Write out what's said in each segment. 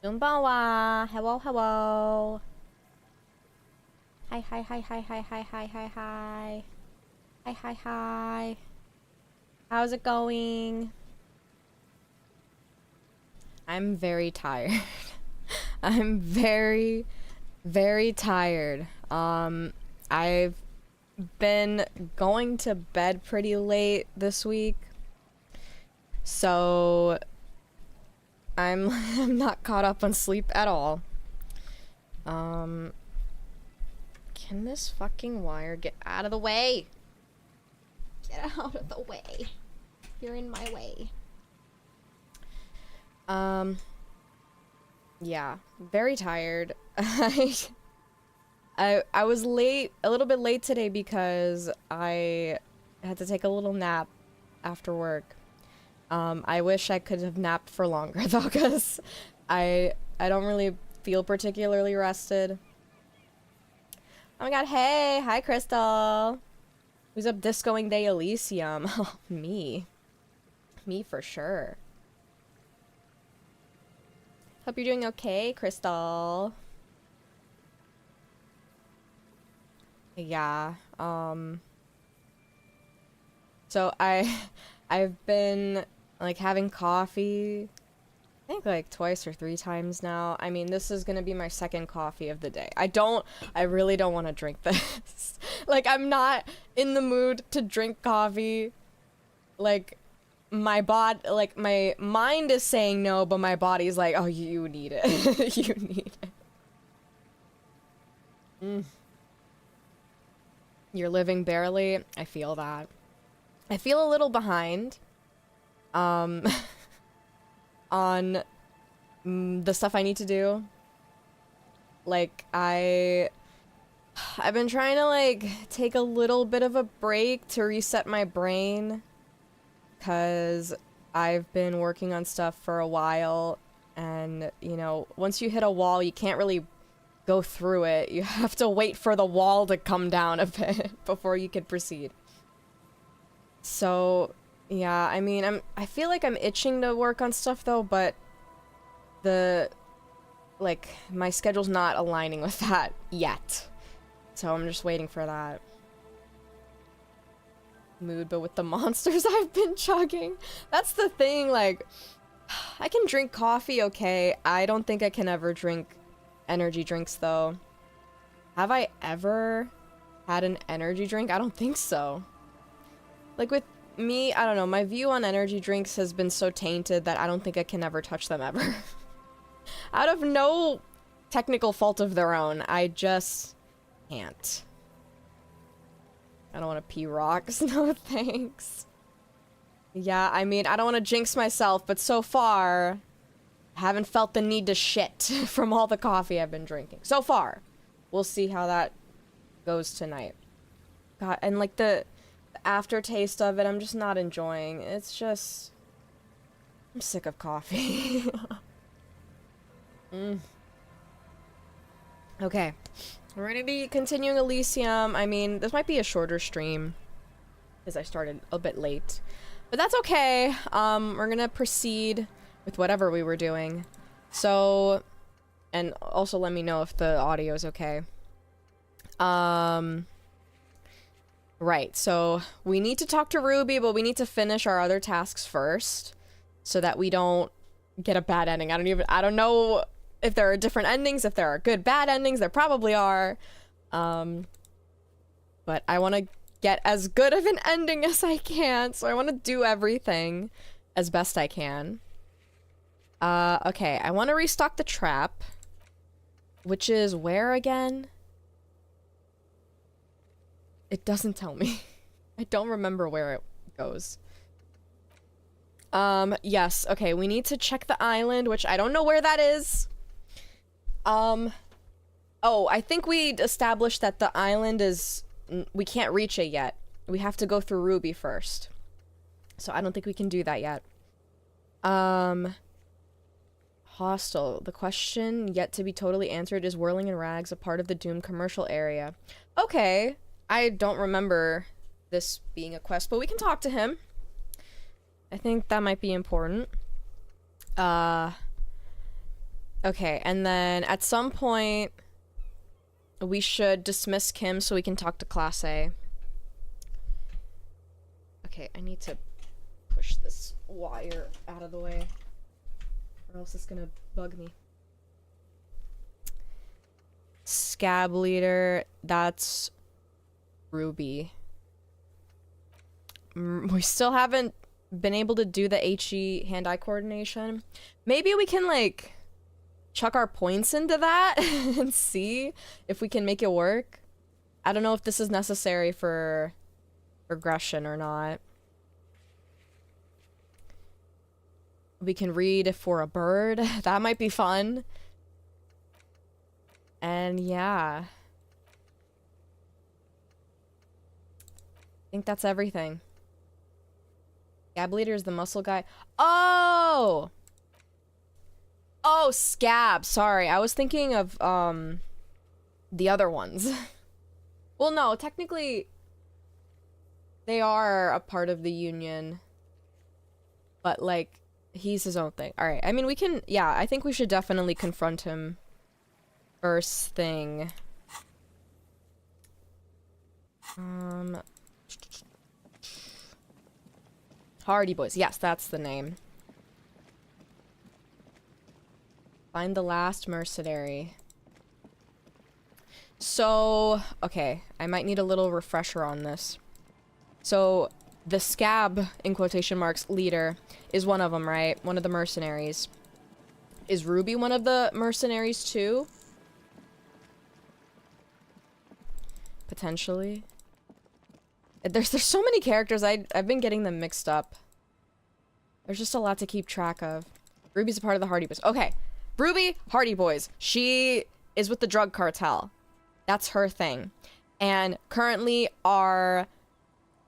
Zumbawa. Hello, hello. Hi, hi, hi, hi, hi, hi, hi, hi, hi. Hi, hi, hi. How's it going? I'm very tired. I'm very, very tired. I've been going to bed pretty late this week, so I'm I'm not caught up on sleep at all. Can this fucking wire get out of the way? Get out of the way. You're in my way. Yeah, very tired. I was late, a little bit late today because I had to take a little nap after work. I wish I could have napped for longer though, because I don't really feel particularly rested. Oh my god, hey! Hi, Crystal! Who's up discoing day Elysium? Oh, me. Me for sure. Hope you're doing okay, Crystal. Yeah, so I've been like having coffee I think like twice or three times now. I mean, this is gonna be my second coffee of the day. I really don't want to drink this. Like, I'm not in the mood to drink coffee. Like, my mind is saying no, but my body's like, oh, you need it. You need it. You're living barely. I feel that. I feel a little behind. On the stuff I need to do. Like, I've been trying to, like, take a little bit of a break to reset my brain. Because I've been working on stuff for a while. And, you know, once you hit a wall, you can't really go through it. You have to wait for the wall to come down a bit before you can proceed. So, yeah, I mean, I feel like I'm itching to work on stuff though, but my schedule's not aligning with that yet. So I'm just waiting for that. Mood, but with the monsters I've been chugging. That's the thing, like, I can drink coffee, okay. I don't think I can ever drink energy drinks though. Have I ever had an energy drink? I don't think so. Like with me, I don't know, my view on energy drinks has been so tainted that I don't think I can ever touch them ever. Out of no technical fault of their own, I just can't. I don't want to pee rocks. No thanks. Yeah, I mean, I don't want to jinx myself, but so far, I haven't felt the need to shit from all the coffee I've been drinking. So far. We'll see how that goes tonight. God, and like the aftertaste of it, I'm just not enjoying. It's just... I'm sick of coffee. Okay. We're gonna be continuing Elysium. I mean, this might be a shorter stream, because I started a bit late. But that's okay. We're gonna proceed with whatever we were doing. So... And also let me know if the audio is okay. Right, so we need to talk to Ruby, but we need to finish our other tasks first so that we don't get a bad ending. I don't know if there are different endings, if there are good, bad endings. There probably are. But I want to get as good of an ending as I can, so I want to do everything as best I can. Okay, I want to restock the trap, which is where again? It doesn't tell me. I don't remember where it goes. Yes, okay, we need to check the island, which I don't know where that is. Oh, I think we established that the island is... We can't reach it yet. We have to go through Ruby first. So I don't think we can do that yet. Hostel. The question yet to be totally answered is Whirling in Rags a part of the Doom commercial area? Okay. I don't remember this being a quest, but we can talk to him. I think that might be important. Okay, and then at some point, we should dismiss Kim so we can talk to Class A. Okay, I need to push this wire out of the way, or else it's gonna bug me. Scab leader, that's Ruby. We still haven't been able to do the HE hand-eye coordination. Maybe we can, like, chuck our points into that and see if we can make it work. I don't know if this is necessary for progression or not. We can read for a bird. That might be fun. And yeah. I think that's everything. Scab leader is the muscle guy. Oh! Oh, Scab. Sorry, I was thinking of, the other ones. Well, no, technically, they are a part of the union. But, like, he's his own thing. Alright, I mean, we can, yeah, I think we should definitely confront him first thing. Hardy Boys. Yes, that's the name. Find the last mercenary. So, okay, I might need a little refresher on this. So, the Scab, in quotation marks, leader is one of them, right? One of the mercenaries. Is Ruby one of the mercenaries too? Potentially. There's so many characters, I've been getting them mixed up. There's just a lot to keep track of. Ruby's a part of the Hardy Boys. Okay. Ruby, Hardy Boys. She is with the drug cartel. That's her thing. And currently our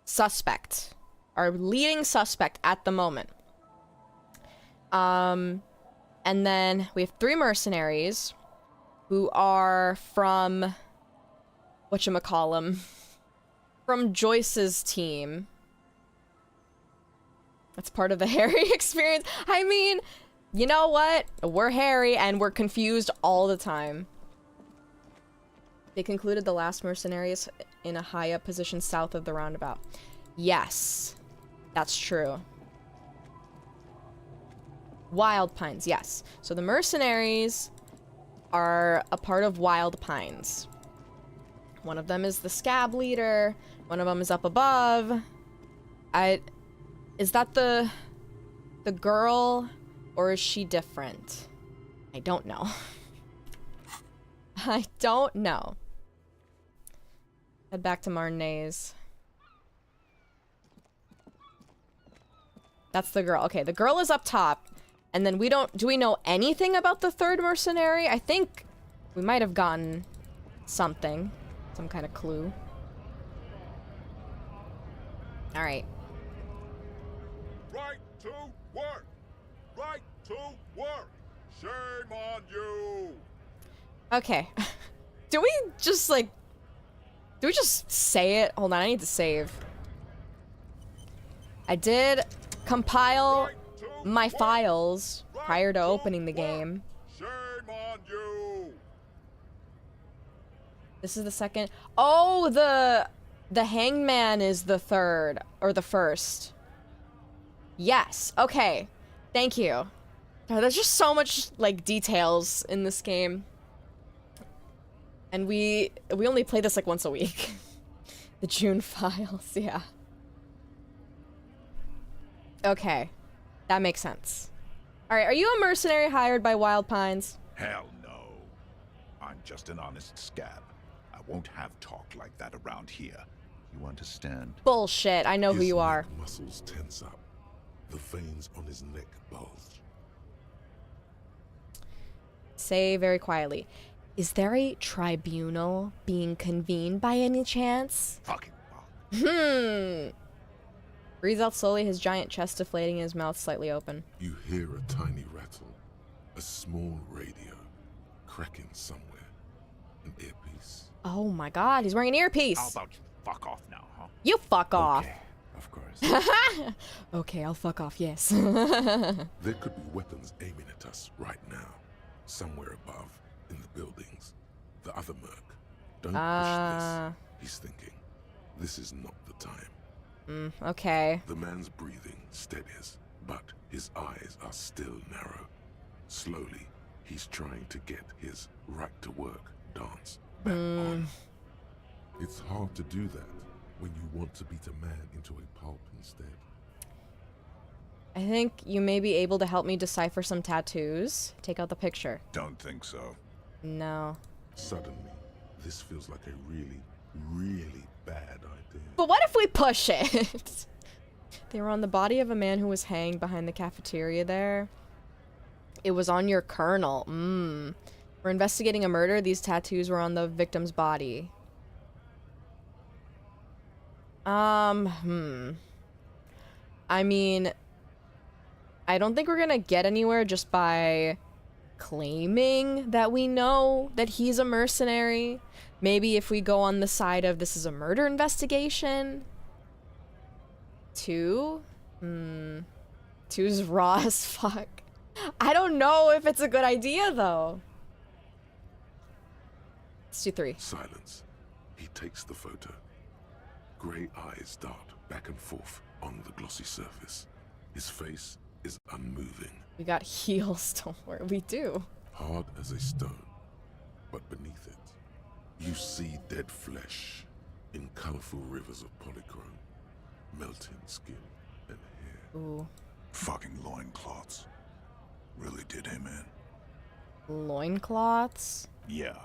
suspect, our leading suspect at the moment. And then we have 3 mercenaries who are from whatchamacallem, from Joyce's team. That's part of the Harry experience. I mean, you know what? We're Harry and we're confused all the time. They concluded the last mercenaries in a high up position south of the roundabout. Yes, that's true. Wild Pines, yes. So the mercenaries are a part of Wild Pines. One of them is the Scab leader. One of them is up above. Is that the girl, or is she different? I don't know. I don't know. Head back to Marnay's. That's the girl. Okay, the girl is up top. And then do we know anything about the 3rd mercenary? I think we might have gotten something. Some kind of clue. Alright. Right to work! Right to work! Shame on you! Okay. Do we just say it? Hold on, I need to save. I did compile my files prior to opening the game. Shame on you! This is the 2nd. Oh, the hangman is the 3rd or the 1st. Yes. Okay. Thank you. Oh, there's just so much like details in this game. And we only play this like once a week. The June files, yeah. Okay. That makes sense. Alright, are you a mercenary hired by Wild Pines? Hell no. I'm just an honest scab. I won't have talk like that around here. You understand? Bullshit, I know who you are. His neck muscles tense up. The veins on his neck bulge. Say very quietly. Is there a tribunal being convened by any chance? Fucking fuck. Breathes out slowly, his giant chest deflating and his mouth slightly open. You hear a tiny rattle. A small radio. Cracking somewhere. An earpiece. Oh my god, he's wearing an earpiece! How about you fuck off now, huh? You fuck off! Okay, of course. Okay, I'll fuck off, yes. There could be weapons aiming at us right now. somewhere above, in the buildings. The other merc. Don't push this, he's thinking. This is not the time. Okay. The man's breathing steadies, but his eyes are still narrow. Slowly, he's trying to get his right-to-work dance back on. It's hard to do that when you want to beat a man into a pulp instead. I think you may be able to help me decipher some tattoos. Take out the picture. Don't think so. No. Suddenly, this feels like a really, really bad idea. But what if we push it? They were on the body of a man who was hanged behind the cafeteria there. It was on your colonel. We're investigating a murder. These tattoos were on the victim's body. I mean, I don't think we're gonna get anywhere just by claiming that we know that he's a mercenary. Maybe if we go on the side of this is a murder investigation. 2? 2's raw as fuck. I don't know if it's a good idea though. Let's do 3. Silence. He takes the photo. Grey eyes dart back and forth on the glossy surface. His face is unmoving. We got heels, don't worry. We do. Hard as a stone. But beneath it, you see dead flesh in colorful rivers of polychrome, melting skin and hair. Ooh. Fucking loincloths. Really did him in. Loincloths? Yeah.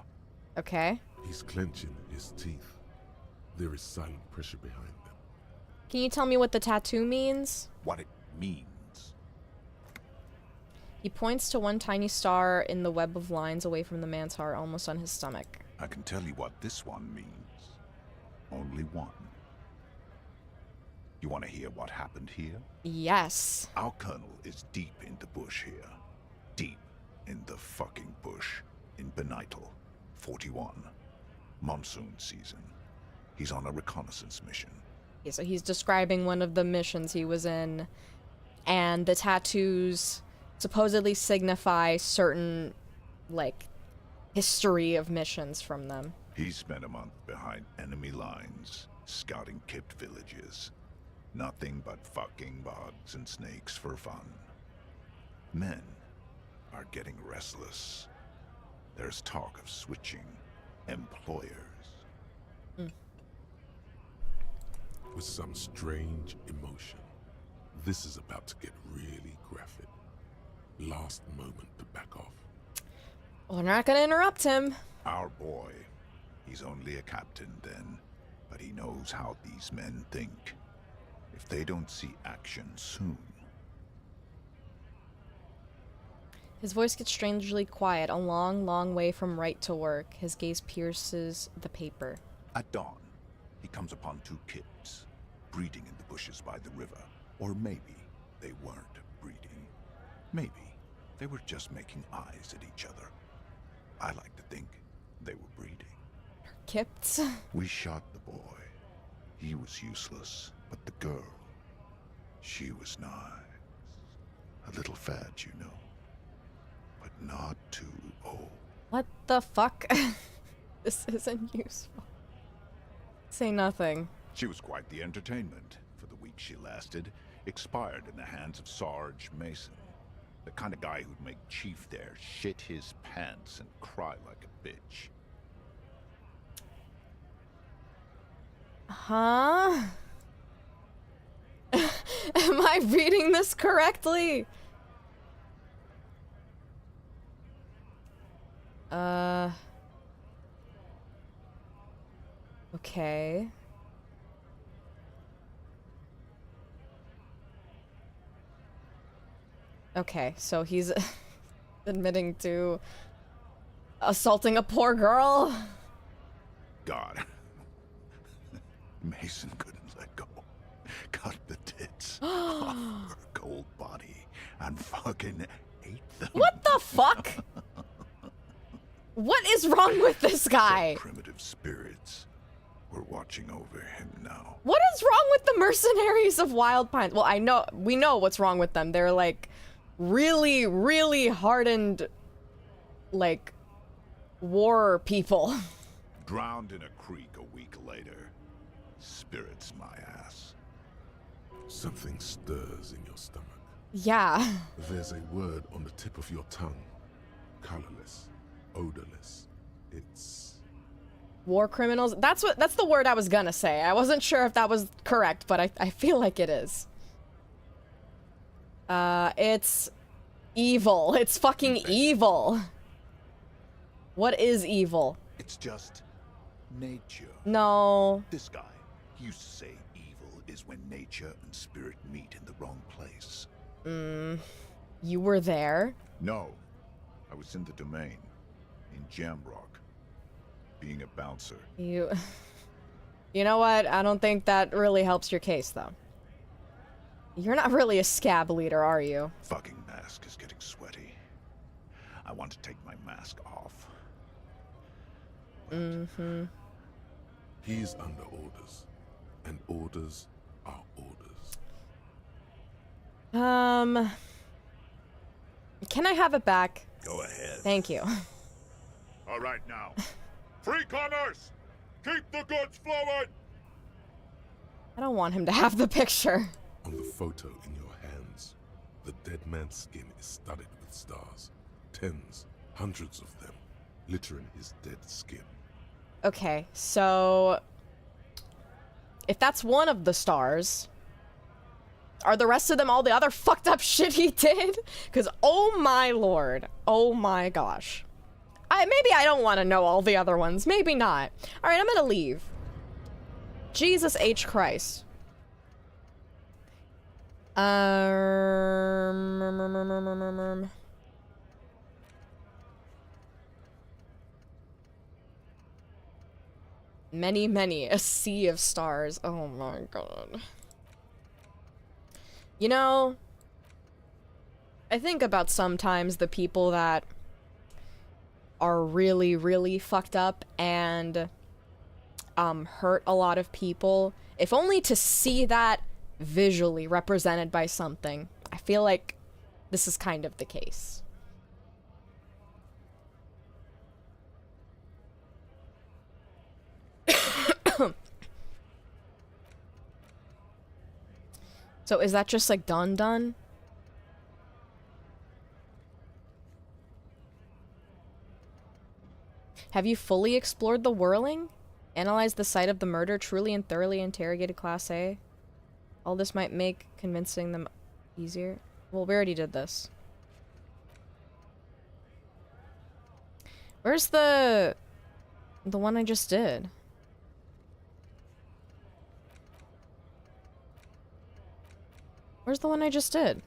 Okay. He's clenching his teeth. There is silent pressure behind them. Can you tell me what the tattoo means? What it means. He points to one tiny star in the web of lines away from the man's heart, almost on his stomach. I can tell you what this one means. Only one. You want to hear what happened here? Yes. Our colonel is deep in the bush here. Deep in the fucking bush. In Benital, 41. Monsoon season. He's on a reconnaissance mission. Yeah, so he's describing one of the missions he was in, and the tattoos supposedly signify certain, like, history of missions from them. He spent a month behind enemy lines, scouting kipped villages. Nothing but fucking bugs and snakes for fun. Men are getting restless. There's talk of switching employers. With some strange emotion, this is about to get really graphic. Last moment to back off. We're not gonna interrupt him. Our boy. He's only a captain then, but he knows how these men think. If they don't see action soon. His voice gets strangely quiet, a long, long way from right to work. His gaze pierces the paper. At dawn, he comes upon 2 kids, breeding in the bushes by the river. Or maybe they weren't breeding. Maybe they were just making eyes at each other. I like to think they were breeding. Kipped. We shot the boy. He was useless, but the girl, she was nice. A little fat, you know, but not too old. What the fuck? This isn't useful. Say nothing. She was quite the entertainment. For the week she lasted, expired in the hands of Sarge Mason. The kind of guy who'd make Chief there shit his pants and cry like a bitch. Huh? Am I reading this correctly? Okay. Okay, so he's admitting to assaulting a poor girl? God. Mason couldn't let go. Cut the tits off her cold body and fucking ate them. What the fuck? What is wrong with this guy? The primitive spirits were watching over him now. What is wrong with the mercenaries of Wild Pines? Well, we know what's wrong with them. They're like really, really hardened like, war people. Drowned in a creek a week later. Spirits my ass. Something stirs in your stomach. Yeah. There's a word on the tip of your tongue. Colorless, odorless. It's... War criminals? That's the word I was gonna say. I wasn't sure if that was correct, but I feel like it is. It's evil. It's fucking evil. What is evil? It's just nature. No. This guy used to say evil is when nature and spirit meet in the wrong place. You were there? No, I was in the domain, in Jamrock, being a bouncer. You know what? I don't think that really helps your case, though. You're not really a scab leader, are you? Fucking mask is getting sweaty. I want to take my mask off. He's under orders, and orders are orders. Can I have it back? Go ahead. Thank you. All right now. Free commerce! Keep the goods flowing! I don't want him to have the picture. On the photo in your hands, the dead man's skin is studded with stars. Tens, hundreds of them, littering his dead skin. Okay, so... if that's one of the stars... are the rest of them all the other fucked up shit he did? Because, oh my lord. Oh my gosh. Maybe I don't want to know all the other ones. Maybe not. Alright, I'm gonna leave. Jesus H. Christ. Many, a sea of stars. Oh my god. You know, I think about sometimes the people that are really, really fucked up and hurt a lot of people, if only to see that visually represented by something. I feel like this is kind of the case. So is that just like done? Have you fully explored the whirling? Analyzed the site of the murder, truly and thoroughly interrogated Class A? All this might make convincing them easier. Well, we already did this. Where's the one I just did? Where's the one I just did?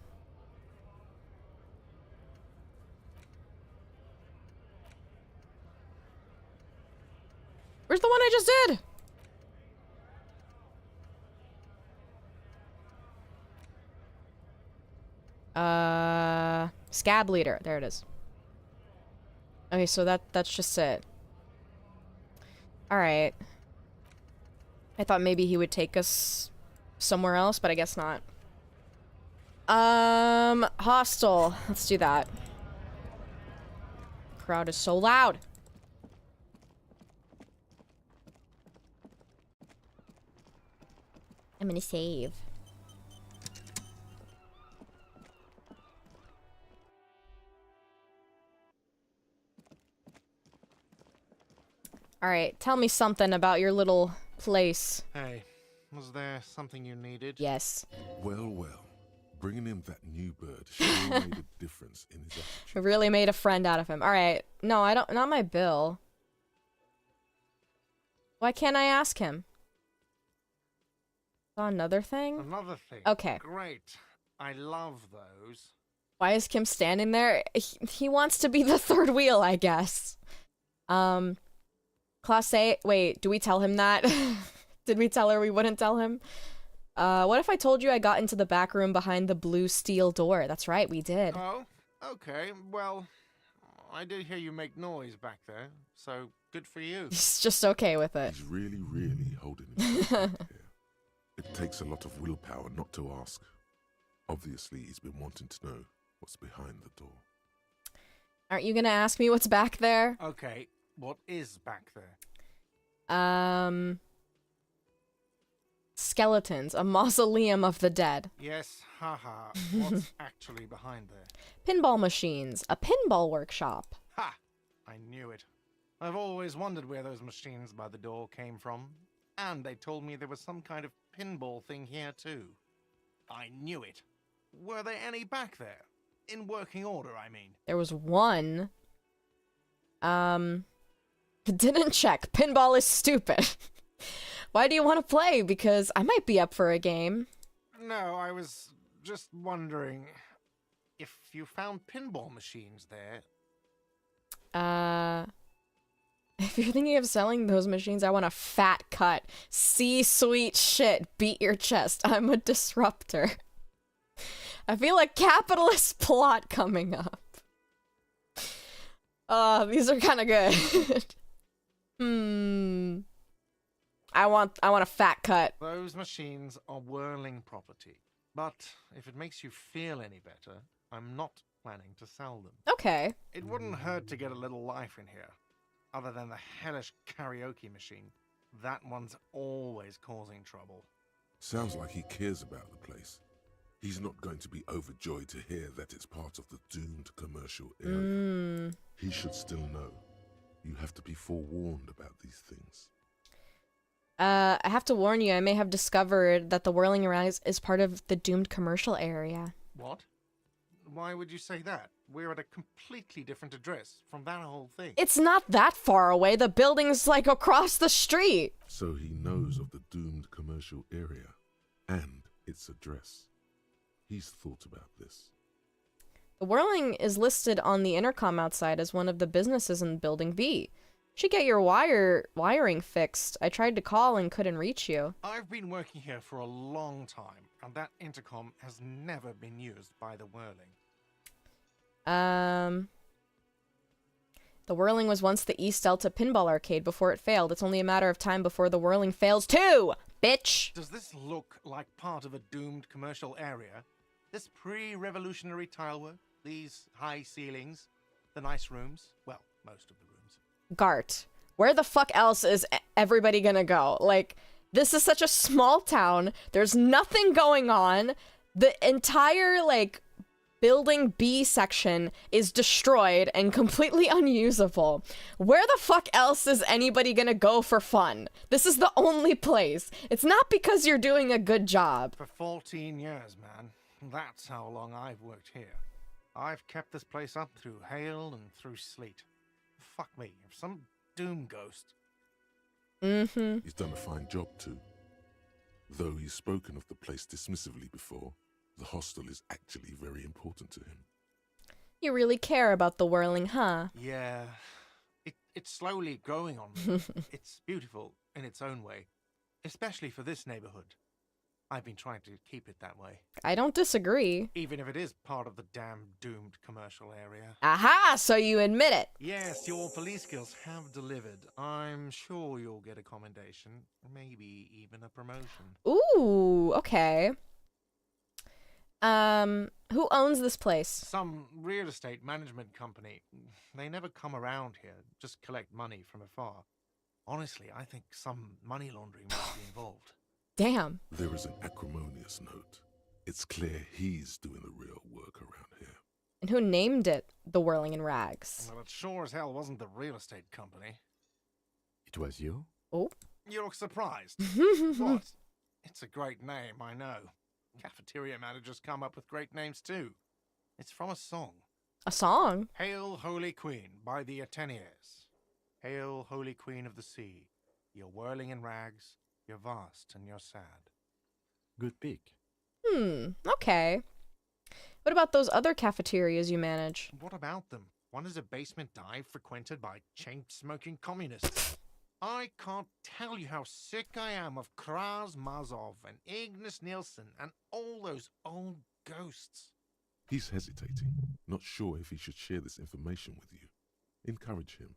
Where's the one I just did? Scab leader. There it is. Okay, so that's just it. Alright. I thought maybe he would take us somewhere else, but I guess not. Hostel. Let's do that. Crowd is so loud. I'm gonna save. Alright, tell me something about your little place. Hey, was there something you needed? Yes. Well. Bringing him that new bird surely made a difference in his I attitude. really made a friend out of him. Alright. No, I don't. Not my bill. Why can't I ask him? Another thing? Another thing. Okay. Great. I love those. Why is Kim standing there? He wants to be the third wheel, I guess. Class A. Wait, do we tell him that? Did we tell her we wouldn't tell him? What if I told you I got into the back room behind the blue steel door? That's right, we did. Oh, okay. Well, I did hear you make noise back there, so good for you. He's just okay with it. He's really holding himself back here. It takes a lot of willpower not to ask. Obviously, he's been wanting to know what's behind the door. Aren't you gonna ask me what's back there? Okay, what is back there? Skeletons, a mausoleum of the dead. Yes, haha. What's actually behind there? Pinball machines, a pinball workshop. Ha! I knew it. I've always wondered where those machines by the door came from. And they told me there was some kind of pinball thing here too. I knew it. Were there any back there? In working order, I mean. There was one. Didn't check. Pinball is stupid. Why do you want to play? Because I might be up for a game. No, I was just wondering if you found pinball machines there. If you're thinking of selling those machines, I want a fat cut. C-suite shit. Beat your chest. I'm a disruptor. I feel a capitalist plot coming up. These are kind of good. I want a fat cut. Those machines are whirling property. But if it makes you feel any better, I'm not planning to sell them. Okay. It wouldn't hurt to get a little life in here. Other than the hellish karaoke machine. That one's always causing trouble. Sounds like he cares about the place. He's not going to be overjoyed to hear that it's part of the doomed commercial area. He should still know. You have to be forewarned about these things. I have to warn you, I may have discovered that the Whirling Rags is part of the doomed commercial area. What? Why would you say that? We're at a completely different address from that whole thing. It's not that far away. The building's like across the street. So he knows of the doomed commercial area and its address. He's thought about this. The Whirling is listed on the intercom outside as one of the businesses in Building B. Should get your wiring fixed. I tried to call and couldn't reach you. I've been working here for a long time, and that intercom has never been used by the Whirling. The Whirling was once the East Delta Pinball Arcade before it failed. It's only a matter of time before the Whirling fails too, bitch! Does this look like part of a doomed commercial area? This pre-revolutionary tilework, these high ceilings, the nice rooms, well, most of the rooms. Gart, where the fuck else is everybody gonna go? Like, this is such a small town. There's nothing going on. The entire, like, Building B section is destroyed and completely unusable. Where the fuck else is anybody gonna go for fun? This is the only place. It's not because you're doing a good job. For 14 years, man. That's how long I've worked here. I've kept this place up through hail and through sleet. Fuck me, if some doom ghost. He's done a fine job too. Though he's spoken of the place dismissively before, the hostel is actually very important to him. You really care about the Whirling, huh? Yeah, it's slowly growing on me. It's beautiful in its own way, especially for this neighborhood. I've been trying to keep it that way. I don't disagree. Even if it is part of the damn doomed commercial area. Aha! So you admit it. Yes, your police skills have delivered. I'm sure you'll get a commendation, maybe even a promotion. Ooh, okay. Who owns this place? Some real estate management company. They never come around here, just collect money from afar. Honestly, I think some money laundering might be involved. Damn. There is an acrimonious note. It's clear he's doing the real work around here. And who named it the Whirling in Rags? Well, it sure as hell wasn't the real estate company. It was you? Oh. You look surprised. What? It's a great name, I know. Cafeteria managers come up with great names too. It's from a song. A song? Hail, Holy Queen, by the Ateneers. Hail, Holy Queen of the Sea. You're whirling in rags, you're vast and you're sad. Good pick. Okay. What about those other cafeterias you manage? What about them? One is a basement dive frequented by chain-smoking communists. I can't tell you how sick I am of Kraz Mazov and Ignis Nielsen and all those old ghosts. He's hesitating, not sure if he should share this information with you. Encourage him.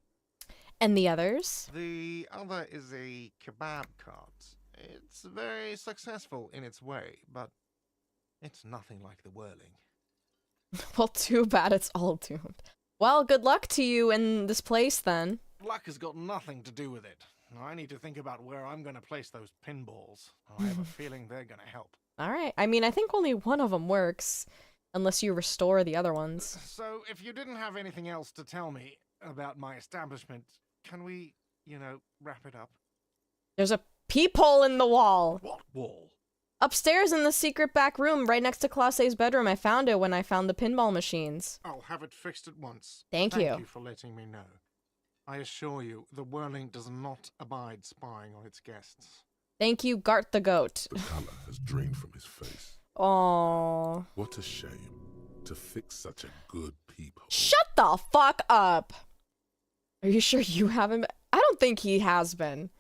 And the others? The other is a kebab cart. It's very successful in its way, but it's nothing like the whirling. Well, too bad it's all doomed. Well, good luck to you in this place then. Luck has got nothing to do with it. I need to think about where I'm going to place those pinballs. I have a feeling they're going to help. Alright, I mean, I think only one of them works. Unless you restore the other ones. So, if you didn't have anything else to tell me about my establishment, can we, wrap it up? There's a peephole in the wall! What wall? Upstairs in the secret back room, right next to Clause's bedroom. I found it when I found the pinball machines. I'll have it fixed at once. Thank you. Thank you for letting me know. I assure you, the whirling does not abide spying on its guests. Thank you, Gart the goat. The color has drained from his face. Aww. What a shame to fix such a good peephole. Shut the fuck up! Are you sure you haven't been? I don't think he has been.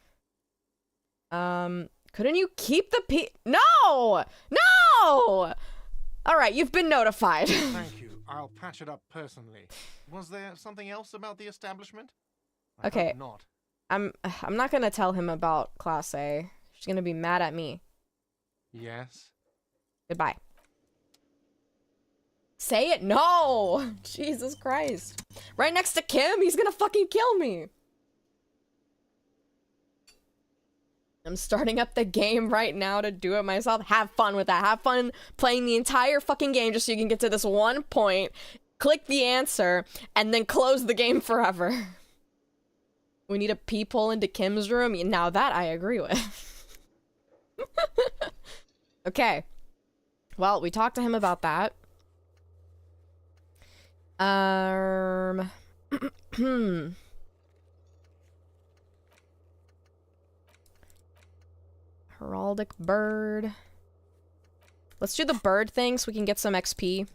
Couldn't you keep the No! No! Alright, you've been notified. Thank you. I'll patch it up personally. Was there something else about the establishment? I Okay. hope not. I'm not gonna tell him about Class A. She's gonna be mad at me. Yes? Goodbye. Say it? No! Jesus Christ. Right next to Kim? He's gonna fucking kill me. I'm starting up the game right now to do it myself. Have fun with that. Have fun playing the entire fucking game just so you can get to this one point, click the answer, and then close the game forever. We need a peephole into Kim's room? Now that I agree with. Okay. Well, we talked to him about that. Heraldic bird. Let's do the bird thing so we can get some XP.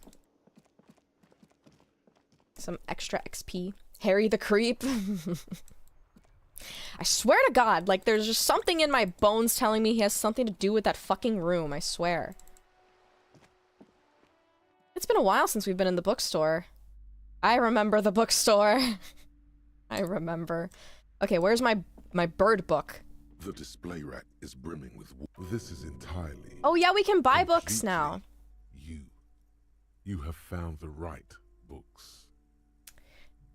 Some extra XP. Harry the Creep. I swear to God, like, there's just something in my bones telling me he has something to do with that fucking room, I swear. It's been a while since we've been in the bookstore. I remember the bookstore. I remember. Okay, where's my bird book? The display rack is brimming with this is entirely. Oh yeah, we can buy books now. You have found the right books.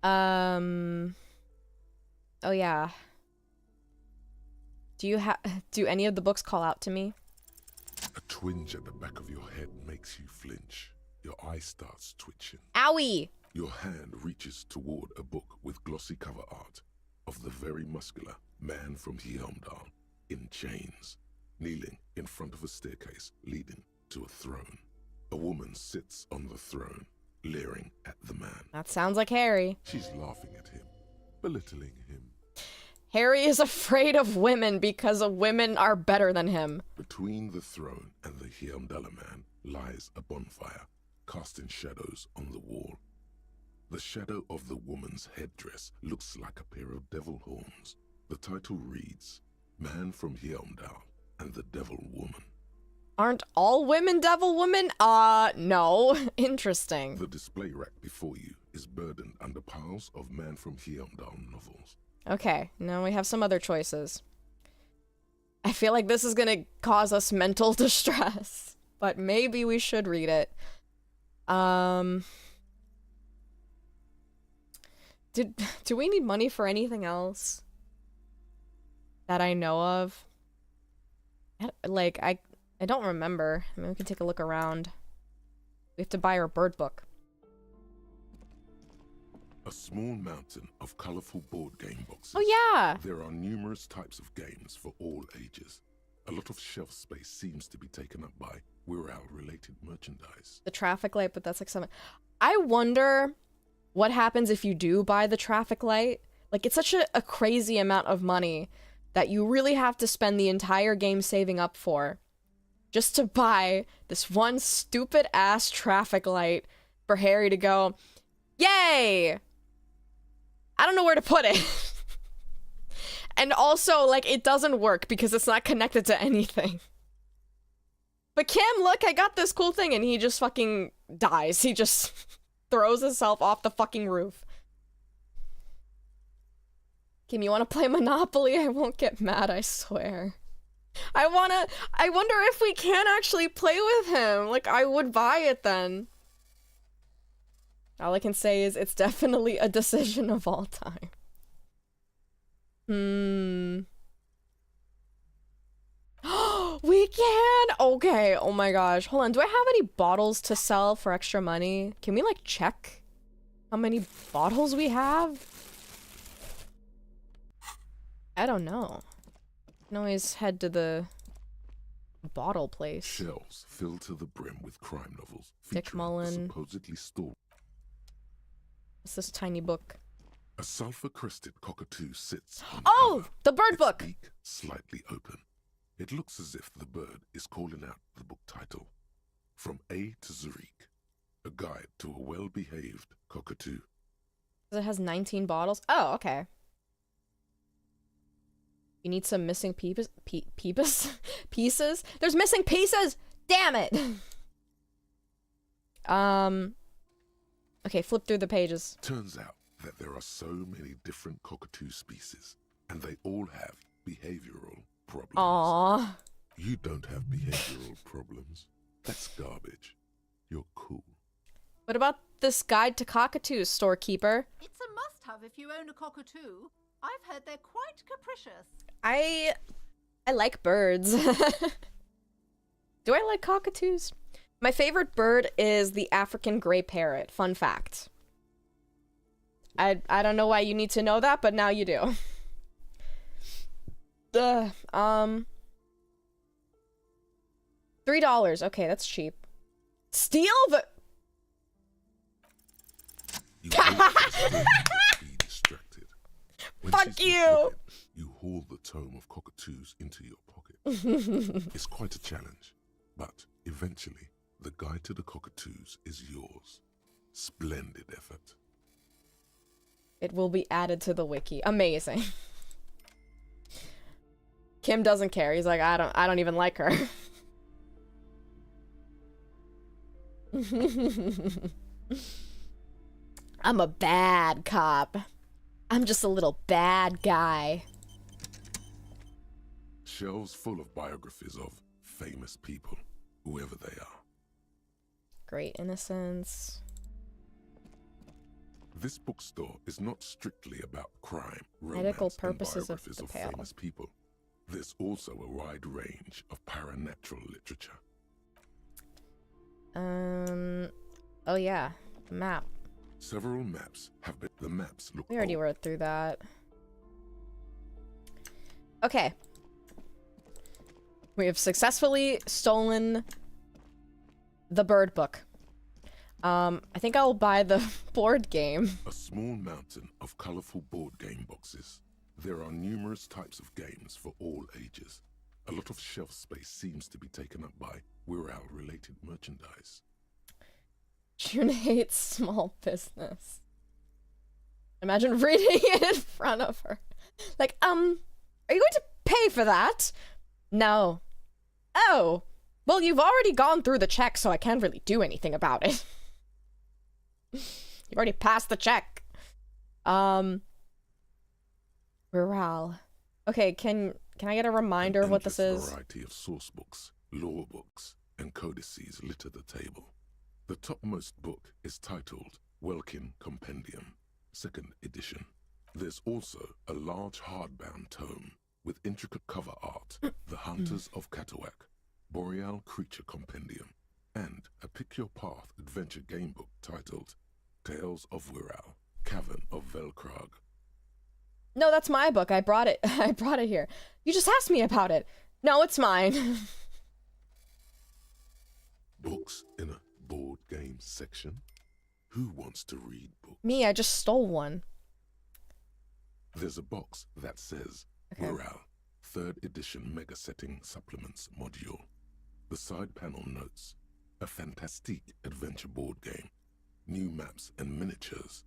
Oh yeah. Do any of the books call out to me? A twinge at the back of your head makes you flinch. Your eye starts twitching. Owie! Your hand reaches toward a book with glossy cover art of the very muscular man from Hjelmdal in chains, kneeling in front of a staircase leading to a throne. A woman sits on the throne, leering at the man. That sounds like Harry. She's laughing at him, belittling him. Harry is afraid of women because women are better than him. Between the throne and the Hjelmdaler man lies a bonfire, casting shadows on the wall. The shadow of the woman's headdress looks like a pair of devil horns. The title reads, Man from Hjelmdal and the Devil Woman. Aren't all women devil women? No. Interesting. The display rack before you is burdened under piles of Man from Hjelmdal novels. Okay, now we have some other choices. I feel like this is gonna cause us mental distress, but maybe we should read it. Do we need money for anything else that I know of? Like, I don't remember. I mean, we can take a look around. We have to buy our bird book. A small mountain of colorful board game boxes. Oh yeah! There are numerous types of games for all ages. A lot of shelf space seems to be taken up by Wirral-related merchandise. The traffic light, but that's like something. I wonder what happens if you do buy the traffic light. Like, it's such a crazy amount of money that you really have to spend the entire game saving up for just to buy this one stupid ass traffic light for Harry to go, yay! I don't know where to put it. And also, like, it doesn't work because it's not connected to anything. But Kim, look, I got this cool thing, and he just fucking dies. He just throws himself off the fucking roof. Kim, you wanna play Monopoly? I won't get mad, I swear. I wonder if we can actually play with him. Like, I would buy it then. All I can say is it's definitely a decision of all time. We can! Okay, oh my gosh. Hold on, do I have any bottles to sell for extra money? Can we, like, check how many bottles we have? I don't know. I can always head to the bottle place. Shelves filled to the brim with crime novels Dick featuring Mullen. supposedly stolen. What's this tiny book? A sulfur-crested cockatoo sits on Oh! cover, The bird its book! beak slightly open. It looks as if the bird is calling out the book title, From A to Zurich, a guide to a well-behaved cockatoo. It has 19 bottles? Oh, okay. You need some missing pieces? There's missing pieces! Damn it! Okay, flip through the pages. Turns out that there are so many different cockatoo species, and they all have behavioral problems. Aww. You don't have behavioral problems. That's garbage. You're cool. What about this guide to cockatoos, storekeeper? It's a must-have if you own a cockatoo. I've heard they're quite capricious. I like birds. Do I like cockatoos? My favorite bird is the African gray parrot. Fun fact. I don't know why you need to know that, but now you do. $3. Okay, that's cheap. Steal the... You wait for the spirit to be distracted. When Fuck she's you! not looking, you haul the tome of cockatoos into your pocket. It's quite a challenge, but eventually, the guide to the cockatoos is yours. Splendid effort. It will be added to the wiki. Amazing. Kim doesn't care. He's like, I don't even like her. I'm a bad cop. I'm just a little bad guy. Shelves full of biographies of famous people, whoever they are. Great innocence. This bookstore is not strictly about crime, Medical romance, and purposes of biographies the of pale. famous people. There's also a wide range of paranatural literature. Oh yeah, map. Several maps have been. The maps look We already old. wrote through that. Okay. We have successfully stolen the bird book. I think I'll buy the board game. A small mountain of colorful board game boxes. There are numerous types of games for all ages. A lot of shelf space seems to be taken up by Wirral-related merchandise. June hates small business. Imagine reading it in front of her. Like, are you going to pay for that? No. Oh. Well, you've already gone through the check, so I can't really do anything about it. You've already passed the check. Rural. Okay, can I get a reminder of what this Endless is? variety of source books, law books, and codices litter the table. The topmost book is titled Welkin Compendium, 2nd edition. There's also a large hardbound tome with intricate cover art, The Hunters of Catawak, Boreal Creature Compendium, and a Pick Your Path adventure game book titled Tales of Wirral, Cavern of Velkrag. No, that's my book. I brought it. I brought it here. You just asked me about it. No, it's mine. Books in a board game section? Who wants to read books? Me, I just stole one. There's a box that says Okay. Wirral, 3rd edition mega setting supplements module. The side panel notes, a fantastique adventure board game, new maps and miniatures.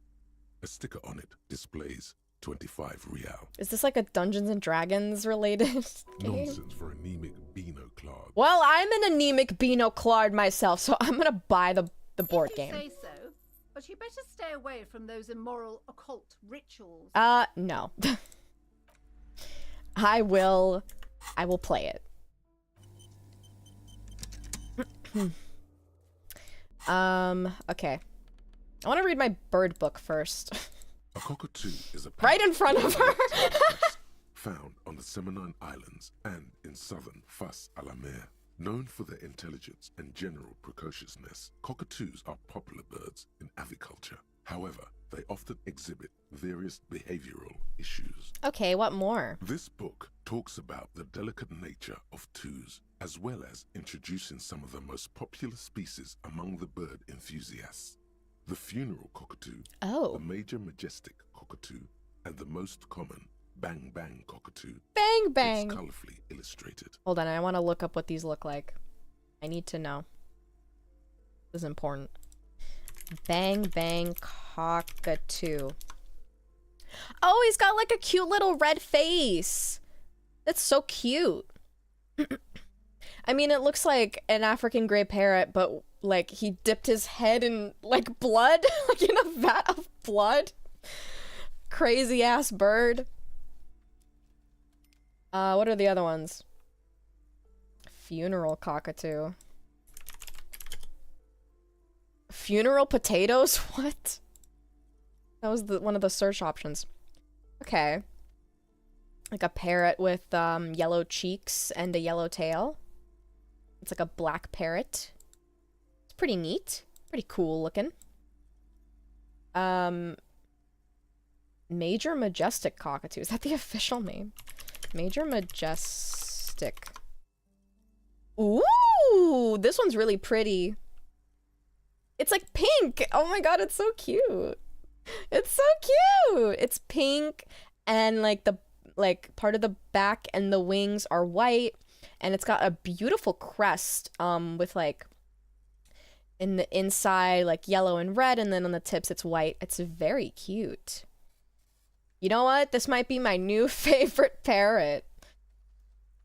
A sticker on it displays 25 real. Is this like a Dungeons and Dragons related game? Nonsense for anemic Beano Claude. Well, I'm an anemic Beano Claude myself, so I'm gonna buy the board If you game. say so, but you better stay away from those immoral occult rituals. No. I will play it. Okay. I want to read my bird book first. A cockatoo is a Right in front of her. found on the Seminine Islands and in southern Fas a la Mer. Known for their intelligence and general precociousness, cockatoos are popular birds in aviculture. However, they often exhibit various behavioral issues. Okay, what more? This book talks about the delicate nature of twos, as well as introducing some of the most popular species among the bird enthusiasts. The funeral cockatoo, Oh. the major majestic cockatoo, and the most common bang bang cockatoo. Bang bang. It's colorfully illustrated. Hold on, I want to look up what these look like. I need to know. This is important. Bang bang cockatoo. Oh, he's got like a cute little red face. That's so cute. I mean, it looks like an African gray parrot, but like he dipped his head in like blood, like in a vat of blood. Crazy ass bird. What are the other ones? Funeral cockatoo. Funeral potatoes? What? That was one of the search options. Okay. Like a parrot with yellow cheeks and a yellow tail. It's like a black parrot. It's pretty neat. Pretty cool looking. Major majestic cockatoo. Is that the official name? Major majestic. Ooh, this one's really pretty. It's like pink. Oh my god, it's so cute. It's so cute. It's pink and like the part of the back and the wings are white, and it's got a beautiful crest with like in the inside like yellow and red, and then on the tips it's white. It's very cute. You know what? This might be my new favorite parrot.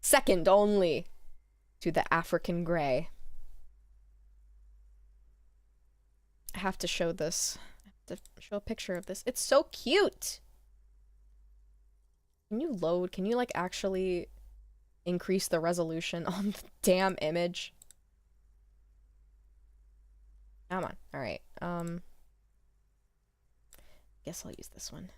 Second only to the African gray. I have to show this. I have to show a picture of this. It's so cute. Can you load? Can you like actually increase the resolution on the damn image? Come on. All right. Guess I'll use this one.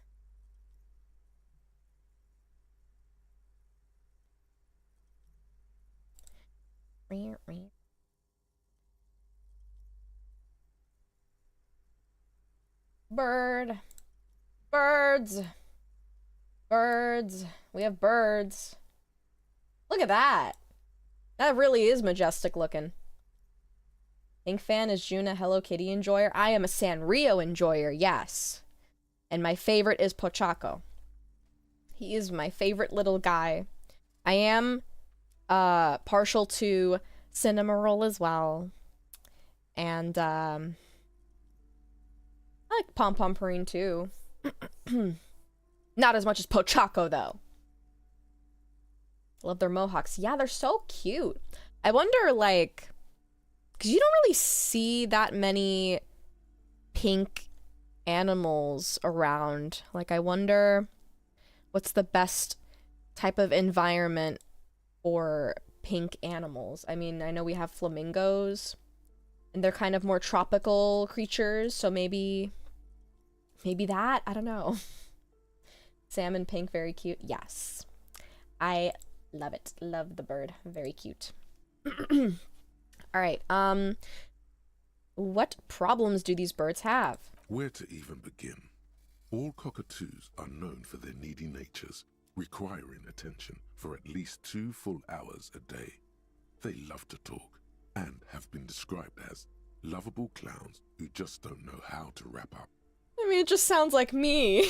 Bird. Birds. Birds. We have birds. Look at that. That really is majestic looking. Pink fan is June a Hello Kitty enjoyer? I am a Sanrio enjoyer, yes. And my favorite is Pochaco. He is my favorite little guy. I am partial to Cinnamoroll as well. And I like Pom Pom Purine too. Not as much as Pochaco though. Love their mohawks. Yeah, they're so cute. I wonder, like, because you don't really see that many pink animals around. Like, I wonder what's the best type of environment for pink animals. I mean, I know we have flamingos, and they're kind of more tropical creatures, so maybe that? I don't know. Salmon pink, very cute. Yes. I love it. Love the bird. Very cute. All right. What problems do these birds have? Where to even begin? All cockatoos are known for their needy natures, requiring attention for at least 2 full hours a day. They love to talk and have been described as lovable clowns who just don't know how to wrap up. I mean, it just sounds like me.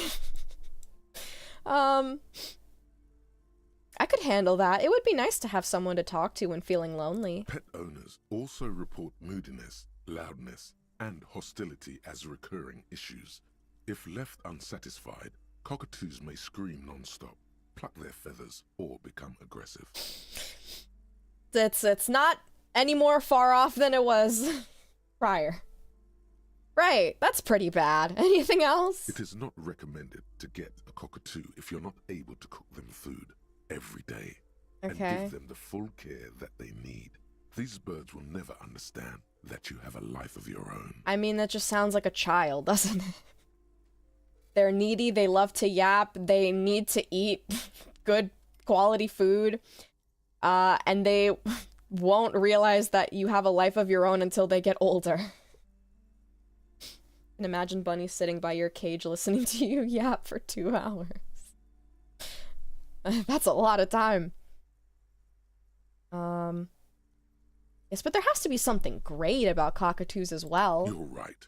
I could handle that. It would be nice to have someone to talk to when feeling lonely. Pet owners also report moodiness, loudness, and hostility as recurring issues. If left unsatisfied, cockatoos may scream non-stop, pluck their feathers, or become aggressive. It's not any more far off than it was prior. Right, that's pretty bad. Anything else? It is not recommended to get a cockatoo if you're not able to cook them food every day and Okay. give them the full care that they need. These birds will never understand that you have a life of your own. I mean, that just sounds like a child, doesn't it? They're needy, they love to yap, they need to eat good quality food, and they won't realize that you have a life of your own until they get older. And imagine Bunny sitting by your cage listening to you yap for 2 hours. That's a lot of time. Yes, but there has to be something great about cockatoos as well. You're right.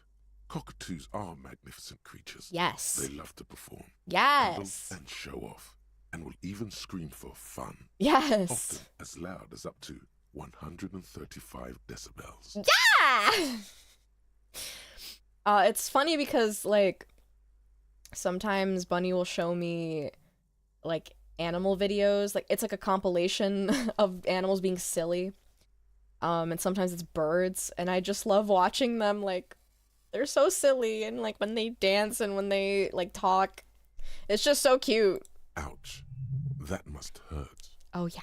Cockatoos are magnificent creatures. Yes. They love to perform. Yes. Cuddle and show off, and will even scream for fun. Yes. Often as loud as up to 135 decibels. Yeah! It's funny because, like, sometimes Bunny will show me, like, animal videos. Like, it's like a compilation of animals being silly. And sometimes it's birds, and I just love watching them, like, they're so silly, and, like, when they dance and when they, like, talk. It's just so cute. Ouch. That must hurt. Oh, yeah.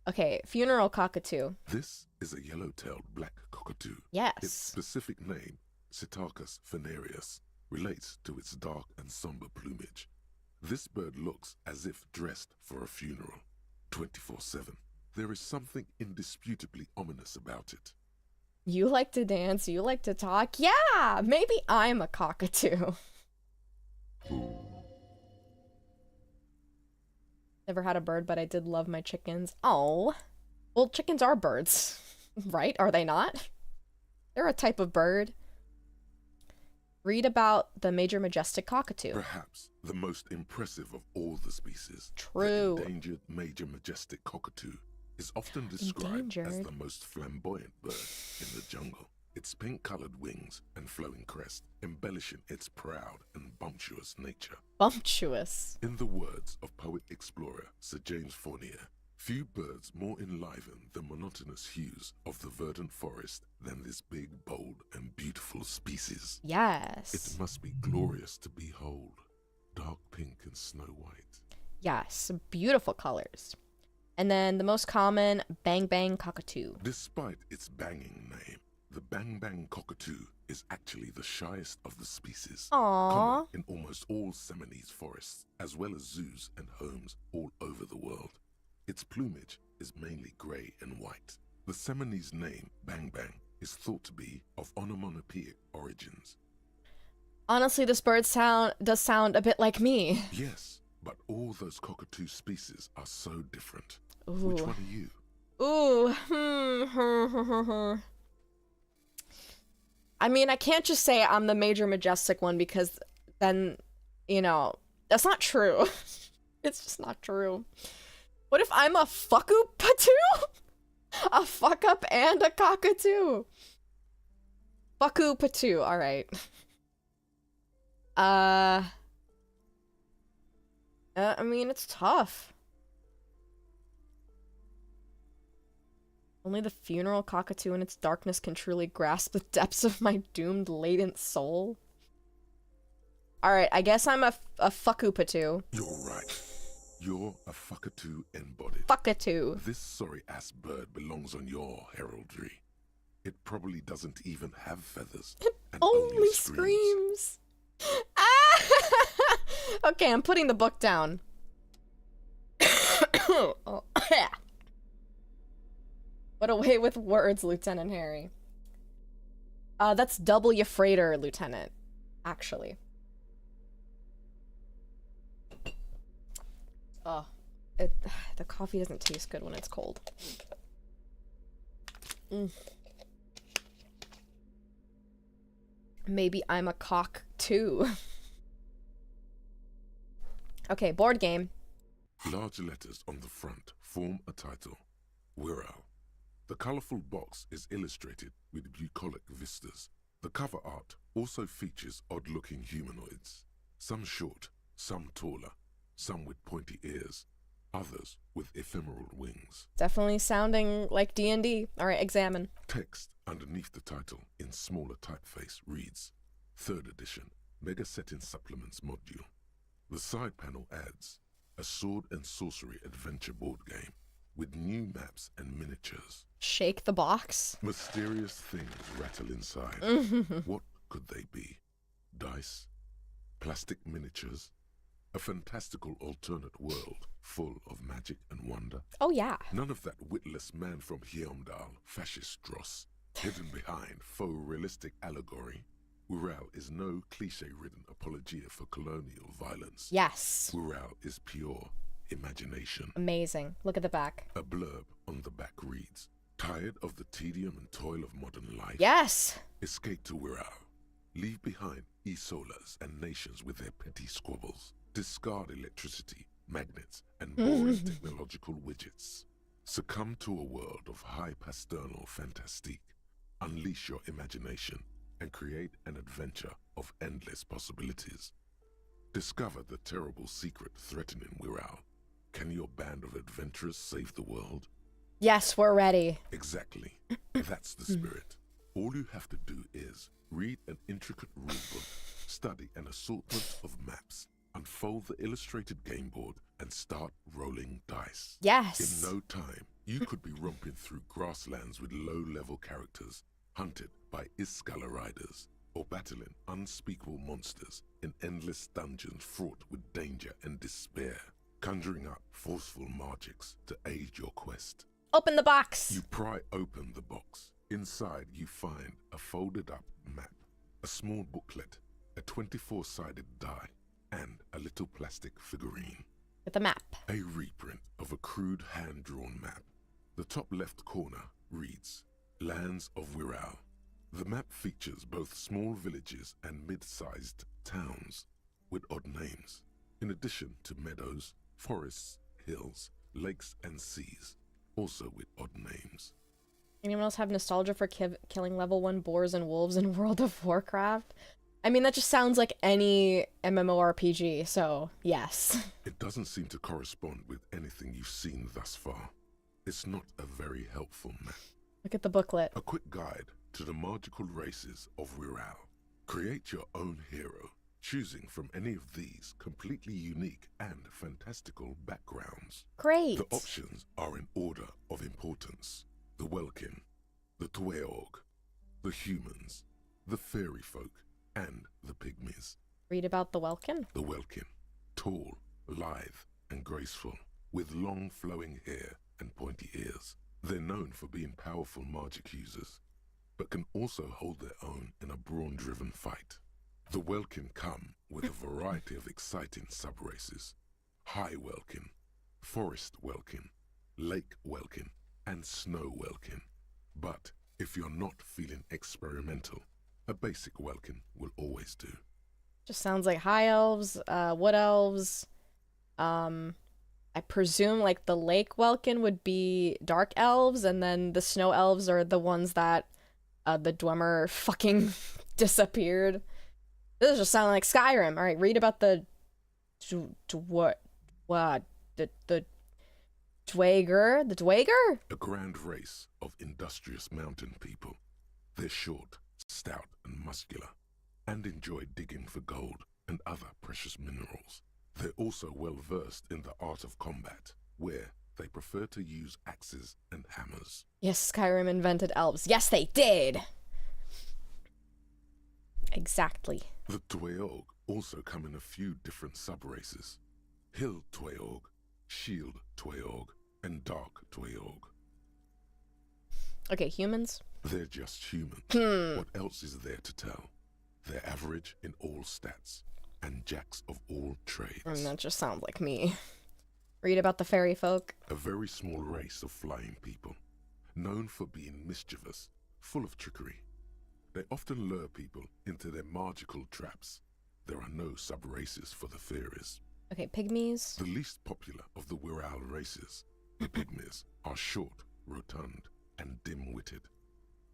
Okay, funeral cockatoo. This is a yellow-tailed black cockatoo. Yes. Its specific name, Psittacus venereus, relates to its dark and somber plumage. This bird looks as if dressed for a funeral, 24/7. There is something indisputably ominous about it. You like to dance, you like to talk. Yeah, maybe I'm a cockatoo. Never had a bird, but I did love my chickens. Oh. Well, chickens are birds, right? Are they not? They're a type of bird. Read about the major majestic cockatoo. Perhaps the most impressive of all the species. True. The endangered major majestic cockatoo is often described as the most flamboyant bird in the jungle. Its pink-colored wings and flowing crest embellishing its proud and bumptious nature. Bumptious. In the words of poet-explorer Sir James Fournier, few birds more enliven the monotonous hues of the verdant forest than this big, bold, and beautiful species. Yes. It must be glorious to behold, dark pink and snow white. Yes, beautiful colors. And then the most common, bang bang cockatoo. Despite its banging name, the bang bang cockatoo is actually the shyest of the species. Aww. Common in almost all Seminoles forests, as well as zoos and homes all over the world. Its plumage is mainly grey and white. The Seminoles name, bang bang, is thought to be of onomatopoeic origins. Honestly, this bird does sound a bit like me. Yes, but all those cockatoo species are so different. Ooh. Which one are you? Ooh. I mean, I can't just say I'm the major majestic one because then, you know, that's not true. It's just not true. What if I'm a fuckoo-patoo? A fuck-up and a cockatoo? Fuckoo-patoo, alright. I mean, it's tough. Only the funeral cockatoo in its darkness can truly grasp the depths of my doomed latent soul. Alright, I guess I'm a fuckoo-patoo. You're right. You're a fuckatoo embodied. Fuckatoo. This sorry-ass bird belongs on your heraldry. It probably doesn't even have feathers. And Only screams. Ah! Okay, I'm putting the book down. Oh, what a way with words, Lieutenant Harry. That's W. Freighter, Lieutenant, actually. Oh, the coffee doesn't taste good when it's cold. Maybe I'm a cock too. Okay, board game. Large letters on the front form a title. Wirral. The colorful box is illustrated with bucolic vistas. The cover art also features odd-looking humanoids. Some short, some taller, some with pointy ears, others with ephemeral wings. Definitely sounding like D&D. All right, examine. Text underneath the title in smaller typeface reads, 3rd edition, Mega Setting Supplements Module. The side panel adds, a sword and sorcery adventure board game with new maps and miniatures. Shake the box. Mysterious things rattle inside. What could they be? Dice? Plastic miniatures? A fantastical alternate world full of magic and wonder? Oh yeah. None of that witless man from Heimdall, fascist dross, hidden behind faux realistic allegory. Wirral is no cliche-ridden apologia for colonial violence. Yes. Wirral is pure imagination. Amazing. Look at the back. A blurb on the back reads, "Tired of the tedium and toil of modern life? Yes. Escape to Wirral. Leave behind e-solas and nations with their petty squabbles. Discard electricity, magnets, and boring technological widgets. Succumb to a world of high pasternal fantastique. Unleash your imagination and create an adventure of endless possibilities. Discover the terrible secret threatening Wirral. Can your band of adventurers save the world?" Yes, we're ready. Exactly. That's the spirit. All you have to do is read an intricate rulebook, study an assortment of maps, unfold the illustrated game board, and start rolling dice. Yes. In no time, you could be romping through grasslands with low-level characters, hunted by Iskala riders, or battling unspeakable monsters in endless dungeons fraught with danger and despair, conjuring up forceful magics to aid your quest. Open the box. You pry open the box. Inside you find a folded up map, a small booklet, a 24-sided die, and a little plastic figurine. With the map. A reprint of a crude hand-drawn map. The top left corner reads, "Lands of Wirral." The map features both small villages and mid-sized towns with odd names, in addition to meadows, forests, hills, lakes, and seas, also with odd names. Anyone else have nostalgia for killing level 1 boars and wolves in World of Warcraft? I mean, that just sounds like any MMORPG, so yes. It doesn't seem to correspond with anything you've seen thus far. It's not a very helpful map. Look at the booklet. A quick guide to the magical races of Wirral. Create your own hero, choosing from any of these completely unique and fantastical backgrounds. Great. The options are in order of importance. The Welkin, the Tweog, the humans, the fairy folk, and the pygmies. Read about the Welkin. The Welkin, tall, lithe, and graceful, with long flowing hair and pointy ears. They're known for being powerful magic users, but can also hold their own in a brawn-driven fight. The Welkin come with a variety of exciting sub-races. High Welkin, Forest Welkin, Lake Welkin, and Snow Welkin. But if you're not feeling experimental, a basic Welkin will always do. Just sounds like high elves, wood elves. I presume like the lake Welkin would be dark elves, and then the snow elves are the ones that the Dwemer fucking disappeared. This is just sounding like Skyrim. All right, read about the Dwager? The Dwager? A grand race of industrious mountain people. They're short, stout, and muscular, and enjoy digging for gold and other precious minerals. They're also well versed in the art of combat, where they prefer to use axes and hammers. Yes, Skyrim invented elves. Yes, they did! Exactly. The Tweog also come in a few different sub-races. Hill Tweog, Shield Tweog, and Dark Tweog. Okay, humans? They're just human. What else is there to tell? They're average in all stats, and jacks of all trades. That just sounds like me. Read about the fairy folk. A very small race of flying people, known for being mischievous, full of trickery. They often lure people into their magical traps. There are no sub-races for the fairies. Okay, pygmies. The least popular of the Wirral races, the pygmies, are short, rotund, and dim-witted.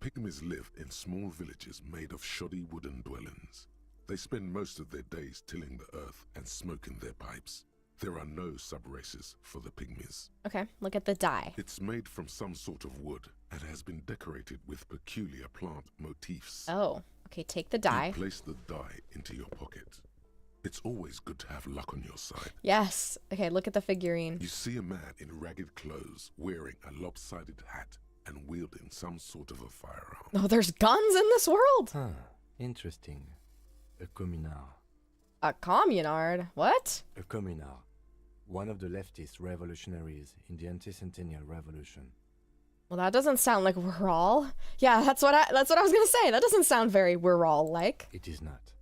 Pygmies live in small villages made of shoddy wooden dwellings. They spend most of their days tilling the earth and smoking their pipes. There are no sub-races for the pygmies. Okay, look at the die. It's made from some sort of wood and has been decorated with peculiar plant motifs. Oh, okay, take the die. You place the die into your pocket. It's always good to have luck on your side. Yes. Okay, look at the figurine. You see a man in ragged clothes wearing a lopsided hat and wielding some sort of a firearm. Oh, there's guns in this world? Huh. Interesting. A communard. A communard? What? A communard. One of the leftist revolutionaries in the anti-centennial revolution. Well, that doesn't sound like we're all. Yeah, that's what I was gonna say. That doesn't sound very we're all like. It is not.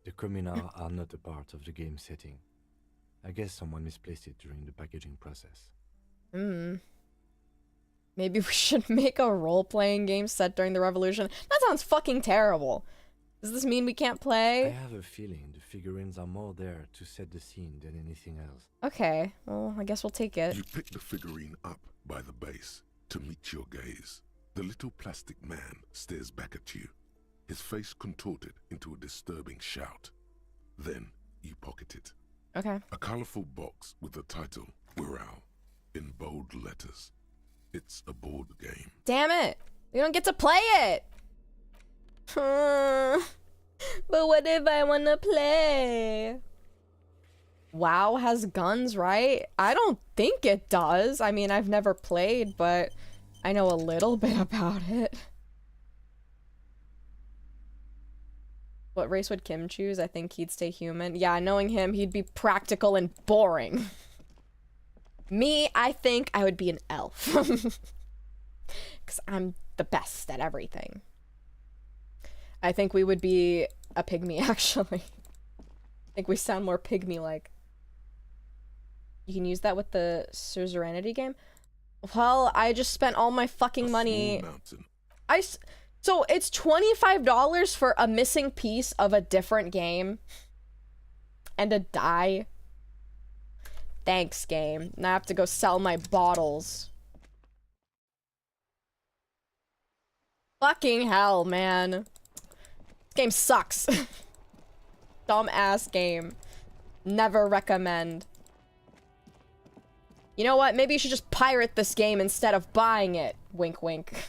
The communards are not a part of the game setting. I guess someone misplaced it during the packaging process. Maybe we should make a role-playing game set during the revolution. That sounds fucking terrible. Does this mean we can't I play? have a feeling the figurines are more there to set the scene than anything else. Okay, well, I guess we'll take it. You pick the figurine up by the base to meet your gaze. The little plastic man stares back at you, his face contorted into a disturbing shout. Then you pocket it. Okay. A colorful box with the title, Wirral, in bold letters. It's a board game. Damn it! We don't get to play it! But what if I wanna play? WoW has guns, right? I don't think it does. I mean, I've never played, but I know a little bit about it. What race would Kim choose? I think he'd stay human. Yeah, knowing him, he'd be practical and boring. Me, I think I would be an elf. Because I'm the best at everything. I think we would be a pygmy, actually. I think we sound more pygmy-like. You can use that with the suzerainty game? Well, I just spent all my fucking money. So it's $25 for a missing piece of a different game. And a die. Thanks, game. Now I have to go sell my bottles. Fucking hell, man. This game sucks. Dumb ass game. Never recommend. You know what? Maybe you should just pirate this game instead of buying it. Wink, wink.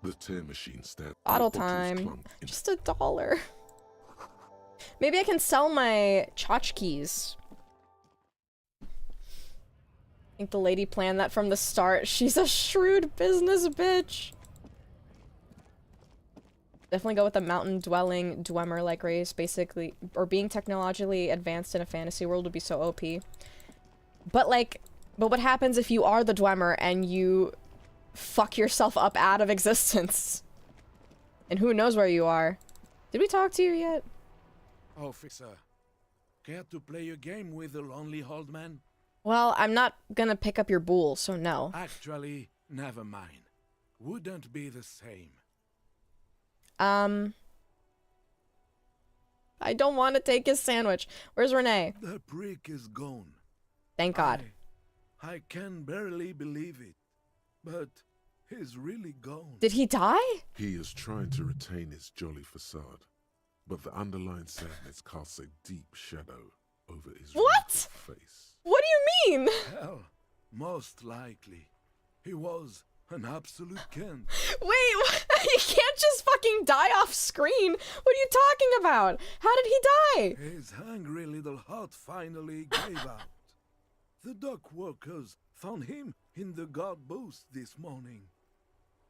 The tear machine stands. Bottle time. Just $1. Maybe I can sell my tchotchkes. I think the lady planned that from the start. She's a shrewd business bitch. Definitely go with a mountain-dwelling, Dwemer-like race, basically. Or being technologically advanced in a fantasy world would be so OP. But, like, but what happens if you are the Dwemer and you fuck yourself up out of existence? And who knows where you are? Did we talk to you yet? Officer, care to play a game with the lonely old man? Well, I'm not gonna pick up your bull, so no. Actually, never mind. Wouldn't be the same. I don't want to take his sandwich. Where's Renee? The prick is gone. Thank God. I can barely believe it, but he's really gone. Did he die? He is trying to retain his jolly facade, but the underlying sadness casts a deep shadow over his face. What do you mean? Hell, most likely. He was an absolute Kent. Wait, you can't just fucking die off screen. What are you talking about? How did he die? His hungry little heart finally gave out. The dock workers found him in the guard booth this morning.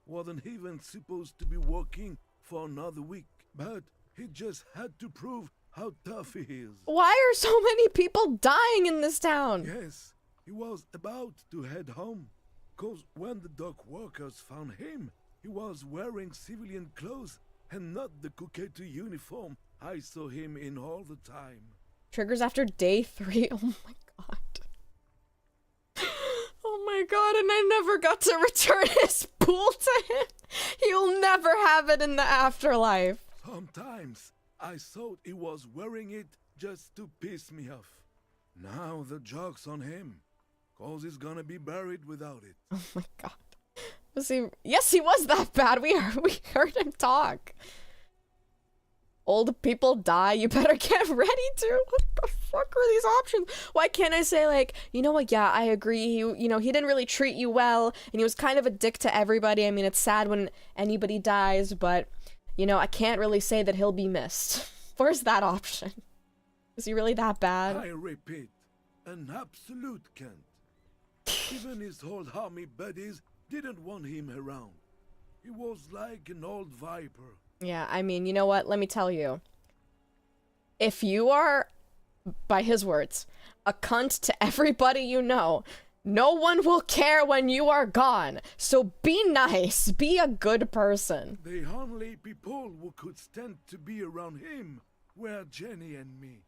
Wasn't even supposed to be working for another week, but he just had to prove how tough he is. Why are so many people dying in this town? Yes, he was about to head home. Cause when the dock workers found him, he was wearing civilian clothes and not the Kuketu uniform I saw him in all the time. Triggers after day 3. Oh my god. Oh my god, and I never got to return his pool to him. He'll never have it in the afterlife. Sometimes I thought he was wearing it just to piss me off. Now the joke's on him. Cause he's gonna be buried without it. Oh my god. Was he? Yes, he was that bad. We heard him talk. Old people die. You better get ready to. What the fuck are these options? Why can't I say like, you know what? Yeah, I agree. He didn't really treat you well, and he was kind of a dick to everybody. I mean, it's sad when anybody dies, but I can't really say that he'll be missed. Where's that option? Is he really that bad? I repeat, an absolute Kent. Even his old army buddies didn't want him around. He was like an old viper. Yeah, I mean, you know what? Let me tell you. If you are, by his words, a cunt to everybody you know, no one will care when you are gone. So be nice. Be a good person. The only people who could stand to be around him were Jenny and me.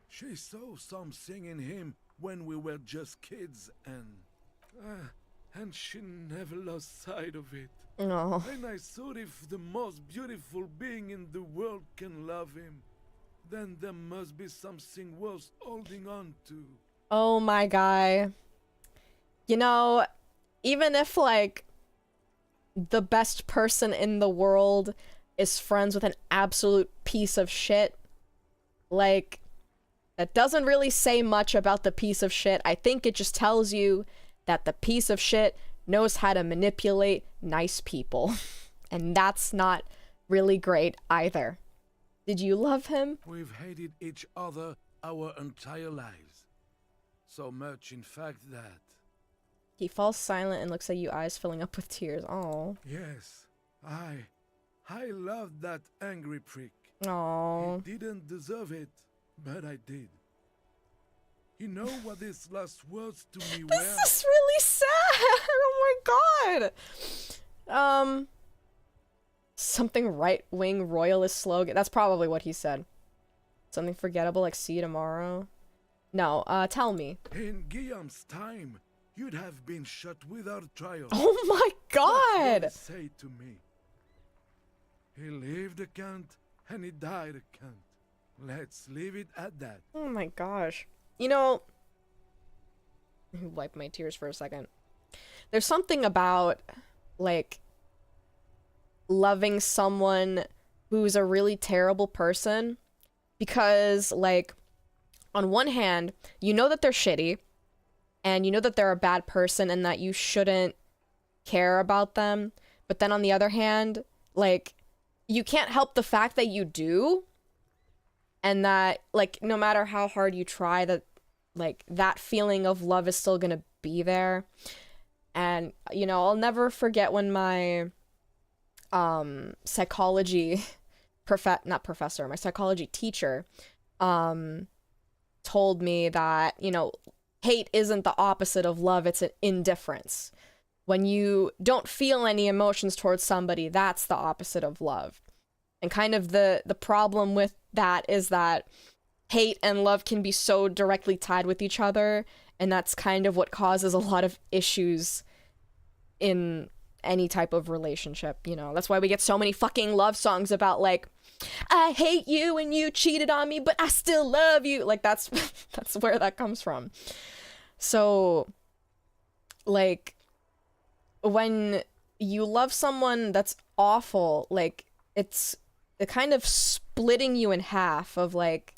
She saw something in him when we were just kids, and she never lost sight of it. No. And I thought if the most beautiful being in the world can love him, then there must be something worth holding on to. Oh my guy. You know, even if, like, the best person in the world is friends with an absolute piece of shit, like, that doesn't really say much about the piece of shit. I think it just tells you that the piece of shit knows how to manipulate nice people. And that's not really great either. Did you love him? We've hated each other our entire lives. So much, in fact, that... He falls silent and looks at you, eyes filling up with tears. Oh. Yes, I loved that angry prick. Oh. He didn't deserve it, but I did. You know what his last words to me were? This is really sad. Oh my god. Something right-wing royalist slogan. That's probably what he said. Something forgettable like see you tomorrow. No, tell me. In Guillaume's time, you'd have been shot without trial. Oh my god! That's what he said to me. He lived a cunt and he died a cunt. Let's leave it at that. Oh my gosh. You know, wipe my tears for a second. There's something about, like, loving someone who's a really terrible person because, like, on one hand, you know that they're shitty and you know that they're a bad person and that you shouldn't care about them. But then on the other hand, like, you can't help the fact that you do. And that, like, no matter how hard you try, that, like, that feeling of love is still gonna be there. And, you know, I'll never forget when my psychology my psychology teacher told me that, you know, hate isn't the opposite of love, it's an indifference. When you don't feel any emotions towards somebody, that's the opposite of love. And kind of the problem with that is that hate and love can be so directly tied with each other, and that's kind of what causes a lot of issues in any type of relationship, you know. That's why we get so many fucking love songs about, like, I hate you and you cheated on me, but I still love you. Like, that's that's where that comes from. So, like, when you love someone that's awful, like, it's kind of splitting you in half of, like,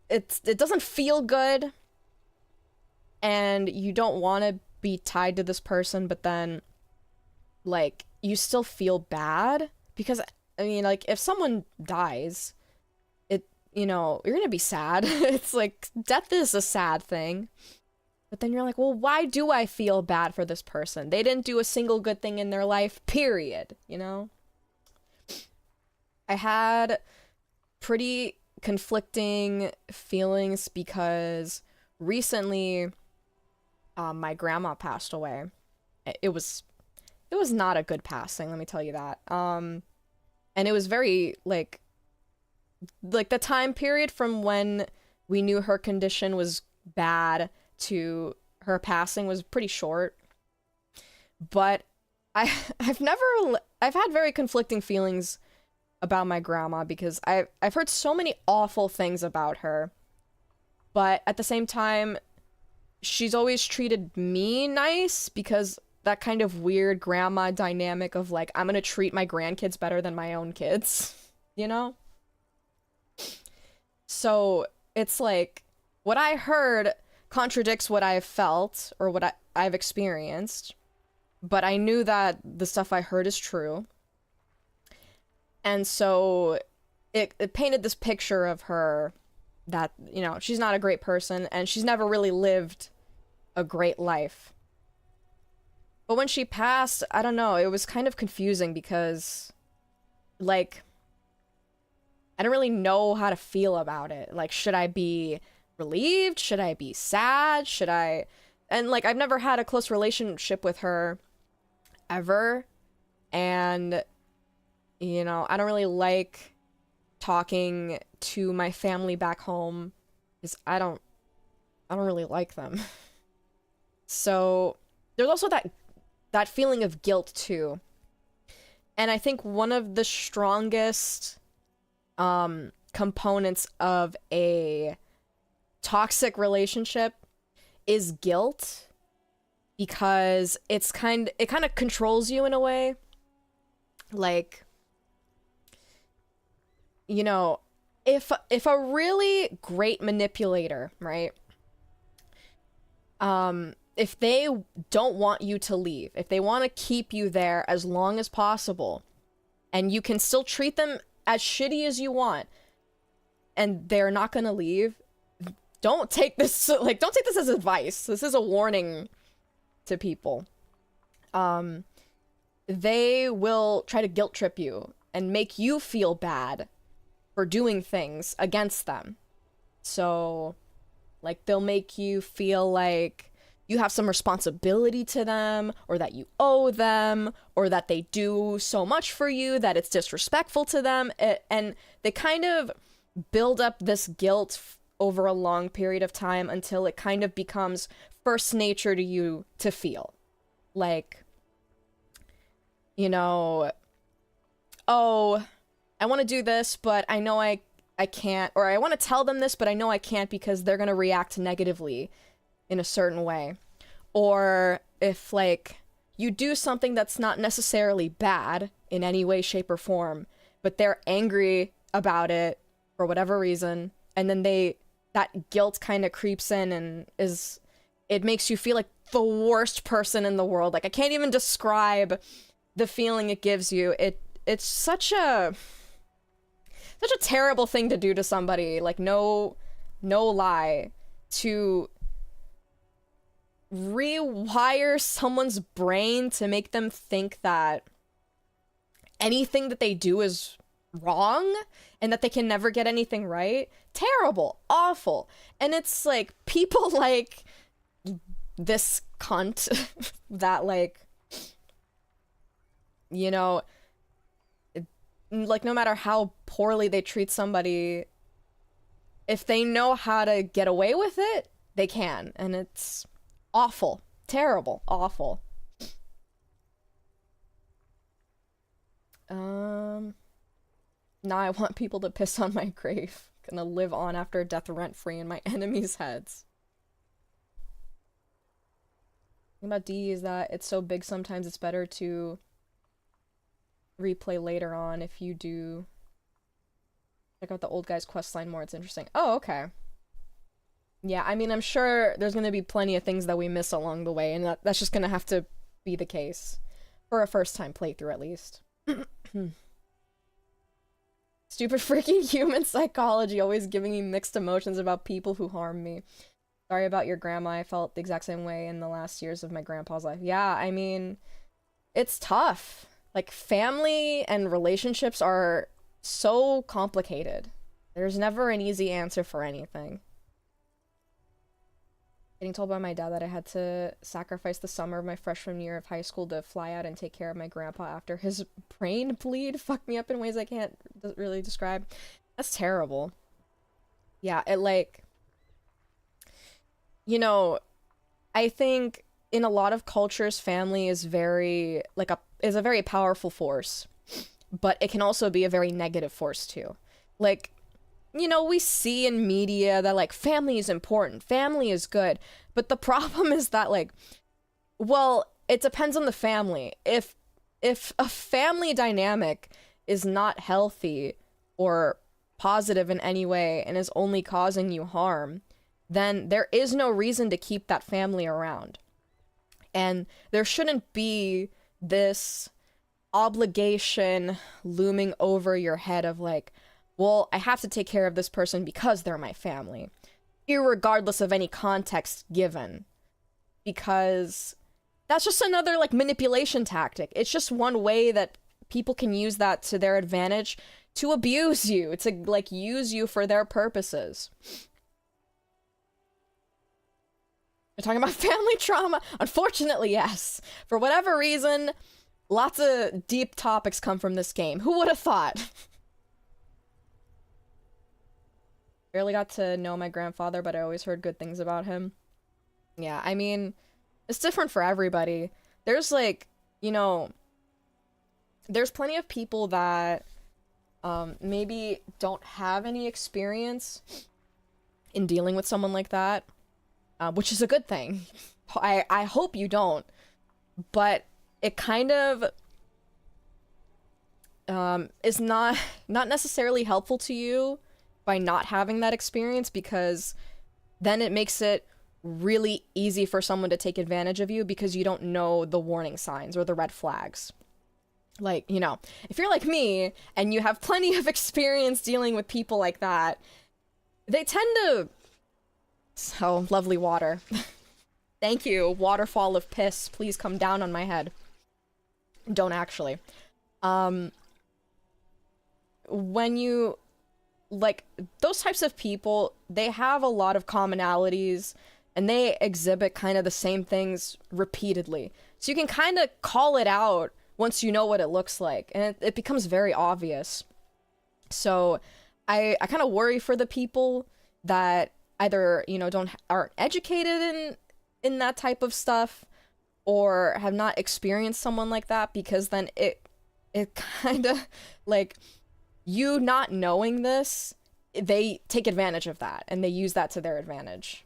it doesn't feel good and you don't want to be tied to this person, but then, like, you still feel bad because, I mean, like, if someone dies, you know, you're gonna be sad. It's like, death is a sad thing. But then you're like, well, why do I feel bad for this person? They didn't do a single good thing in their life, period, you know? I had pretty conflicting feelings because recently my grandma passed away. It was not a good passing, let me tell you that. And it was very, like the time period from when we knew her condition was bad to her passing was pretty short. But I've had very conflicting feelings about my grandma because I've heard so many awful things about her. But at the same time, she's always treated me nice because that kind of weird grandma dynamic of, like, I'm gonna treat my grandkids better than my own kids, you know? So it's like, what I heard contradicts what I've felt or what I've experienced, but I knew that the stuff I heard is true. And so it painted this picture of her that, you know, she's not a great person and she's never really lived a great life. But when she passed, I don't know, it was kind of confusing because, like, I don't really know how to feel about it. Like, should I be relieved? Should I be sad? Should I... And, like, I've never had a close relationship with her ever. And, you know, I don't really like talking to my family back home because I don't really like them. So there's also that feeling of guilt too. And I think one of the strongest components of a toxic relationship is guilt, because it kind of controls you in a way. Like, you know, if a really great manipulator, right? If they don't want you to leave, if they want to keep you there as long as possible, and you can still treat them as shitty as you want, and they're not gonna leave, don't take this as advice. This is a warning to people. They will try to guilt trip you and make you feel bad for doing things against them. So, like, they'll make you feel like you have some responsibility to them, or that you owe them, or that they do so much for you that it's disrespectful to them. And they kind of build up this guilt over a long period of time until it kind of becomes first nature to you to feel. Like, you know, oh, I want to do this, but I know I can't, or I want to tell them this, but I know I can't because they're going to react negatively in a certain way. Or if, like, you do something that's not necessarily bad in any way, shape, or form, but they're angry about it for whatever reason, and then that guilt kind of creeps in and it makes you feel like the worst person in the world. Like, I can't even describe the feeling it gives you. It's such a terrible thing to do to somebody. Like, no lie, to rewire someone's brain to make them think that anything that they do is wrong and that they can never get anything right. Terrible, awful. And it's like people like this cunt that, like, you know, like, no matter how poorly they treat somebody, if they know how to get away with it, they can. And it's awful. Terrible. Awful. Now I want people to piss on my grave. Gonna live on after death rent-free in my enemies' heads. The thing about D is that it's so big sometimes it's better to replay later on. If you do check out the old guy's questline more, it's interesting. Oh, okay. Yeah, I mean, I'm sure there's gonna be plenty of things that we miss along the way, and that's just gonna have to be the case. For a first-time playthrough, at least. Stupid freaking human psychology, always giving me mixed emotions about people who harm me. Sorry about your grandma, I felt the exact same way in the last years of my grandpa's life. Yeah, I mean, it's tough. Like, family and relationships are so complicated. There's never an easy answer for anything. Getting told by my dad that I had to sacrifice the summer of my freshman year of high school to fly out and take care of my grandpa after his brain bleed fucked me up in ways I can't really describe. That's terrible. Yeah, it, like, you know, I think in a lot of cultures, family is very, like, is a very powerful force, but it can also be a very negative force too. Like, you know, we see in media that, like, family is important, family is good, but the problem is that, like, well, it depends on the family. If a family dynamic is not healthy or positive in any way and is only causing you harm, then there is no reason to keep that family around. And there shouldn't be this obligation looming over your head of, like, well, I have to take care of this person because they're my family, irregardless of any context given. because that's just another like manipulation tactic. It's just one way that people can use that to their advantage to abuse you, to like use you for their purposes. We're talking about family trauma? Unfortunately, yes. For whatever reason, lots of deep topics come from this game. Who would have thought? Barely got to know my grandfather, but I always heard good things about him. Yeah, I mean, it's different for everybody. There's like, you know, there's plenty of people that maybe don't have any experience in dealing with someone like that, which is a good thing. I hope you don't, but it kind of is not necessarily helpful to you by not having that experience, because then it makes it really easy for someone to take advantage of you because you don't know the warning signs or the red flags. Like, you know, if you're like me and you have plenty of experience dealing with people like that, they tend to... Oh, lovely water. Thank you, waterfall of piss. Please come down on my head. Don't actually. When you... Like, those types of people, they have a lot of commonalities, and they exhibit kind of the same things repeatedly. So you can kind of call it out once you know what it looks like, and it becomes very obvious. So I kind of worry for the people that either, you know, aren't educated in that type of stuff, or have not experienced someone like that, because then it kind of, like, you not knowing this, they take advantage of that, and they use that to their advantage.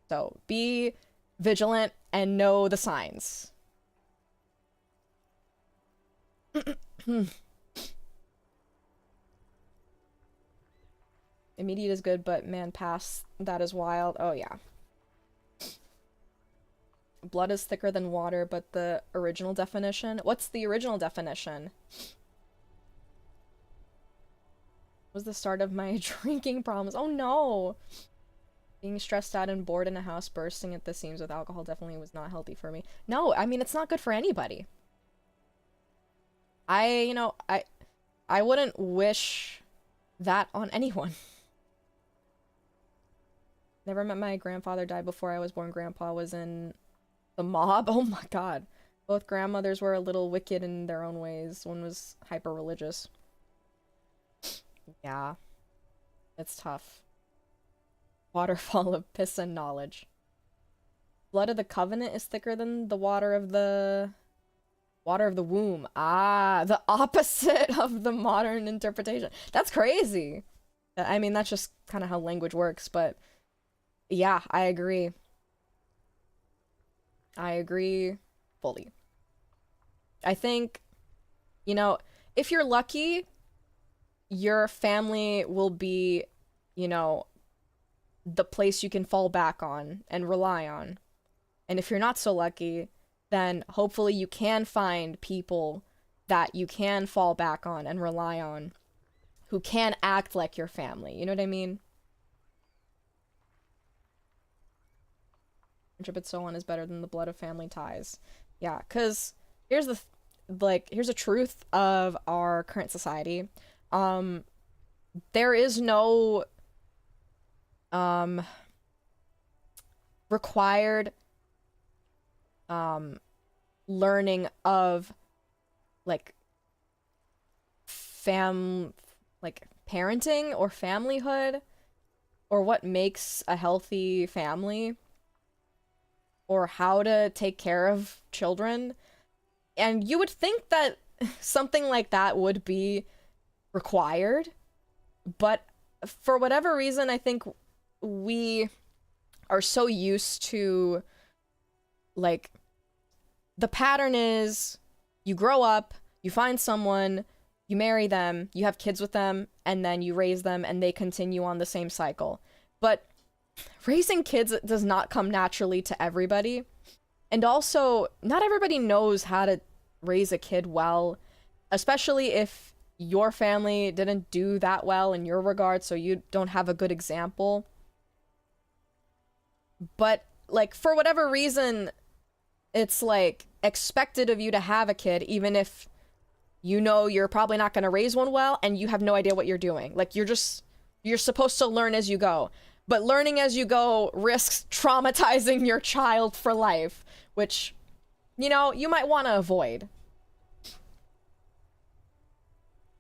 So be vigilant and know the signs. Immediate is good, but man, past that is wild. Oh yeah. Blood is thicker than water, but the original definition? What's the original definition? Was the start of my drinking problems. Oh no! Being stressed out and bored in a house, bursting at the seams with alcohol definitely was not healthy for me. No, I mean, it's not good for anybody. I wouldn't wish that on anyone. Never met my grandfather, died before I was born. Grandpa was in the mob. Oh my god. Both grandmothers were a little wicked in their own ways. One was hyper-religious. Yeah. It's tough. Waterfall of piss and knowledge. Blood of the covenant is thicker than the water of the womb. Ah, the opposite of the modern interpretation. That's crazy. I mean, that's just kind of how language works, but yeah, I agree. I agree fully. I think, you know, if you're lucky, your family will be, you know, the place you can fall back on and rely on. And if you're not so lucky, then hopefully you can find people that you can fall back on and rely on, who can act like your family. You know what I mean? Friendship and so on is better than the blood of family ties. Yeah, because here's the here's a truth of our current society. There is no required learning of like parenting or familyhood, or what makes a healthy family, or how to take care of children. And you would think that something like that would be required, but for whatever reason, I think we are so used to, like, the pattern is you grow up, you find someone, you marry them, you have kids with them, and then you raise them, and they continue on the same cycle. But raising kids does not come naturally to everybody. And also, not everybody knows how to raise a kid well, especially if your family didn't do that well in your regard, so you don't have a good example. But, like, for whatever reason, it's like expected of you to have a kid, even if you know you're probably not going to raise one well and you have no idea what you're doing. Like, you're supposed to learn as you go. But learning as you go risks traumatizing your child for life, which, you know, you might want to avoid.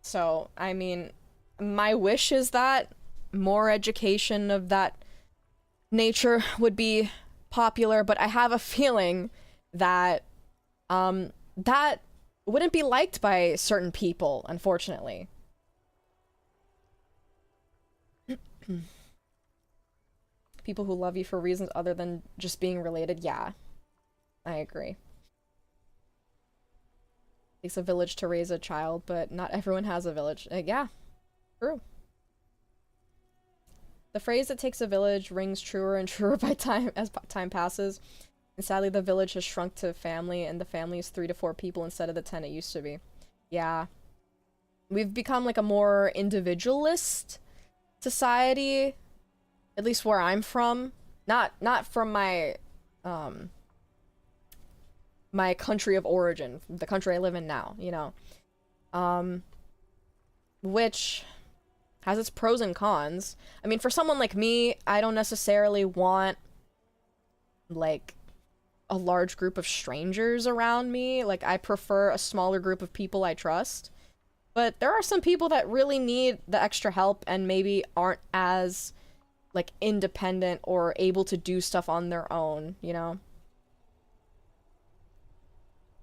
So, I mean, my wish is that more education of that nature would be popular, but I have a feeling that that wouldn't be liked by certain people, unfortunately. People who love you for reasons other than just being related, yeah. I agree. Takes a village to raise a child, but not everyone has a village. Yeah, true. The phrase "it takes a village" rings truer and truer by time as time passes. And sadly, the village has shrunk to family, and the family is 3 to 4 people instead of the 10 it used to be. Yeah. We've become like a more individualist society, at least where I'm from. Not from my my country of origin, the country I live in now, you know. Which has its pros and cons. I mean, for someone like me, I don't necessarily want like a large group of strangers around me. Like, I prefer a smaller group of people I trust. But there are some people that really need the extra help and maybe aren't as like independent or able to do stuff on their own, you know?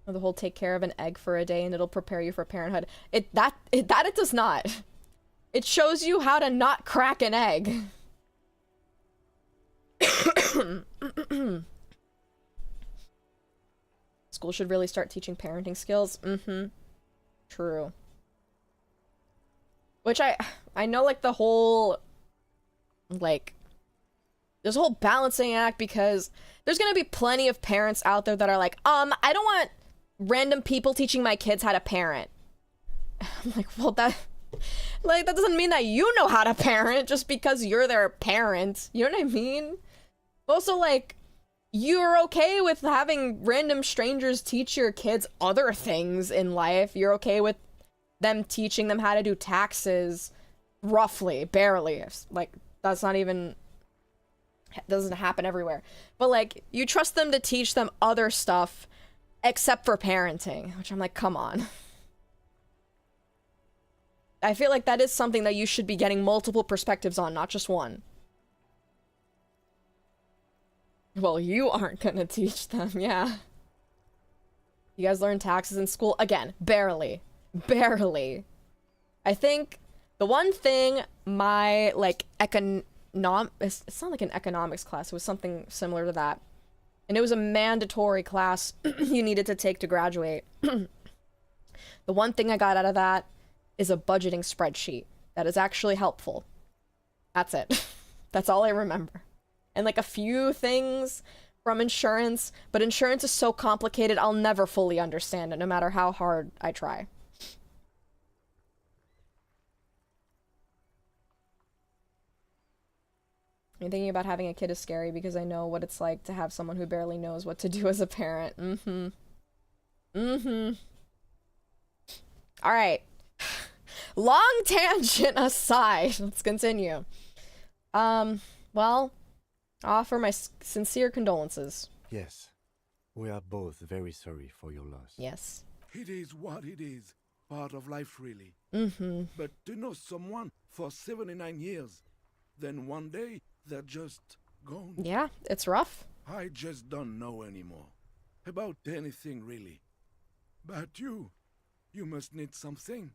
Or the whole take care of an egg for a day and it'll prepare you for parenthood. It does not. It shows you how to not crack an egg. School should really start teaching parenting skills. True. Which I know, like, the whole, like, there's a whole balancing act, because there's gonna be plenty of parents out there that are like, I don't want random people teaching my kids how to parent. I'm like, well, that doesn't mean that you know how to parent just because you're their parent. You know what I mean? Also, like, you're okay with having random strangers teach your kids other things in life. You're okay with them teaching them how to do taxes, roughly, barely. Like, that's not even, doesn't happen everywhere. But, like, you trust them to teach them other stuff except for parenting, which I'm like, come on. I feel like that is something that you should be getting multiple perspectives on, not just one. Well, you aren't gonna teach them, yeah. You guys learn taxes in school? Again, barely. Barely. I think the one thing my, like, it's not like an economics class, it was something similar to that. And it was a mandatory class you needed to take to graduate. The one thing I got out of that is a budgeting spreadsheet that is actually helpful. That's it. That's all I remember. And like a few things from insurance, but insurance is so complicated I'll never fully understand it, no matter how hard I try. I'm thinking about having a kid is scary because I know what it's like to have someone who barely knows what to do as a parent. Alright. Long tangent aside, let's continue. Well, I offer my sincere condolences. Yes, we are both very sorry for your loss. Yes. It is what it is. Part of life, really. But to know someone for 79 years, then one day they're just gone. Yeah, it's rough. I just don't know anymore. About anything, really. But you must need something.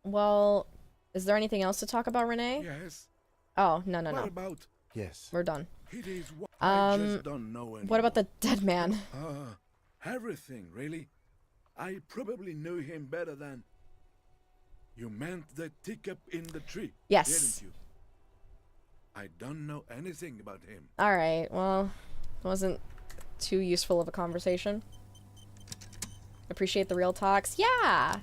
Well, is there anything else to talk about, Renee? Yes. Oh, no. What about? Yes. We're done. It is what I just don't know anymore. What about the dead man? Everything, really. I probably knew him better than... You meant the teacup in the tree, Yes. didn't you? I don't know anything about him. Alright, well, it wasn't too useful of a conversation. Appreciate the real talks. Yeah!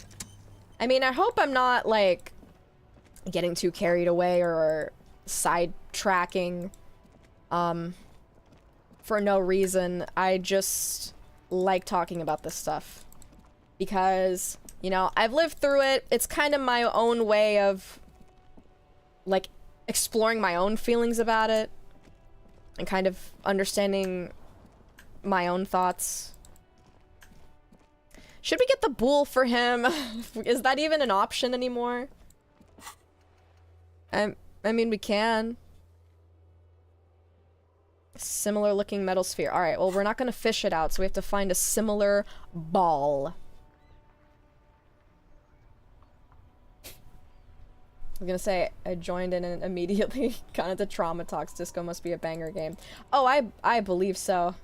I mean, I hope I'm not, like, getting too carried away or sidetracking for no reason. I just like talking about this stuff. Because, you know, I've lived through it. It's kind of my own way of, like, exploring my own feelings about it. And kind of understanding my own thoughts. Should we get the bull for him? Is that even an option anymore? I mean, we can. Similar looking metal sphere. Alright, well, we're not gonna fish it out, so we have to find a similar ball. I was gonna say, I joined in and immediately got into Trauma Talks. Disco must be a banger game. Oh, I believe so.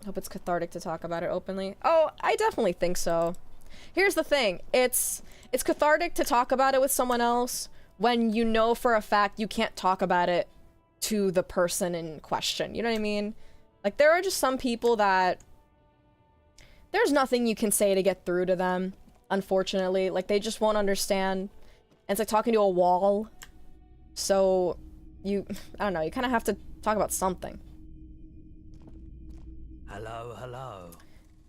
Hope it's cathartic to talk about it openly. Oh, I definitely think so. Here's the thing. It's cathartic to talk about it with someone else when you know for a fact you can't talk about it to the person in question. You know what I mean? Like, there are just some people that there's nothing you can say to get through to them, unfortunately. Like, they just won't understand. And it's like talking to a wall. So, I don't know, you kind of have to talk about something. Hello, hello.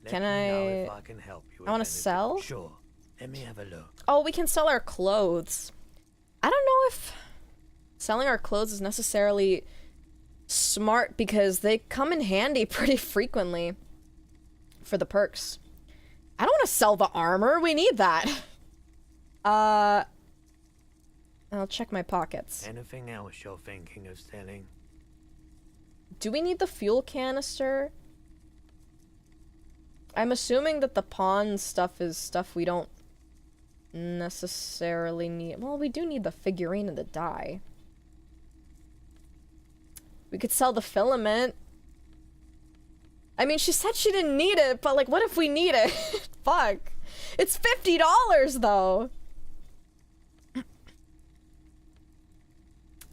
Can Let me know I... if I can help you. I want to sell? Sure. Let me have a look. Oh, we can sell our clothes. I don't know if selling our clothes is necessarily smart because they come in handy pretty frequently for the perks. I don't want to sell the armor. We need that. I'll check my pockets. Anything else you're thinking of selling? Do we need the fuel canister? I'm assuming that the pawn stuff is stuff we don't necessarily need. Well, we do need the figurine and the die. We could sell the filament. I mean, she said she didn't need it, but like, what if we need it? Fuck. It's $50 though.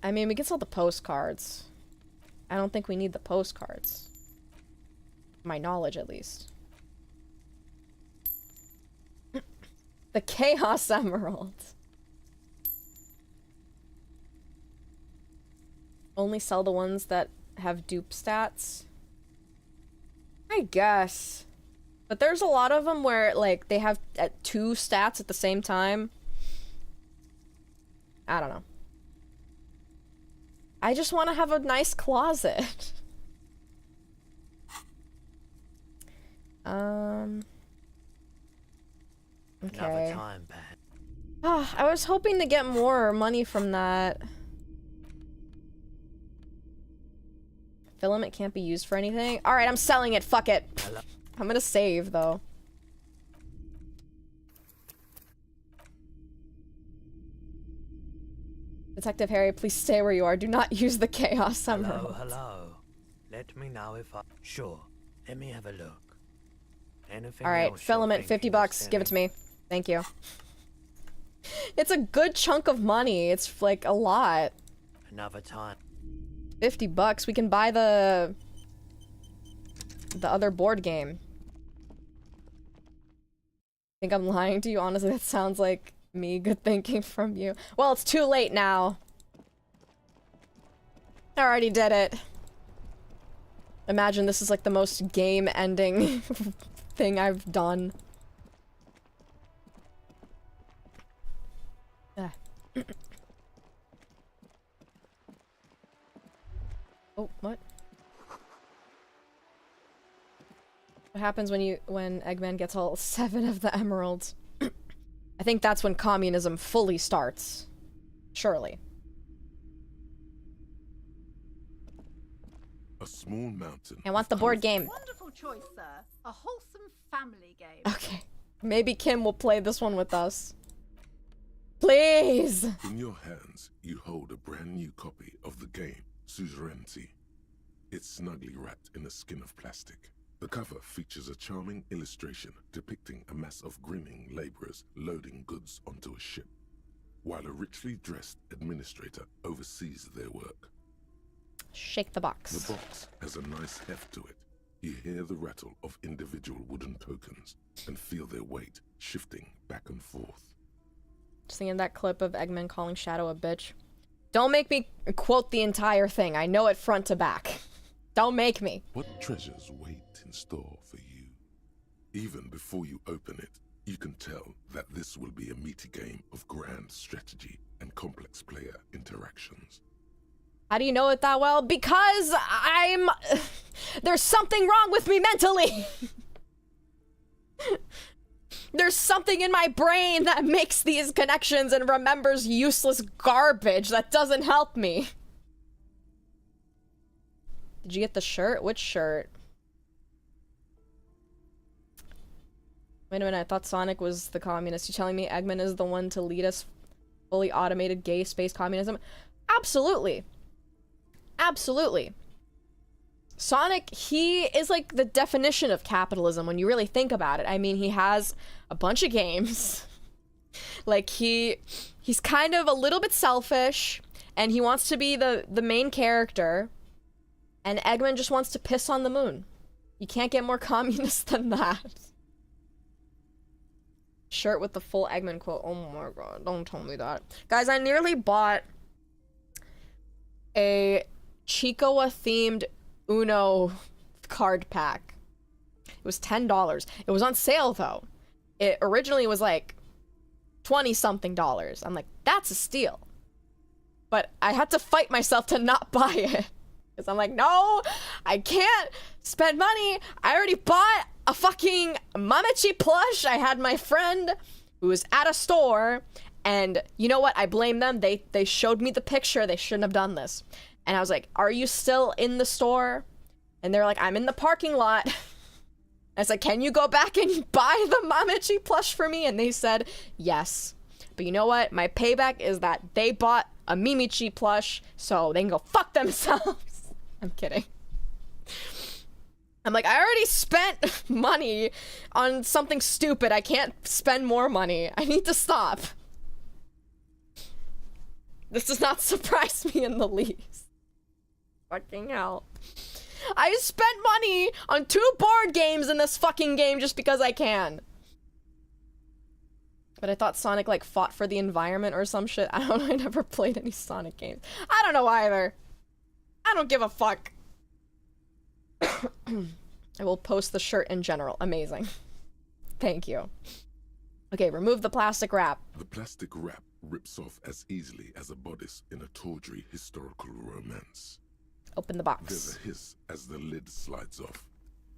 I mean, we can sell the postcards. I don't think we need the postcards. My knowledge, at least. The Chaos Emerald. Only sell the ones that have dupe stats? I guess. But there's a lot of them where, like, they have 2 stats at the same time. I don't know. I just want to have a nice closet. Okay. Another time, Pat. Oh, I was hoping to get more money from that. Filament can't be used for anything. Alright, I'm selling it. Fuck it. Hello. I'm gonna save, though. Detective Harry, please stay where you are. Do not use the Chaos Emerald. Hello, hello. Let me know if I... Sure. Let me have a look. Anything Alright, else you're filament, thinking 50 of bucks. Give it to selling? me. Thank you. It's a good chunk of money. It's like a lot. Another time. 50 bucks. We can buy the other board game. Think I'm lying to you? Honestly, that sounds like me. Good thinking from you. Well, it's too late now. I already did it. Imagine this is like the most game-ending thing I've done. Ah. Oh, what? What happens when Eggman gets all 7 of the emeralds? I think that's when communism fully starts. Surely. A small mountain. I want the board game. Wonderful choice, sir. A wholesome family game. Okay. Maybe Kim will play this one with us. Please! In your hands, you hold a brand new copy of the game, Suzerainty. It's snugly wrapped in a skin of plastic. The cover features a charming illustration depicting a mass of grinning laborers loading goods onto a ship, while a richly dressed administrator oversees their work. Shake the box. The box has a nice heft to it. You hear the rattle of individual wooden tokens and feel their weight shifting back and forth. Just thinking of that clip of Eggman calling Shadow a bitch. Don't make me quote the entire thing. I know it front to back. Don't make me. What treasures wait in store for you? Even before you open it, you can tell that this will be a meaty game of grand strategy and complex player interactions. How do you know it that well? Because there's something wrong with me mentally. There's something in my brain that makes these connections and remembers useless garbage that doesn't help me. Did you get the shirt? Which shirt? Wait a minute, I thought Sonic was the communist. You telling me Eggman is the one to lead us fully automated gay space communism? Absolutely. Absolutely. Sonic, he is like the definition of capitalism when you really think about it. I mean, he has a bunch of games. Like, he's kind of a little bit selfish, and he wants to be the main character, and Eggman just wants to piss on the moon. You can't get more communist than that. Shirt with the full Eggman quote. Oh my god, don't tell me that. Guys, I nearly bought a Chicoa-themed Uno card pack. It was $10. It was on sale, though. It originally was like $20-something. I'm like, that's a steal. But I had to fight myself to not buy it. Because I'm like, no, I can't spend money. I already bought a fucking Mamachi plush. I had my friend who was at a store, and you know what? I blame them. They showed me the picture. They shouldn't have done this. And I was like, are you still in the store? And they're like, I'm in the parking lot. I was like, can you go back and buy the Mamachi plush for me? And they said, yes. But you know what? My payback is that they bought a Mimichi plush, so they can go fuck themselves. I'm kidding. I'm like, I already spent money on something stupid. I can't spend more money. I need to stop. This does not surprise me in the least. Fucking hell. I spent money on 2 board games in this fucking game just because I can. But I thought Sonic, like, fought for the environment or some shit. I don't know, I never played any Sonic games. I don't know either. I don't give a fuck. I will post the shirt in general. Amazing. Thank you. Okay, remove the plastic wrap. The plastic wrap rips off as easily as a bodice in a tawdry historical romance. Open the box. There's a hiss as the lid slides off.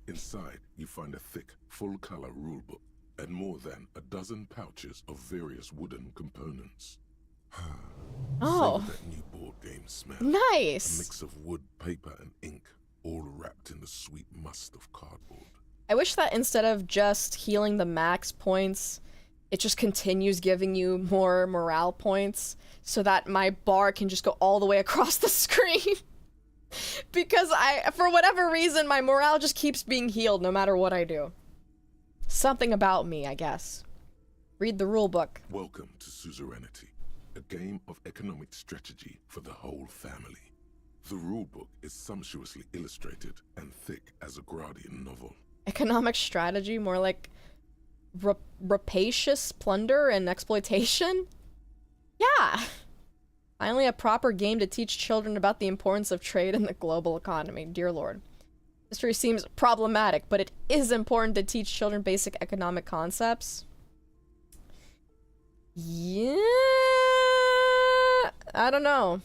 Inside, you find a thick, full-color rulebook and more than a dozen pouches of various wooden components. Oh. Savor that new board game smell. Nice. A mix of wood, paper, and ink, all wrapped in the sweet must of cardboard. I wish that instead of just healing the max points, it just continues giving you more morale points so that my bar can just go all the way across the screen. Because for whatever reason, my morale just keeps being healed no matter what I do. Something about me, I guess. Read the rule book. Welcome to Suzerainty, a game of economic strategy for the whole family. The rulebook is sumptuously illustrated and thick as a Gradian novel. Economic strategy? More like rapacious plunder and exploitation? Yeah! Finally a proper game to teach children about the importance of trade in the global economy. Dear Lord. History seems problematic, but it is important to teach children basic economic concepts. Yeah... I don't know.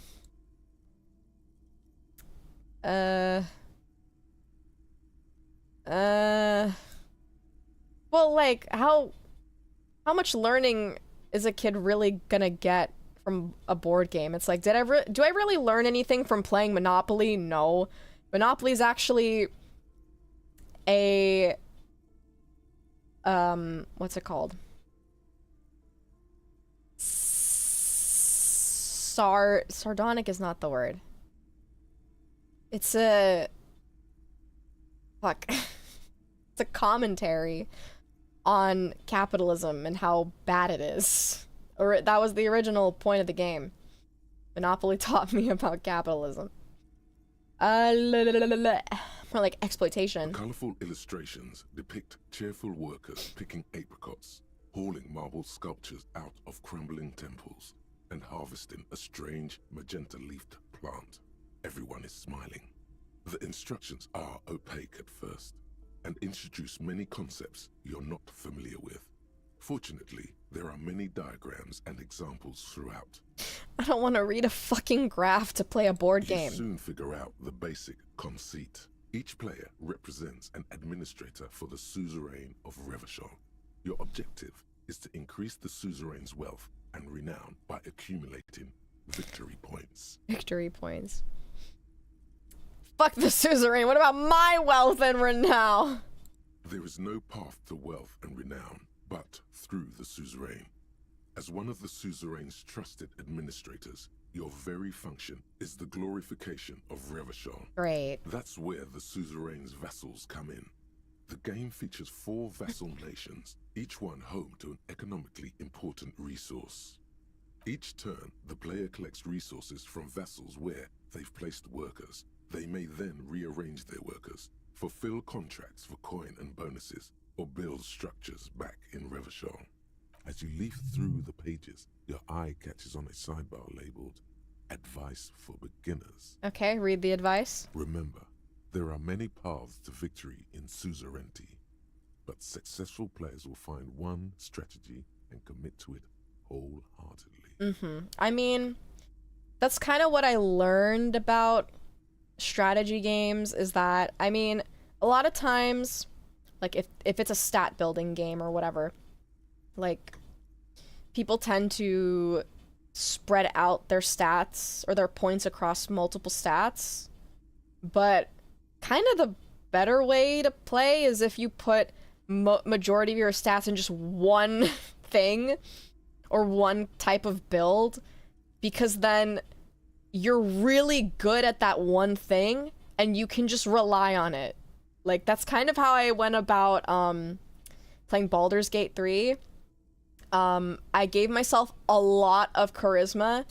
Well, like, how much learning is a kid really gonna get from a board game? It's like, do I really learn anything from playing Monopoly? No. Monopoly is actually a, what's it called? Sardonic is not the word. It's a... Fuck. It's a commentary on capitalism and how bad it is. Or that was the original point of the game. Monopoly taught me about capitalism. More like exploitation. Colorful illustrations depict cheerful workers picking apricots, hauling marble sculptures out of crumbling temples, and harvesting a strange magenta-leafed plant. Everyone is smiling. The instructions are opaque at first, and introduce many concepts you're not familiar with. Fortunately, there are many diagrams and examples throughout. I don't want to read a fucking graph to play a board game. You soon figure out the basic conceit. Each player represents an administrator for the suzerain of Revachol. Your objective is to increase the suzerain's wealth and renown by accumulating victory points. Victory points. Fuck the suzerain, what about my wealth and renown? There is no path to wealth and renown but through the suzerain. As one of the suzerain's trusted administrators, your very function is the glorification of Revachol. Great. That's where the suzerain's vassals come in. The game features 4 vassal nations, each one home to an economically important resource. Each turn, the player collects resources from vassals where they've placed workers. They may then rearrange their workers, fulfill contracts for coin and bonuses, or build structures back in Revachol. As you leaf through the pages, your eye catches on a sidebar labeled Advice for Beginners. Okay, read the advice. Remember, there are many paths to victory in suzerainty, but successful players will find one strategy and commit to it wholeheartedly. I mean, that's kind of what I learned about strategy games, is that, I mean, a lot of times, like if it's a stat building game or whatever, like people tend to spread out their stats or their points across multiple stats, but kind of the better way to play is if you put majority of your stats in just one thing or one type of build, because then you're really good at that one thing and you can just rely on it. Like, that's kind of how I went about playing Baldur's Gate 3. I gave myself a lot of charisma,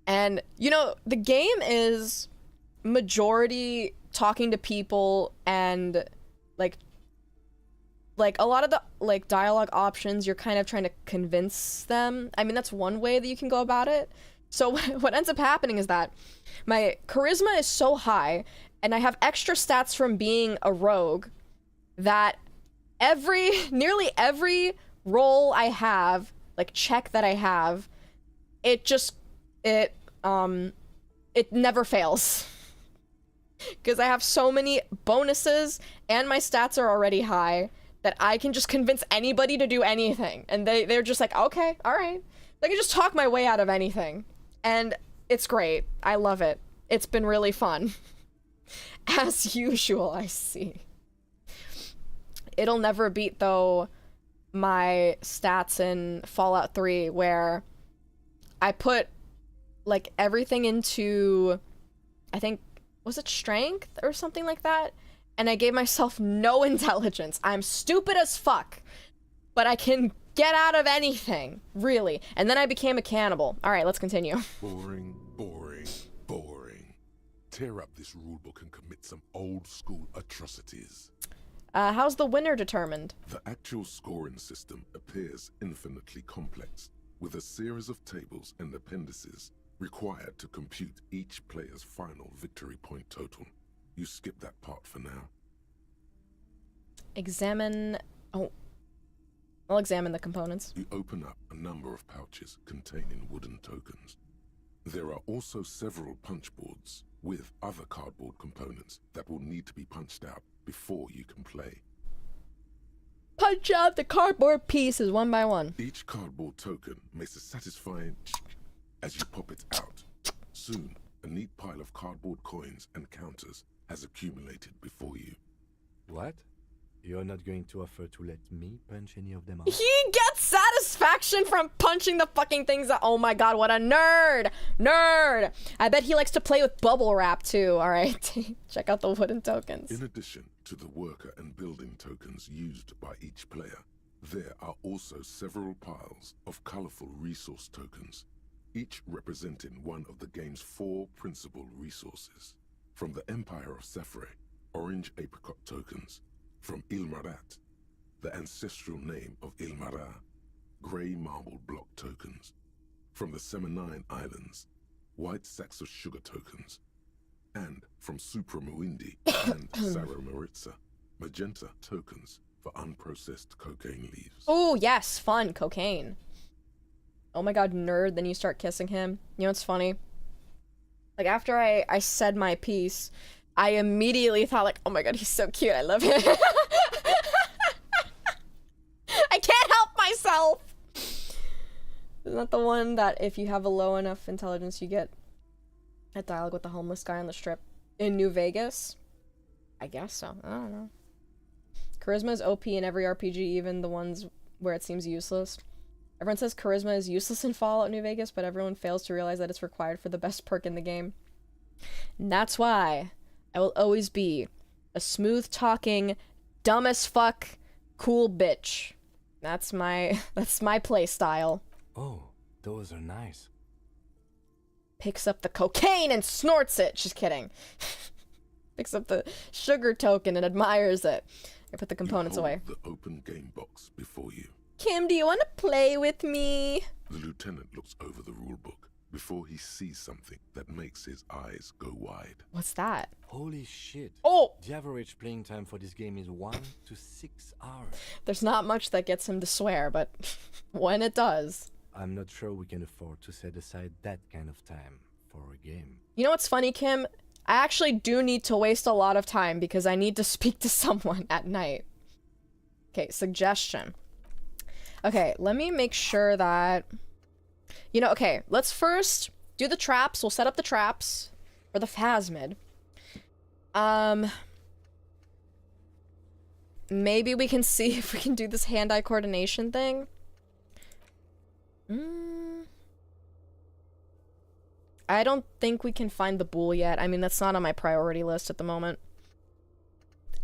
and, you know, the game is majority talking to people, and, like a lot of the, like, dialogue options, you're kind of trying to convince them. I mean, that's one way that you can go about it. So what ends up happening is that my charisma is so high, and I have extra stats from being a rogue, that nearly every roll I have, like check that I have, it never fails. Because I have so many bonuses and my stats are already high that I can just convince anybody to do anything. And they're just like, okay, all right. I can just talk my way out of anything. And it's great. I love it. It's been really fun. As usual, I see. It'll never beat, though, my stats in Fallout 3, where I put, like, everything into, I think, was it strength or something like that? And I gave myself no intelligence. I'm stupid as fuck, but I can get out of anything, really. And then I became a cannibal. All right, let's continue. Boring, boring, boring. Tear up this rulebook and commit some old-school atrocities. How's the winner determined? The actual scoring system appears infinitely complex, with a series of tables and appendices required to compute each player's final victory point total. You skip that part for now. Examine... Oh. I'll examine the components. You open up a number of pouches containing wooden tokens. There are also several punch boards with other cardboard components that will need to be punched out before you can play. Punch out the cardboard pieces one by one. Each cardboard token makes a satisfying as you pop it out. Soon, a neat pile of cardboard coins and counters has accumulated before you. What? You're not going to offer to let me punch any of them out? He gets satisfaction from punching the fucking things out. Oh my god, what a nerd! Nerd! I bet he likes to play with bubble wrap too. Alright, check out the wooden tokens. In addition to the worker and building tokens used by each player, there are also several piles of colorful resource tokens, each representing one of the game's 4 principal resources. From the Empire of Sefre, orange apricot tokens. From Ilmarat, the ancestral name of Ilmara, grey marble block tokens. From the Seminine Islands, white sacks of sugar tokens. And from Supra Muindi and Sarah Maritza, magenta tokens for unprocessed cocaine leaves. Oh, yes, fun, cocaine. Oh my god, nerd, then you start kissing him. You know what's funny? Like, after I said my piece, I immediately thought, like, oh my god, he's so cute, I love him. I can't help myself! Isn't that the one that if you have a low enough intelligence, you get a dialogue with the homeless guy on the strip in New Vegas? I guess so. I don't know. Charisma is OP in every RPG, even the ones where it seems useless. Everyone says charisma is useless in Fallout New Vegas, but everyone fails to realize that it's required for the best perk in the game. And that's why I will always be a smooth-talking, dumb as fuck, cool bitch. That's my play style. Oh, those are nice. Picks up the cocaine and snorts it. Just kidding. Picks up the sugar token and admires it. I put the components away. The open game box before you. Kim, do you want to play with me? The lieutenant looks over the rulebook before he sees something that makes his eyes go wide. What's that? Holy shit. Oh! The average playing time for this game is 1 to 6 hours. There's not much that gets him to swear, but when it does. I'm not sure we can afford to set aside that kind of time for a game. You know what's funny, Kim? I actually do need to waste a lot of time because I need to speak to someone at night. Okay, suggestion. Okay, let me make sure that... You know, okay, let's first do the traps. We'll set up the traps for the phasmid. Maybe we can see if we can do this hand-eye coordination thing. I don't think we can find the bull yet. I mean, that's not on my priority list at the moment.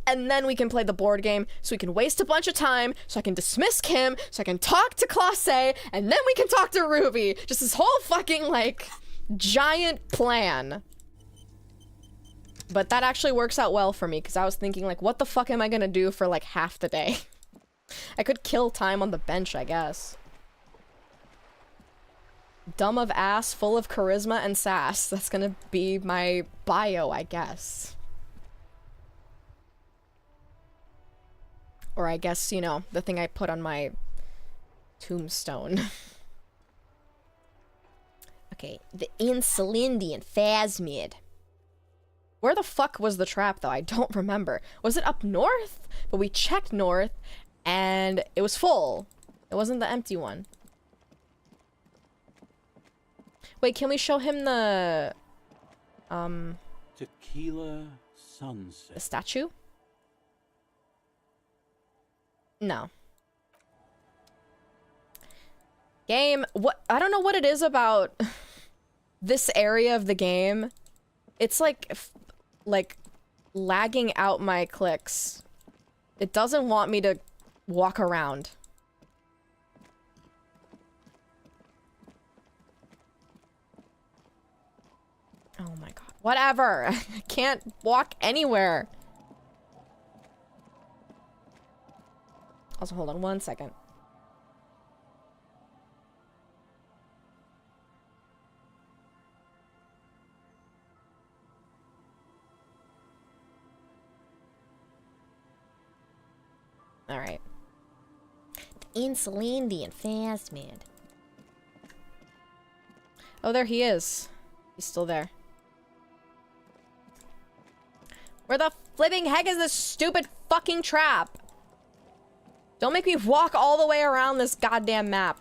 And then we can play the board game, so we can waste a bunch of time, so I can dismiss Kim, so I can talk to Classe, and then we can talk to Ruby. Just this whole fucking, like, giant plan. But that actually works out well for me, because I was thinking, like, what the fuck am I gonna do for, like, half the day? I could kill time on the bench, I guess. Dumb of ass, full of charisma and sass. That's gonna be my bio, I guess. Or I guess, you know, the thing I put on my tombstone. Okay, the Insulindian phasmid. Where the fuck was the trap, though? I don't remember. Was it up north? But we checked north, and it was full. It wasn't the empty one. Wait, can we show him the... Tequila Sunset. the statue? No. Game, what? I don't know what it is about this area of the game. It's like lagging out my clicks. It doesn't want me to walk around. Oh my god. Whatever. I can't walk anywhere. Also, hold on one second. Alright. Insulindian phasmid. Oh, there he is. He's still there. Where the flipping heck is this stupid fucking trap? Don't make me walk all the way around this goddamn map.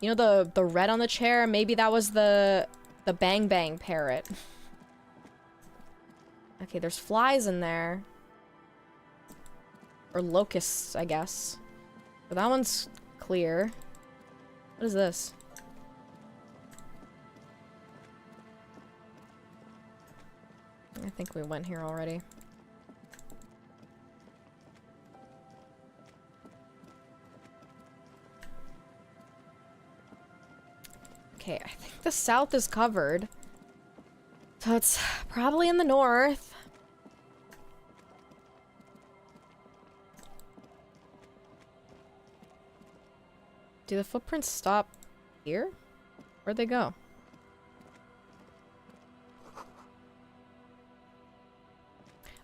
You know the red on the chair? Maybe that was the Bang Bang parrot. Okay, there's flies in there. Or locusts, I guess. But that one's clear. What is this? I think we went here already. Okay, I think the south is covered. So it's probably in the north. Do the footprints stop here? Where'd they go?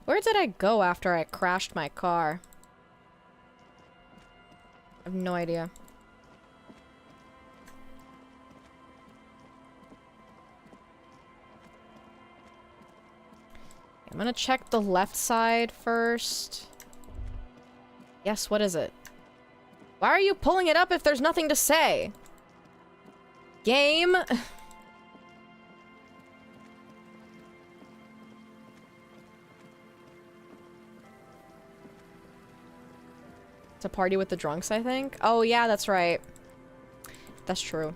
Where did I go after I crashed my car? I have no idea. I'm gonna check the left side first. Yes, what is it? Why are you pulling it up if there's nothing to say? Game? It's a party with the drunks, I think? Oh, yeah, that's right. That's true.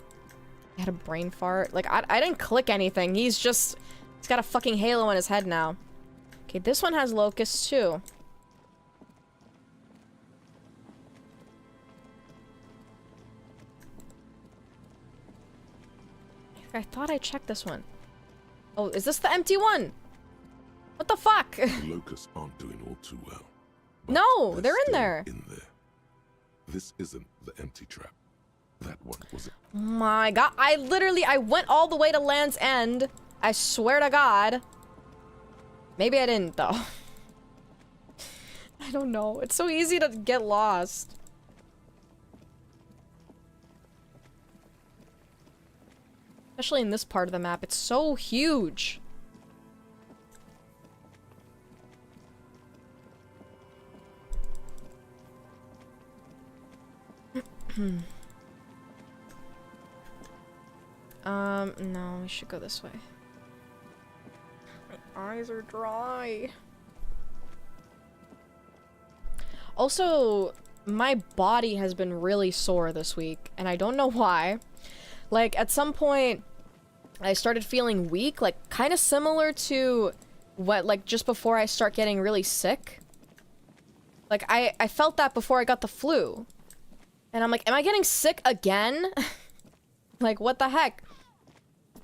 He had a brain fart. Like, I didn't click anything. He's got a fucking halo on his head now. Okay, this one has locusts, too. I thought I checked this one. Oh, is this the empty one? What the fuck? The locusts aren't doing all too well. No, they're in still there. In there. This isn't the empty trap. That one was it. My god, I went all the way to Land's End. I swear to God. Maybe I didn't, though. I don't know. It's so easy to get lost. Especially in this part of the map. It's so huge. No, we should go this way. My eyes are dry. Also, my body has been really sore this week, and I don't know why. Like, at some point, I started feeling weak, like, kind of similar to what, like, just before I start getting really sick. Like, I felt that before I got the flu. And I'm like, am I getting sick again? Like, what the heck?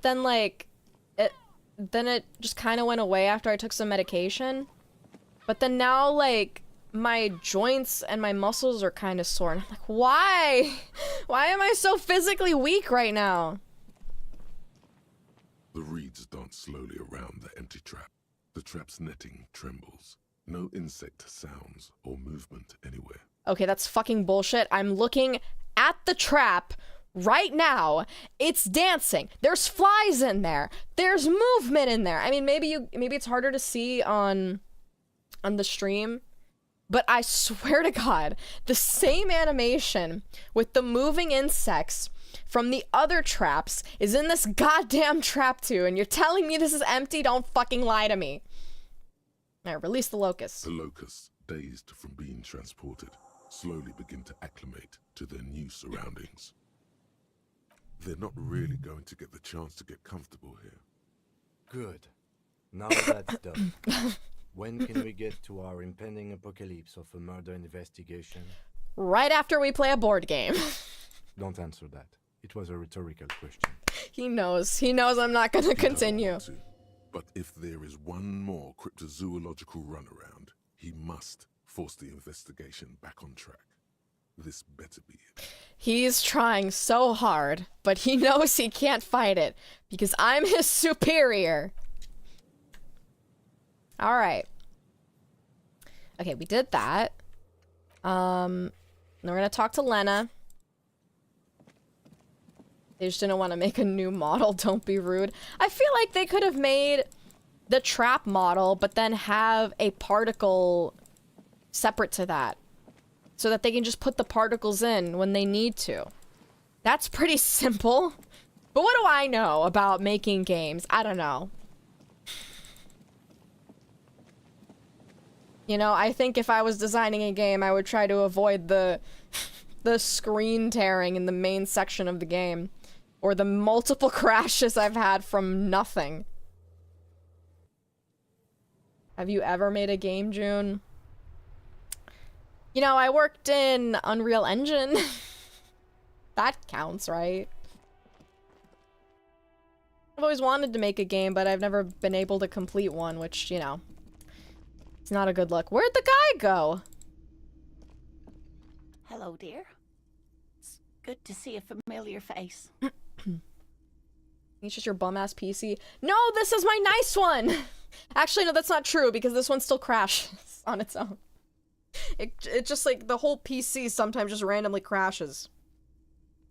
Then, like, it just kind of went away after I took some medication. But then now, like, my joints and my muscles are kind of sore. And I'm like, why? Why am I so physically weak right now? The reeds dance slowly around the empty trap. The trap's netting trembles. No insect sounds or movement anywhere. Okay, that's fucking bullshit. I'm looking at the trap right now. It's dancing. There's flies in there. There's movement in there. I mean, maybe it's harder to see on the stream, but I swear to God, the same animation with the moving insects from the other traps is in this goddamn trap too, and you're telling me this is empty? Don't fucking lie to me. Alright, release the locusts. The locusts, dazed from being transported, slowly begin to acclimate to their new surroundings. They're not really going to get the chance to get comfortable here. Good. Now that's done. When can we get to our impending apocalypse of a murder investigation? Right after we play a board game. Don't answer that. It was a rhetorical question. He knows. He knows I'm not gonna continue. But if there is one more cryptozoological runaround, he must force the investigation back on track. This better be it. He's trying so hard, but he knows he can't fight it because I'm his superior. All right. Okay, we did that. Then we're gonna talk to Lena. They just didn't want to make a new model. Don't be rude. I feel like they could have made the trap model, but then have a particle separate to that, so that they can just put the particles in when they need to. That's pretty simple. But what do I know about making games? I don't know. You know, I think if I was designing a game, I would try to avoid the screen tearing in the main section of the game. Or the multiple crashes I've had from nothing. Have you ever made a game, June? You know, I worked in Unreal Engine. That counts, right? I've always wanted to make a game, but I've never been able to complete one, which, you know, it's not a good look. Where'd the guy go? Hello, dear. It's good to see a familiar face. It's just your bum-ass PC. No, this is my nice one! Actually, no, that's not true, because this one still crashes on its own. It just, like, the whole PC sometimes just randomly crashes.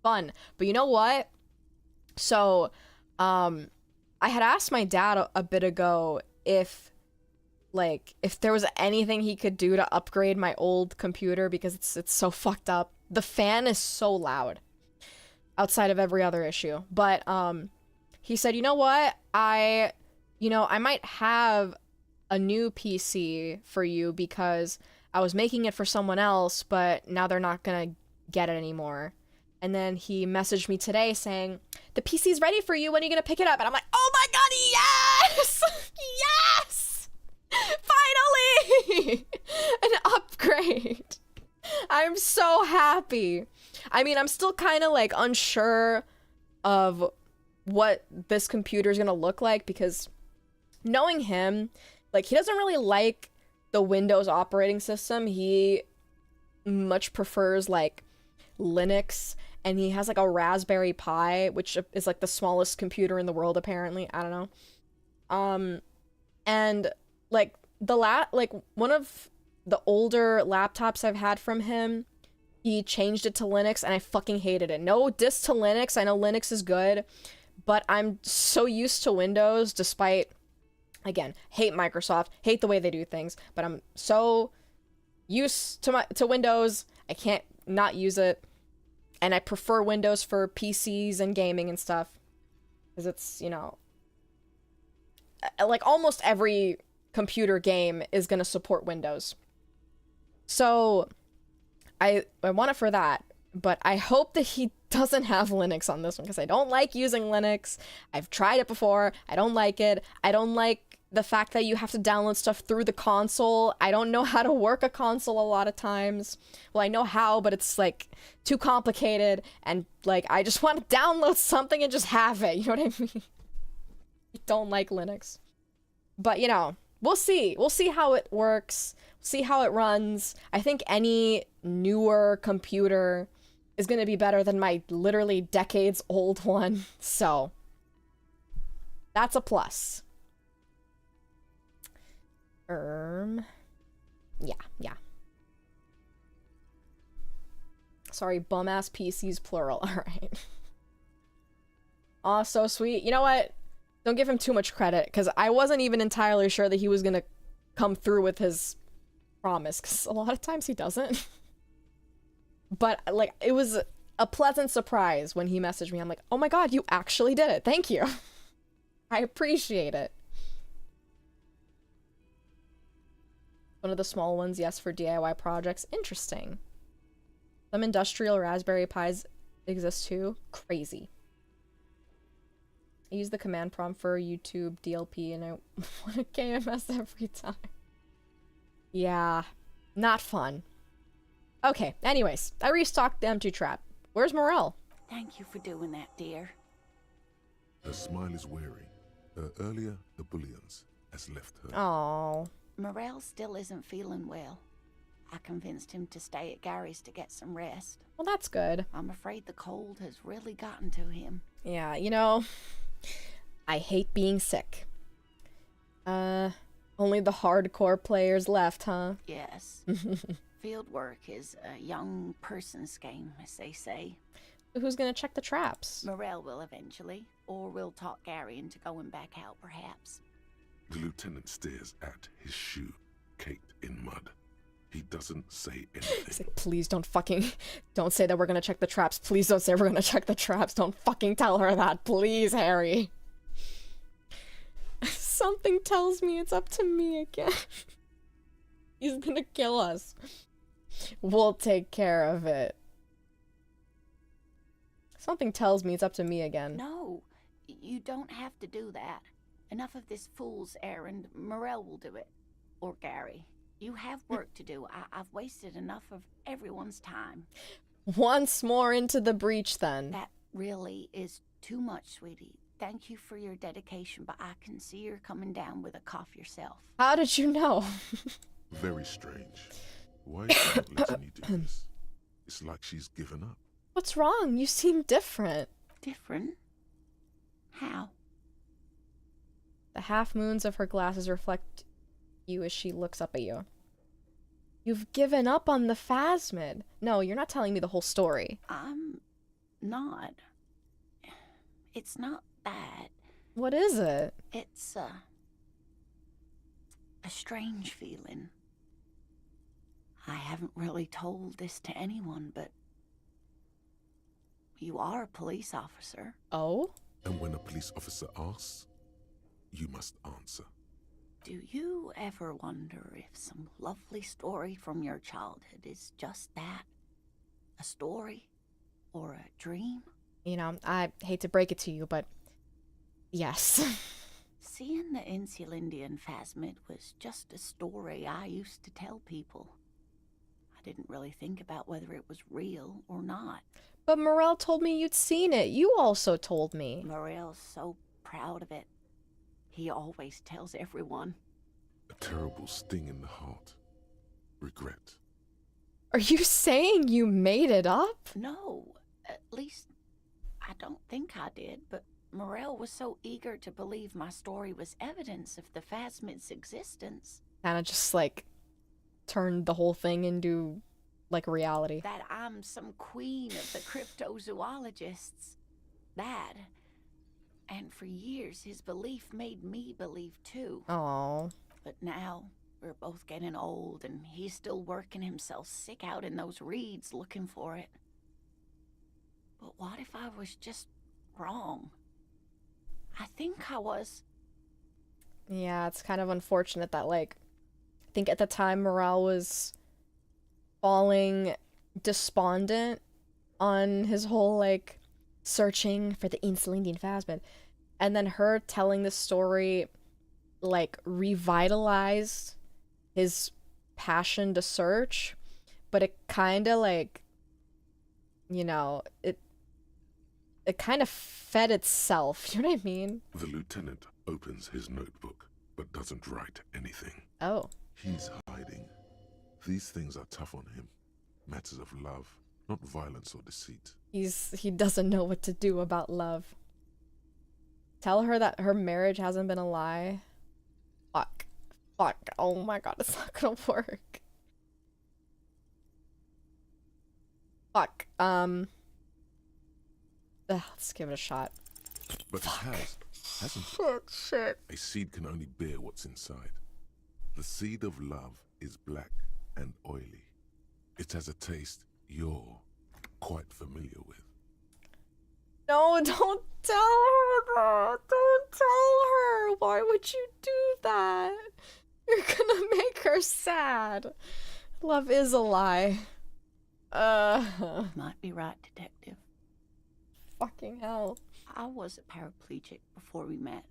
Fun. But you know what? So, I had asked my dad a bit ago if there was anything he could do to upgrade my old computer because it's so fucked up. The fan is so loud outside of every other issue. But, he said, you know what? I might have a new PC for you because I was making it for someone else, but now they're not gonna get it anymore. And then he messaged me today saying, the PC's ready for you, when are you gonna pick it up? And I'm like, oh my god, yes! Yes! Finally! An upgrade! I'm so happy. I mean, I'm still kind of like unsure of what this computer is gonna look like because knowing him, like, he doesn't really like the Windows operating system. He much prefers like Linux, and he has like a Raspberry Pi, which is like the smallest computer in the world apparently. I don't know. And like one of the older laptops I've had from him, he changed it to Linux and I fucking hated it. No diss to Linux. I know Linux is good, but I'm so used to Windows despite, again, hate Microsoft, hate the way they do things, but I'm so used to Windows, I can't not use it. And I prefer Windows for PCs and gaming and stuff. Because it's, you know, like almost every computer game is going to support Windows. So I want it for that. But I hope that he doesn't have Linux on this one because I don't like using Linux. I've tried it before. I don't like it. I don't like the fact that you have to download stuff through the console. I don't know how to work a console a lot of times. Well, I know how, but it's like too complicated, and like I just want to download something and just have it, you know what I mean? I don't like Linux. But, you know, we'll see. We'll see how it works, see how it runs. I think any newer computer is going to be better than my literally decades old one. So, that's a plus. Yeah. Sorry, bum-ass PCs plural. Alright. Aw, so sweet. You know what? Don't give him too much credit, because I wasn't even entirely sure that he was gonna come through with his promise, because a lot of times he doesn't. But, like, it was a pleasant surprise when he messaged me. I'm like, oh my god, you actually did it. Thank you. I appreciate it. One of the small ones, yes, for DIY projects. Interesting. Some industrial Raspberry Pis exist too. Crazy. I use the command prompt for YouTube DLP and I want a KMS every time. Yeah, not fun. Okay, anyways, I restocked the empty trap. Where's Morel? Thank you for doing that, dear. Her smile is weary. Earlier, the bullions has left her. Oh. Morel still isn't feeling well. I convinced him to stay at Gary's to get some rest. Well, that's good. I'm afraid the cold has really gotten to him. Yeah, you know, I hate being sick. Only the hardcore players left, huh? Yes. Field work is a young person's game, as they say. Who's gonna check the traps? Morel will eventually, or we'll talk Gary into going back out, perhaps. The lieutenant stares at his shoe, caked in mud. He doesn't say anything. He's like, please don't say that we're gonna check the traps. Please don't say we're gonna check the traps. Don't fucking tell her that. Please, Harry. Something tells me it's up to me again. He's gonna kill us. We'll take care of it. Something tells me it's up to me again. No, you don't have to do that. Enough of this fool's errand. Morel will do it. Or Gary. You have work to do. I've wasted enough of everyone's time. Once more into the breach, then. That really is too much, sweetie. thank you for your dedication, but I can see you're coming down with a cough yourself. How did you know? Very strange. Why is she not letting you do this? It's like she's given up. What's wrong? You seem different. Different? How? The half moons of her glasses reflect you as she looks up at you. You've given up on the phasmid. No, you're not telling me the whole story. I'm not. It's not that. What is it? It's a strange feeling. I haven't really told this to anyone, but you are a police officer. Oh? And when a police officer asks, you must answer. Do you ever wonder if some lovely story from your childhood is just that? A story? Or a dream? You know, I hate to break it to you, but yes. Seeing the Insulindian phasmid was just a story I used to tell people. I didn't really think about whether it was real or not. But Morel told me you'd seen it. You also told me. Morel's so proud of it. He always tells everyone. A terrible sting in the heart. Regret. Are you saying you made it up? No, at least I don't think I did, but Morel was so eager to believe my story was evidence of the phasmid's existence. Kind of just like turned the whole thing into like reality. That I'm some queen of the cryptozoologists. That. And for years, his belief made me believe too. Oh. But now, we're both getting old, and he's still working himself sick out in those reeds looking for it. But what if I was just wrong? I think I was. Yeah, it's kind of unfortunate that, like, I think at the time Morale was falling despondent on his whole, like, searching for the Insulindian phasmid. And then her telling the story, like, revitalized his passion to search. But it kind of, like, you know, it kind of fed itself. You know what I mean? The lieutenant opens his notebook, but doesn't write anything. Oh. He's hiding. These things are tough on him. Matters of love, not violence or deceit. He doesn't know what to do about love. Tell her that her marriage hasn't been a lie. Fuck. Fuck. Oh my god, it's not gonna work. Fuck. Let's give it a shot. But it hasn't it? Fuck, shit. A seed can only bear what's inside. The seed of love is black and oily. It has a taste you're quite familiar with. No, don't tell her that. Don't tell her. Why would you do that? You're gonna make her sad. Love is a lie. Might be right, Detective. Fucking hell. I was a paraplegic before we met.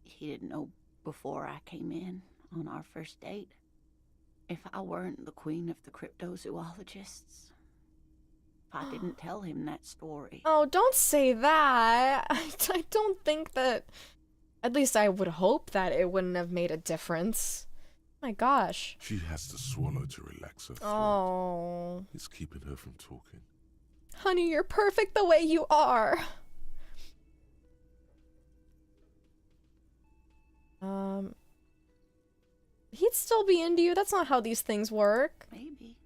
He didn't know before I came in on our first date. If I weren't the queen of the cryptozoologists, if I didn't tell him that story. Oh, don't say that. I don't think that... At least I would hope that it wouldn't have made a difference. My gosh. She has to swallow to relax her throat. Oh. It's keeping her from talking. Honey, you're perfect the way you are. He'd still be into you. That's not how these things work. Maybe.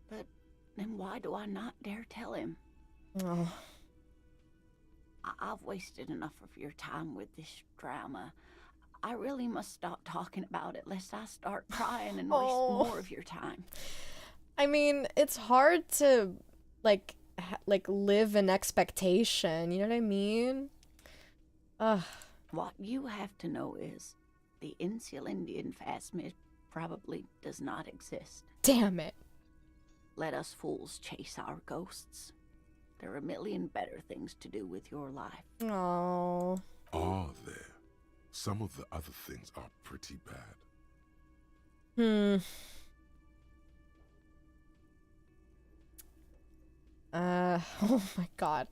But then why do I not dare tell him? Oh. I've wasted enough of your time with this drama. I really must stop talking about it lest I start crying and waste more of your time. I mean, it's hard to, like live in expectation. You know what I mean? Ugh. What you have to know is the Insulindian phasmid probably does not exist. Damn it. Let us fools chase our ghosts. There are a million better things to do with your life. Oh. Are there? Some of the other things are pretty bad. Oh my god.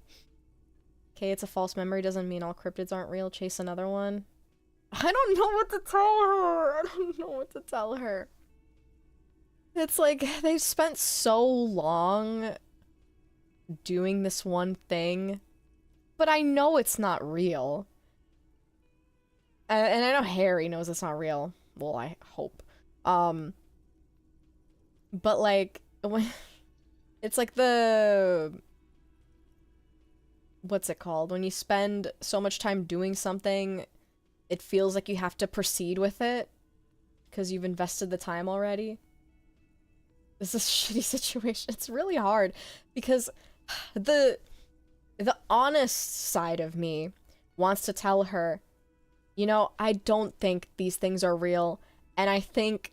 Okay, it's a false memory doesn't mean all cryptids aren't real. Chase another one. I don't know what to tell her. I don't know what to tell her. It's like they've spent so long doing this one thing, but I know it's not real. And I know Harry knows it's not real. Well, I hope. But like, when it's like what's it called? When you spend so much time doing something, it feels like you have to proceed with it because you've invested the time already. This is a shitty situation. It's really hard because the honest side of me wants to tell her, you know, I don't think these things are real, and I think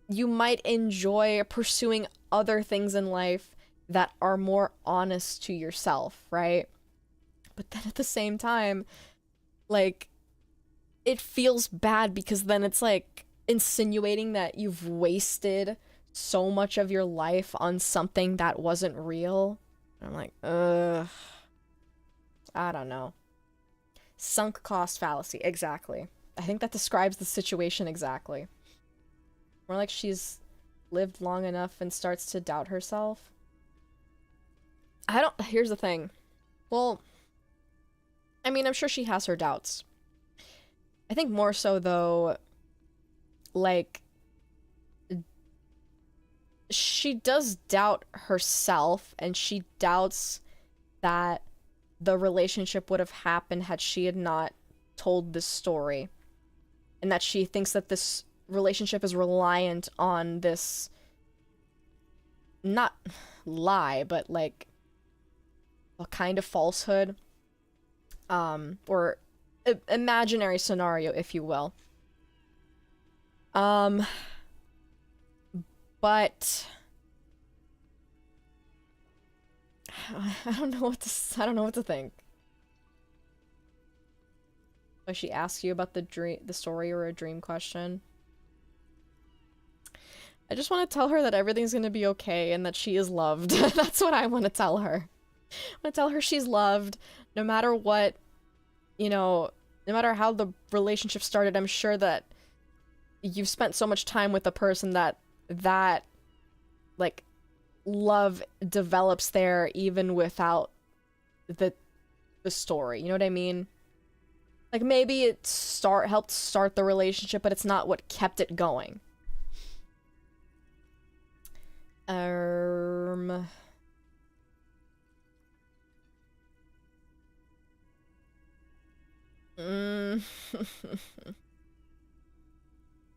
you might enjoy pursuing other things in life that are more honest to yourself, right? But then at the same time, like, it feels bad because then it's like insinuating that you've wasted so much of your life on something that wasn't real. I'm like, ugh. I don't know. Sunk cost fallacy, exactly. I think that describes the situation exactly. More like she's lived long enough and starts to doubt herself. Here's the thing. Well, I mean, I'm sure she has her doubts. I think more so, though, like, she does doubt herself, and she doubts that the relationship would have happened had she had not told this story. And that she thinks that this relationship is reliant on this, not lie, but like a kind of falsehood, or imaginary scenario, if you will. But I don't know what to think. Does she ask you about the story or a dream question? I just want to tell her that everything's gonna be okay and that she is loved. That's what I want to tell her. I want to tell her she's loved, no matter what, you know, no matter how the relationship started. I'm sure that you've spent so much time with a person that like love develops there even without the story. You know what I mean? Like maybe it helped start the relationship, but it's not what kept it going.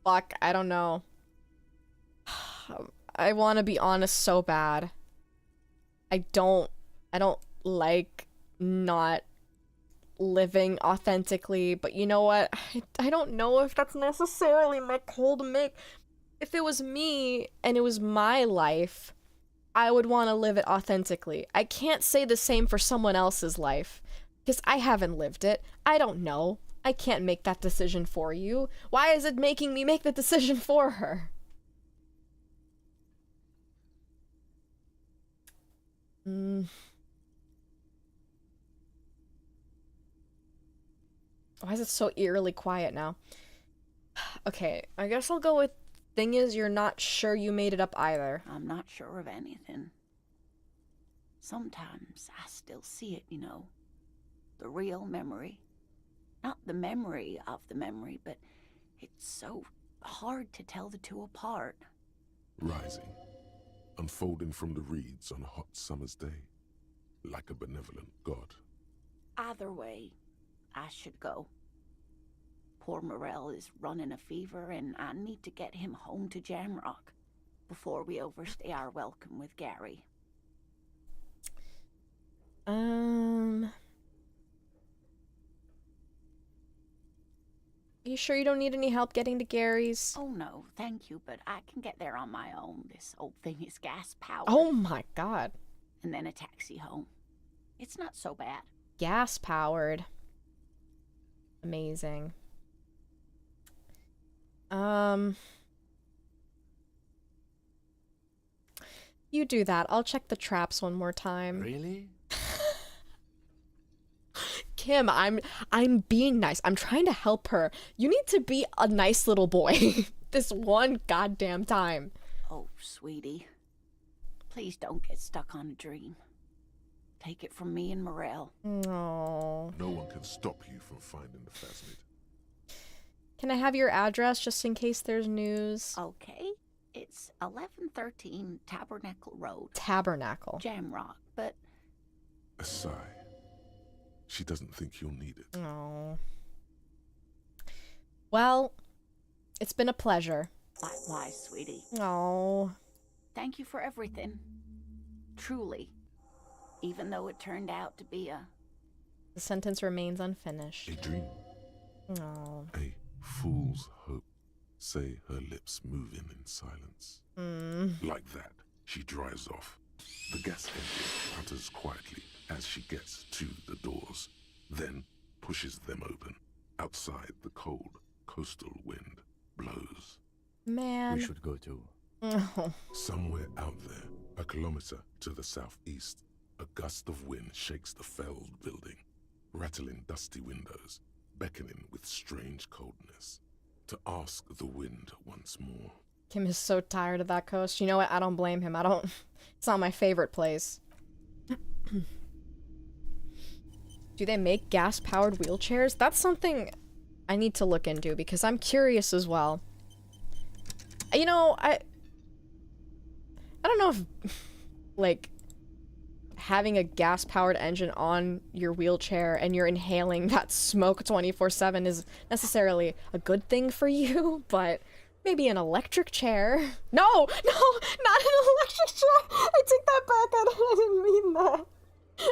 Fuck, I don't know. I want to be honest so bad. I don't like not living authentically, but you know what? I don't know if that's necessarily my call to make. If it was me and it was my life, I would want to live it authentically. I can't say the same for someone else's life because I haven't lived it. I don't know. I can't make that decision for you. Why is it making me make the decision for her? Why is it so eerily quiet now? Okay, I guess I'll go with thing is you're not sure you made it up either. I'm not sure of anything. Sometimes I still see it, you know. The real memory. Not the memory of the memory, but it's so hard to tell the two apart. Rising, unfolding from the reeds on a hot summer's day, like a benevolent god. Either way, I should go. Poor Morel is running a fever, and I need to get him home to Jamrock before we overstay our welcome with Gary. You sure you don't need any help getting to Gary's? Oh no, thank you, but I can get there on my own. This old thing is gas-powered. Oh my god. And then a taxi home. It's not so bad. Gas-powered. Amazing. You do that. I'll check the traps one more time. Really? Kim, I'm being nice. I'm trying to help her. You need to be a nice little boy this one goddamn time. Oh, sweetie. Please don't get stuck on a dream. Take it from me and Morel. No. No one can stop you from finding the phasmid. Can I have your address just in case there's news? Okay. It's 1113 Tabernacle Road. Tabernacle. Jamrock, but... A sigh. She doesn't think you'll need it. No. Well, it's been a pleasure. Likewise, sweetie. Oh. Thank you for everything. Truly. Even though it turned out to be a... The sentence remains unfinished. A dream. No. A fool's hope. Say her lips moving in silence. Like that, she drives off. The gas engine putters quietly as she gets to the doors, then pushes them open. Outside, the cold coastal wind blows. Man. We should go too. Oh. Somewhere out there, a kilometer to the southeast, a gust of wind shakes the felled building, rattling dusty windows, beckoning with strange coldness. To ask the wind once more. Kim is so tired of that coast. You know what? I don't blame him. It's not my favorite place. Do they make gas-powered wheelchairs? That's something I need to look into because I'm curious as well. You know, I don't know if, like, having a gas-powered engine on your wheelchair and you're inhaling that smoke 24/7 is necessarily a good thing for you, but maybe an electric chair. No, not an electric chair. I take that back. I didn't mean that.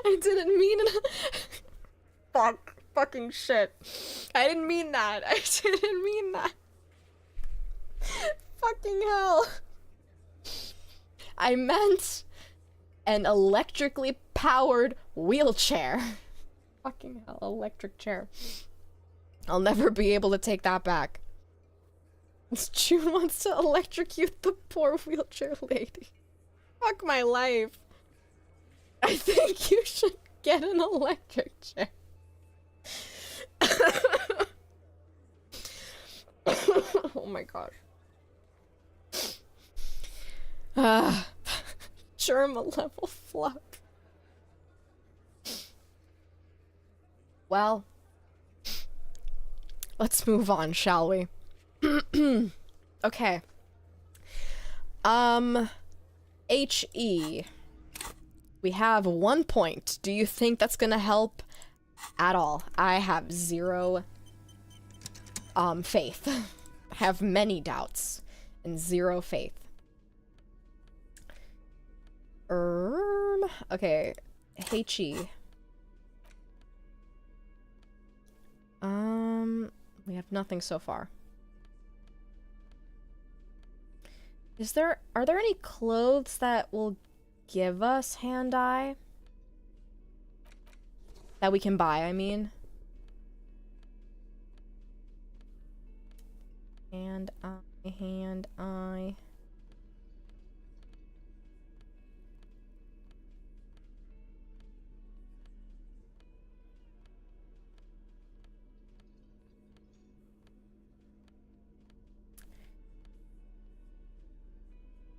I didn't mean it. Fucking shit. I didn't mean that. I didn't mean that. Fucking hell. I meant an electrically powered wheelchair. Fucking hell, electric chair. I'll never be able to take that back. June wants to electrocute the poor wheelchair lady. Fuck my life. I think you should get an electric chair. Oh my god. Germa level flop. Well, let's move on, shall we? Okay. HE. We have 1 point. Do you think that's gonna help at all? I have zero faith. I have many doubts and zero faith. Okay, HE. We have nothing so far. Are there any clothes that will give us hand-eye? That we can buy, I mean. Hand-eye.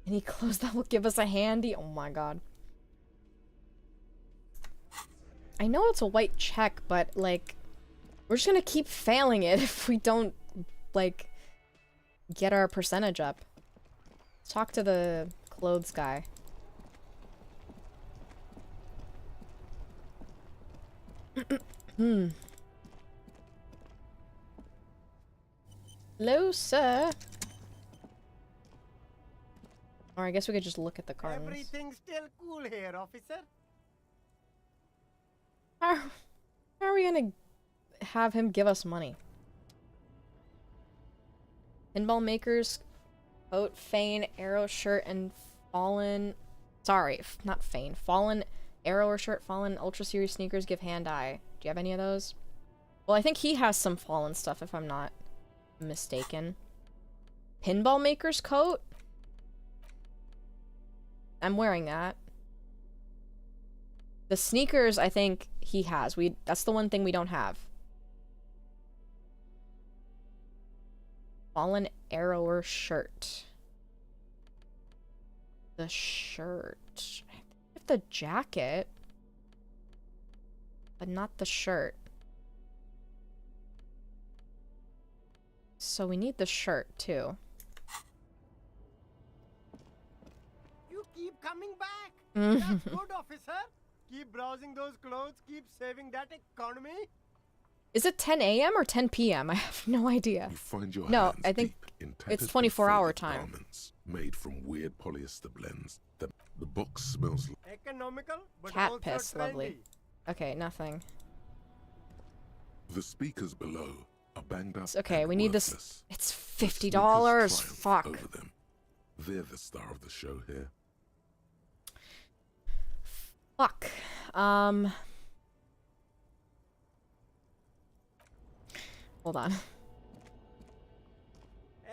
Any clothes that will give us a handy? Oh my god. I know it's a white check, but, like, we're just gonna keep failing it if we don't, like, get our percentage up. Let's talk to the clothes guy. Hello, sir. Or I guess we could just look at the cartons. Everything's still cool here, officer. How are we gonna have him give us money? Pinball makers, coat, Fane, arrow, shirt, and fallen. Sorry, not Fane. Fallen, arrow or shirt, fallen, ultra series sneakers give hand-eye. Do you have any of those? Well, I think he has some fallen stuff, if I'm not mistaken. Pinball maker's coat? I'm wearing that. The sneakers, I think he has. That's the one thing we don't have. Fallen arrower shirt. The shirt. I have the jacket, but not the shirt. So we need the shirt too. You keep coming back. That's good, officer. Keep browsing those clothes. Keep saving that economy. Is it 10 a.m. or 10 p.m.? I have no idea. You find your No, hands I think deep in it's tattered 24-hour and faded time. garments made from weird polyester blends. The box smells like Economical, but Cat also piss, lovely. trendy. Okay, nothing. the speakers below are banged up. Okay, and we need worthless. this. It's The $50. sneakers triumph Fuck. over them. They're the star of the show here. Fuck. Hold on.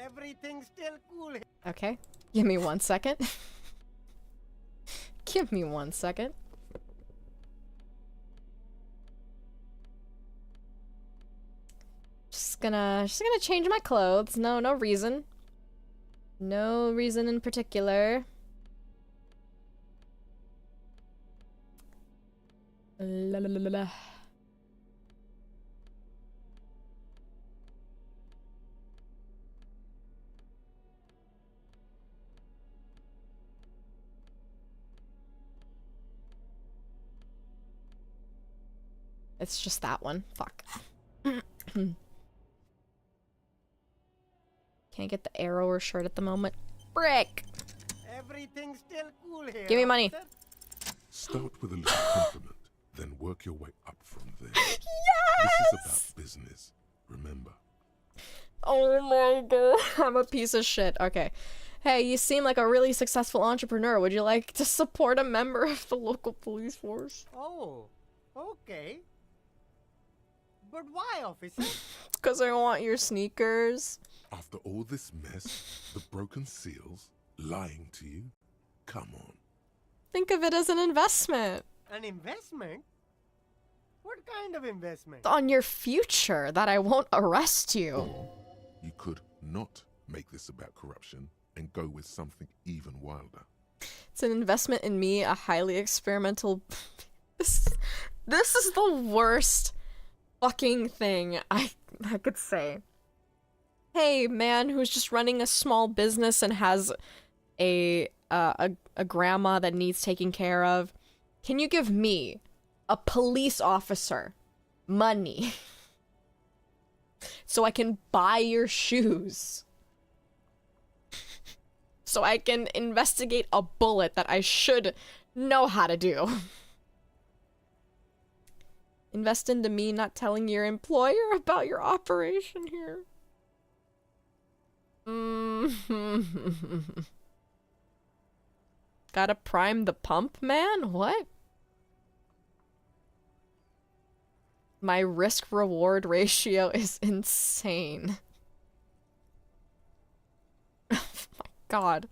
Everything's still cool here. Okay. Give me 1 second. Give me 1 second. Just gonna change my clothes. No reason. No reason in particular. La la la la la. It's just that one. Fuck. Can't get the arrow or shirt at the moment. Brick! Everything's still cool here. Give me money. officer. Start with a little compliment, then work your way up from there. Yes! This is about business, remember. Oh my god. I'm a piece of shit. Okay. Hey, you seem like a really successful entrepreneur. Would you like to support a member of the local police force? Oh, okay. But why, officer? Because I want your sneakers. After all this mess, the broken seals, lying to you, come on. Think of it as an investment. An investment? What kind of investment? On your future, that I won't arrest you. Or you could not make this about corruption and go with something even wilder. It's an investment in me, a highly experimental... This is the worst fucking thing I could say. Hey, man who's just running a small business and has a grandma that needs taking care of. Can you give me, a police officer, money so I can buy your shoes? So I can investigate a bullet that I should know how to do. Invest into me not telling your employer about your operation here. Gotta prime the pump, man? What? My risk-reward ratio is insane. Oh my god.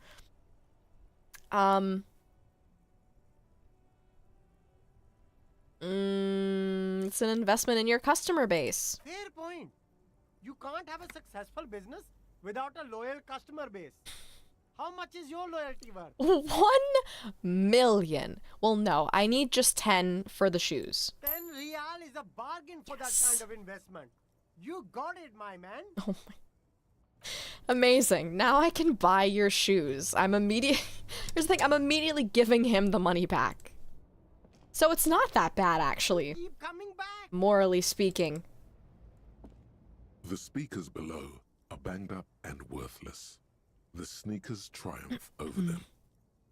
It's an investment in your customer base. Fair point. You can't have a successful business without a loyal customer base. How much is your loyalty worth? 1 million. Well, no, I need just 10 for the shoes. 10 real is a bargain for that kind of investment. You got it, my man. Oh my. Amazing. Now I can buy your shoes. Here's the thing, I'm immediately giving him the money back. So it's not that bad, actually. Keep coming back. Morally speaking. The speakers below are banged up and worthless. The sneakers triumph over them.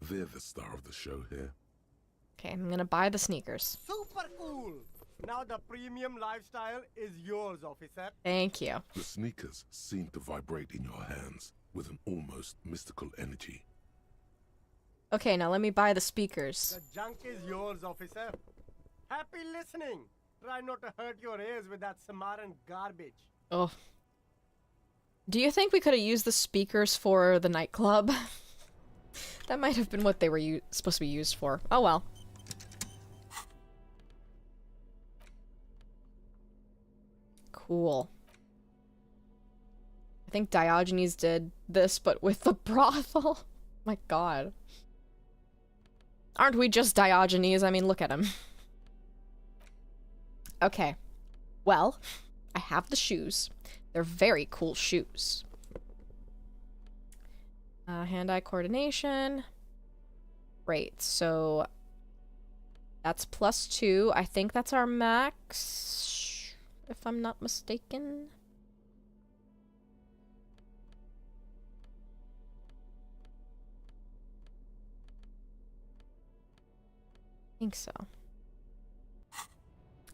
They're the star of the show here. Okay, I'm gonna buy the sneakers. Super cool. Now the premium lifestyle is yours, officer. Thank you. The sneakers seem to vibrate in your hands with an almost mystical energy. Okay, now let me buy the speakers. The junk is yours, officer. Happy listening. Try not to hurt your ears with that Samaran garbage. Oh. Do you think we could have used the speakers for the nightclub? That might have been what they were supposed to be used for. Oh well. Cool. I think Diogenes did this, but with the brothel. My god. Aren't we just Diogenes? I mean, look at him. Okay. Well, I have the shoes. They're very cool shoes. Hand-eye coordination. Great, so that's +2. I think that's our max, if I'm not mistaken. I think so.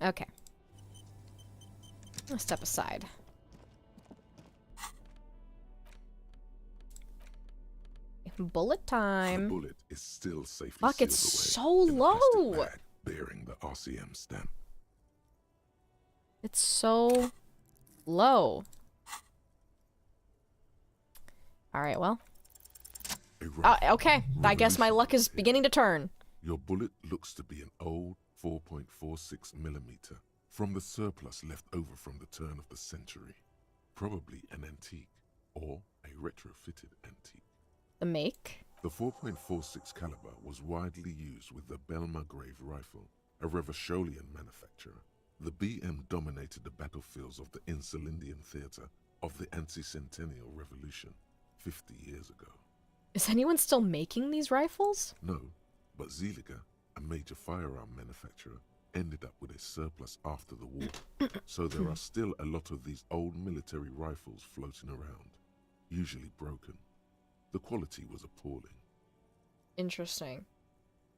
Okay. I'll step aside. Bullet time. The bullet is still safely Fuck, sealed it's away so in a plastic low. bag bearing the RCM stamp. It's so low. Alright, well. Okay. I guess my luck is beginning to turn. Your bullet looks to be an old 4.46 millimeter from the surplus left over from the turn of the century. Probably an antique or a retrofitted antique. The make? The 4.46 caliber was widely used with the Belmargrave rifle, a Revacholian manufacturer. The BM dominated the battlefields of the Insulindian theater of the anti-centennial revolution 50 years ago. Is anyone still making these rifles? No, but Zeliger, a major firearm manufacturer, ended up with a surplus after the war. So there are still a lot of these old military rifles floating around, usually broken. The quality was appalling. Interesting.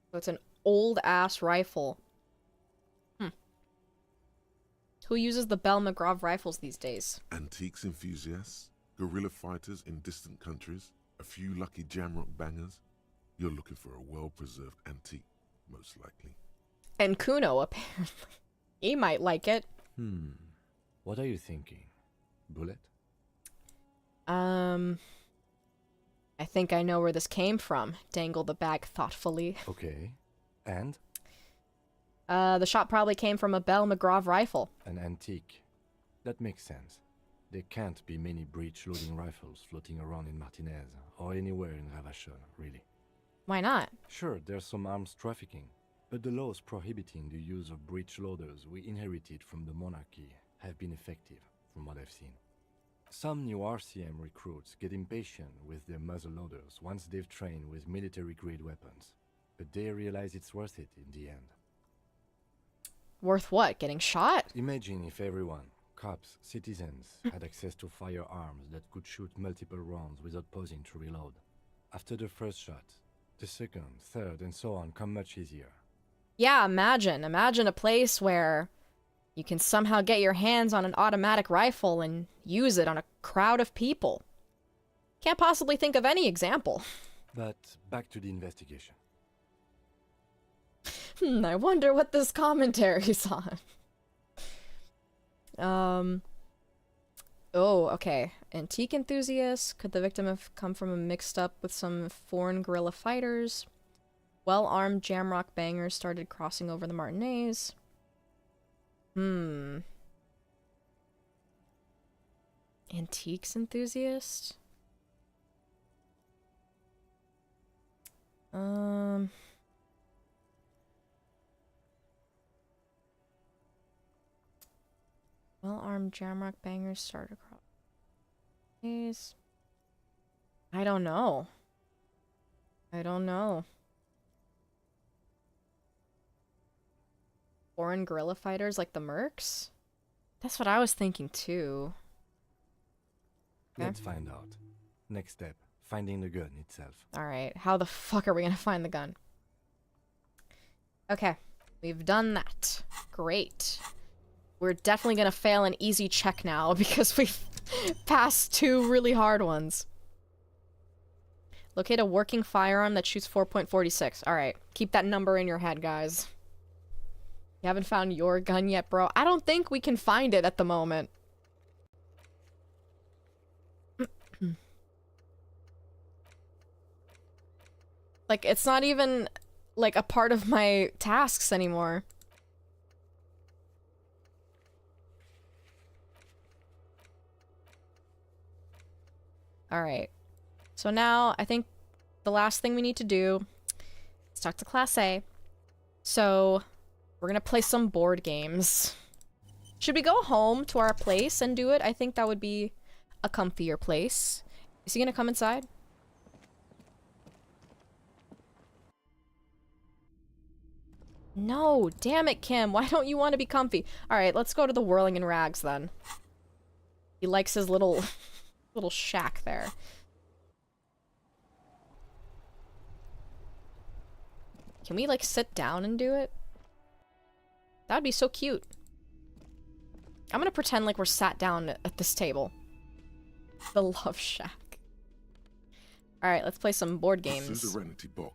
So it's an old-ass rifle. Who uses the Bell-McGraw rifles these days? Antiques enthusiasts, guerrilla fighters in distant countries, a few lucky jamrock bangers. You're looking for a well-preserved antique, most likely. And Kuno, apparently. He might like it. What are you thinking? Bullet? I think I know where this came from. Dangle the bag thoughtfully. Okay. And? The shot probably came from a Bell McGraw rifle. An antique. That makes sense. There can't be many breech-loading rifles floating around in Martinez, or anywhere in Ravachol, really. Why not? Sure, there's some arms trafficking, but the laws prohibiting the use of breech loaders we inherited from the monarchy have been effective, from what I've seen. Some new RCM recruits get impatient with their muzzle loaders once they've trained with military-grade weapons, but they realize it's worth it in the end. Worth what? Getting shot? Imagine if everyone, cops, citizens, had access to firearms that could shoot multiple rounds without pausing to reload. After the first shot, the second, third, and so on come much easier. Yeah, imagine. Imagine a place where you can somehow get your hands on an automatic rifle and use it on a crowd of people. Can't possibly think of any example. But back to the investigation. I wonder what this commentary's on. Oh, okay. Antique enthusiasts. Could the victim have come from a mixed up with some foreign guerrilla fighters? Well-armed jamrock bangers started crossing over the Martinez. Antiques enthusiast? Well-armed jamrock bangers started across. I don't know. Foreign guerrilla fighters like the Mercs? That's what I was thinking too. Okay. Let's find out. Next step, finding the gun itself. Alright, how the fuck are we gonna find the gun? Okay, we've done that. Great. We're definitely gonna fail an easy check now because we've passed two really hard ones. Locate a working firearm that shoots 4.46. Alright, keep that number in your head, guys. You haven't found your gun yet, bro? I don't think we can find it at the moment. Like, it's not even, like, a part of my tasks anymore. Alright. So now, I think the last thing we need to do is talk to Class A. So, we're gonna play some board games. Should we go home to our place and do it? I think that would be a comfier place. Is he gonna come inside? No, damn it, Kim. Why don't you want to be comfy? Alright, let's go to the Whirling in Rags then. He likes his little little shack there. Can we, like, sit down and do it? That would be so cute. I'm gonna pretend like we're sat down at this table. The Love Shack. Alright, let's play some board games.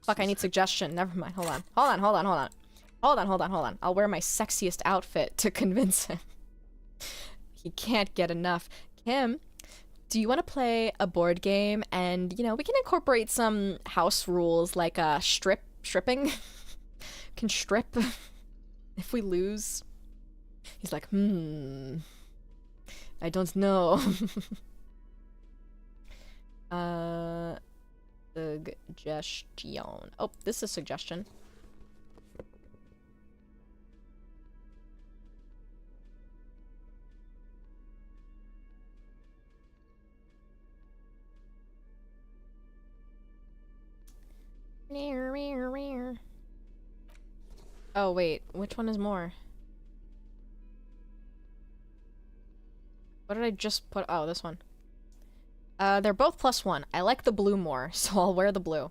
Fuck, I need suggestion. Never mind. Hold on. Hold on, hold on, hold on. Hold on, hold on, hold on. I'll wear my sexiest outfit to convince him. He can't get enough. Kim, do you want to play a board game? And, you know, we can incorporate some house rules like stripping. Can strip if we lose. He's like, I don't know. Suggestion. Oh, this is a suggestion. Oh, wait. Which one is more? What did I just put? Oh, this one. They're both +1. I like the blue more, so I'll wear the blue.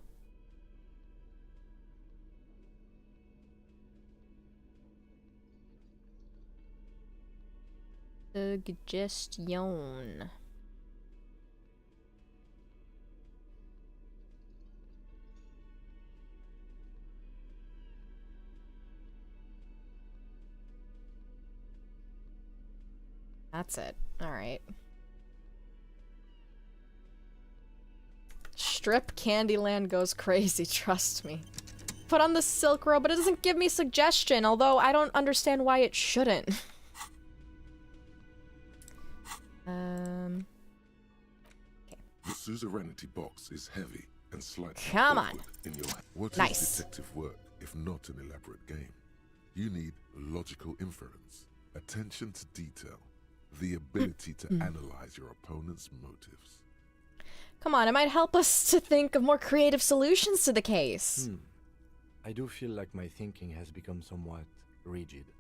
Suggestion. That's it. Alright. Strip Candyland goes crazy, trust me. Put on the silk robe, but it doesn't give me suggestion, although I don't understand why it shouldn't. Okay. The suzerainty box is heavy and slightly Come on. in your hand. What Nice. is detective work if not an elaborate game? You need logical inference, attention to detail, the ability to analyze your opponent's motives. Come on, it might help us to think of more creative solutions to the case. I do feel like my thinking has become somewhat rigid.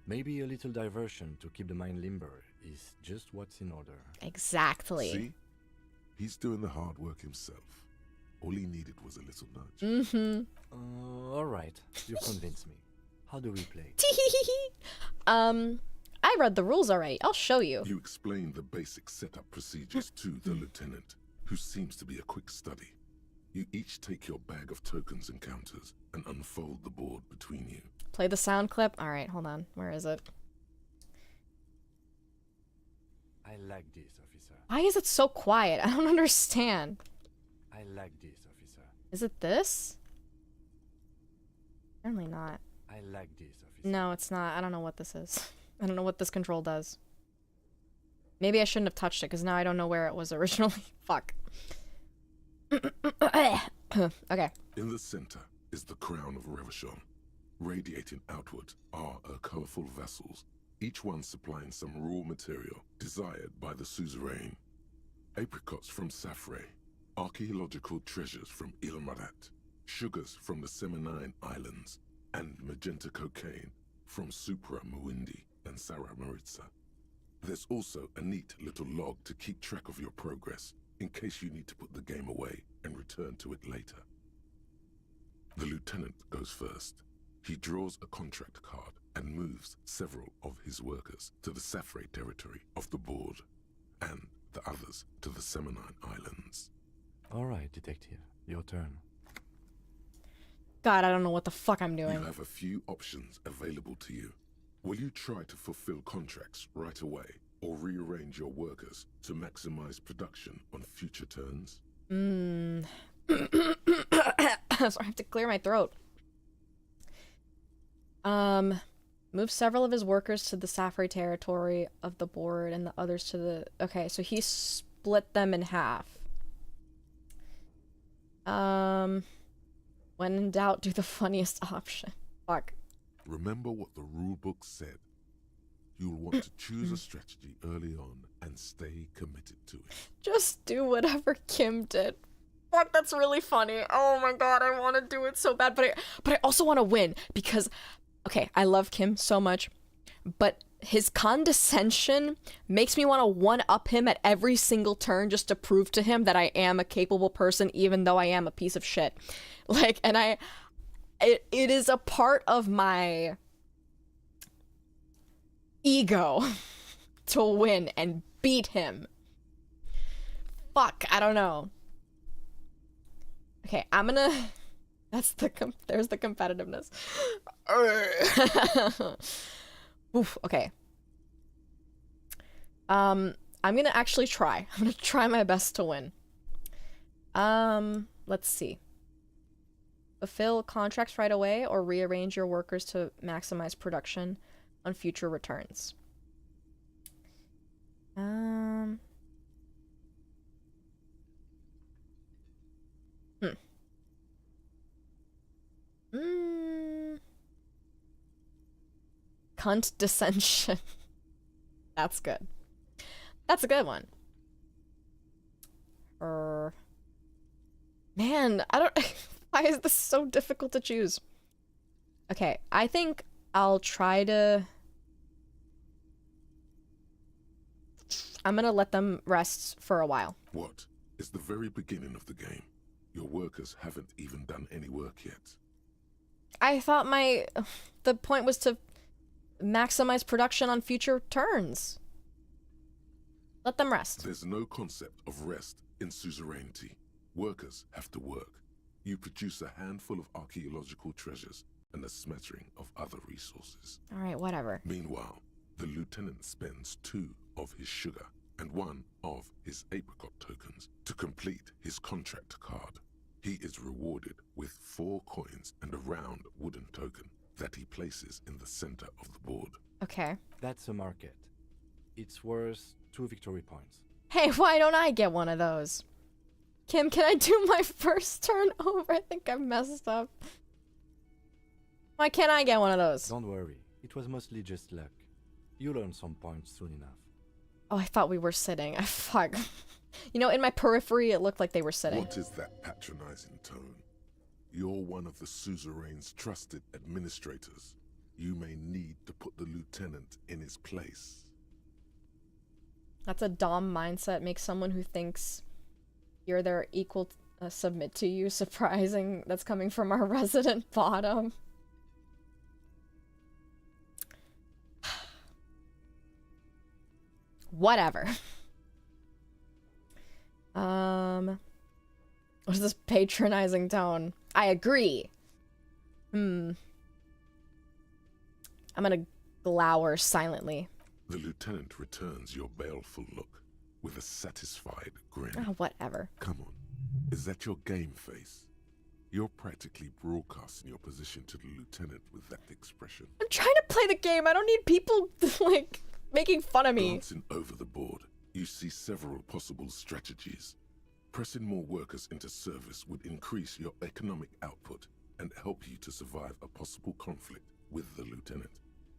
Maybe a little diversion to keep the mind limber is just what's in order. Exactly. See? He's doing the hard work himself. All he needed was a little nudge. Alright, you convinced me. How do we play? I read the rules alright. I'll show you. You explain the basic setup procedures to the lieutenant, who seems to be a quick study. You each take your bag of tokens and counters and unfold the board between you. Play the sound clip? Alright, hold on. Where is it? I like this, officer. Why is it so quiet? I don't understand. I like this, officer. Is it this? Apparently not. I like this, officer. No, it's not. I don't know what this is. I don't know what this control does. Maybe I shouldn't have touched it, because now I don't know where it was originally. Fuck. Okay. In the center is the crown of Revachon. Radiating outward are her colorful vessels, each one supplying some raw material desired by the suzerain. Apricots from Safre, archaeological treasures from Ilmarat, sugars from the Seminine Islands, and magenta cocaine from Supra Muindi and Sarah Maritza. There's also a neat little log to keep track of your progress in case you need to put the game away and return to it later. The lieutenant goes first. He draws a contract card and moves several of his workers to the Safre territory of the board, and the others to the Seminine Islands. Alright, detective. Your turn. God, I don't know what the fuck I'm doing. You have a few options available to you. Will you try to fulfill contracts right away, or rearrange your workers to maximize production on future turns? Sorry, I have to clear my throat. Move several of his workers to the Safre territory of the board and the others to the... Okay, so he split them in half. When in doubt, do the funniest option. Fuck. Remember what the rulebook said. You'll want to choose a strategy early on and stay committed to it. Just do whatever Kim did. Fuck, that's really funny. Oh my god, I want to do it so bad, but I also want to win because, okay, I love Kim so much, but his condescension makes me want to one-up him at every single turn just to prove to him that I am a capable person, even though I am a piece of shit. Like, and it is a part of my ego to win and beat him. Fuck, I don't know. Okay, I'm gonna... there's the competitiveness. Oof, okay. I'm gonna actually try. I'm gonna try my best to win. Let's see. Fulfill contracts right away or rearrange your workers to maximize production on future returns. Condescension. That's good. That's a good one. Man, I don't... Why is this so difficult to choose? Okay, I think I'll try to... I'm gonna let them rest for a while. What? It's the very beginning of the game. Your workers haven't even done any work yet. I thought the point was to maximize production on future turns. Let them rest. There's no concept of rest in suzerainty. Workers have to work. You produce a handful of archaeological treasures and a smattering of other resources. Alright, whatever. Meanwhile, the lieutenant spends 2 of his sugar and 1 of his apricot tokens to complete his contract card. He is rewarded with 4 coins and a round wooden token that he places in the center of the board. Okay. That's a market. It's worth 2 victory points. Hey, why don't I get one of those? Kim, can I do my first turn over? I think I messed up. Why can't I get one of those? Don't worry. It was mostly just luck. You'll earn some points soon enough. Oh, I thought we were sitting. Fuck. You know, in my periphery, it looked like they were sitting. What is that patronizing tone? You're one of the suzerain's trusted administrators. You may need to put the lieutenant in his place. That's a Dom mindset. Makes someone who thinks you're their equal submit to you. Surprising. That's coming from our resident bottom. Whatever. What is this patronizing tone? I agree. I'm gonna glower silently. The lieutenant returns your baleful look with a satisfied grin. Oh, whatever. Come on. Is that your game face? You're practically broadcasting your position to the lieutenant with that expression. I'm trying to play the game. I don't need people, like, making fun of me. Glancing over the board, you see several possible strategies. Pressing more workers into service would increase your economic output and help you to survive a possible conflict with the lieutenant.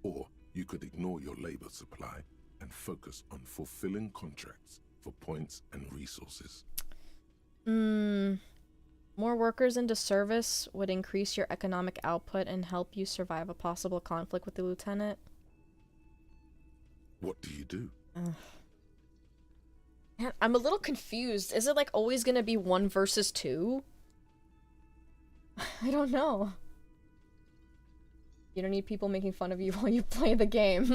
Or you could ignore your labor supply and focus on fulfilling contracts for points and resources. More workers into service would increase your economic output and help you survive a possible conflict with the lieutenant. What do you do? Man, I'm a little confused. Is it like always gonna be 1 versus 2? I don't know. You don't need people making fun of you while you play the game.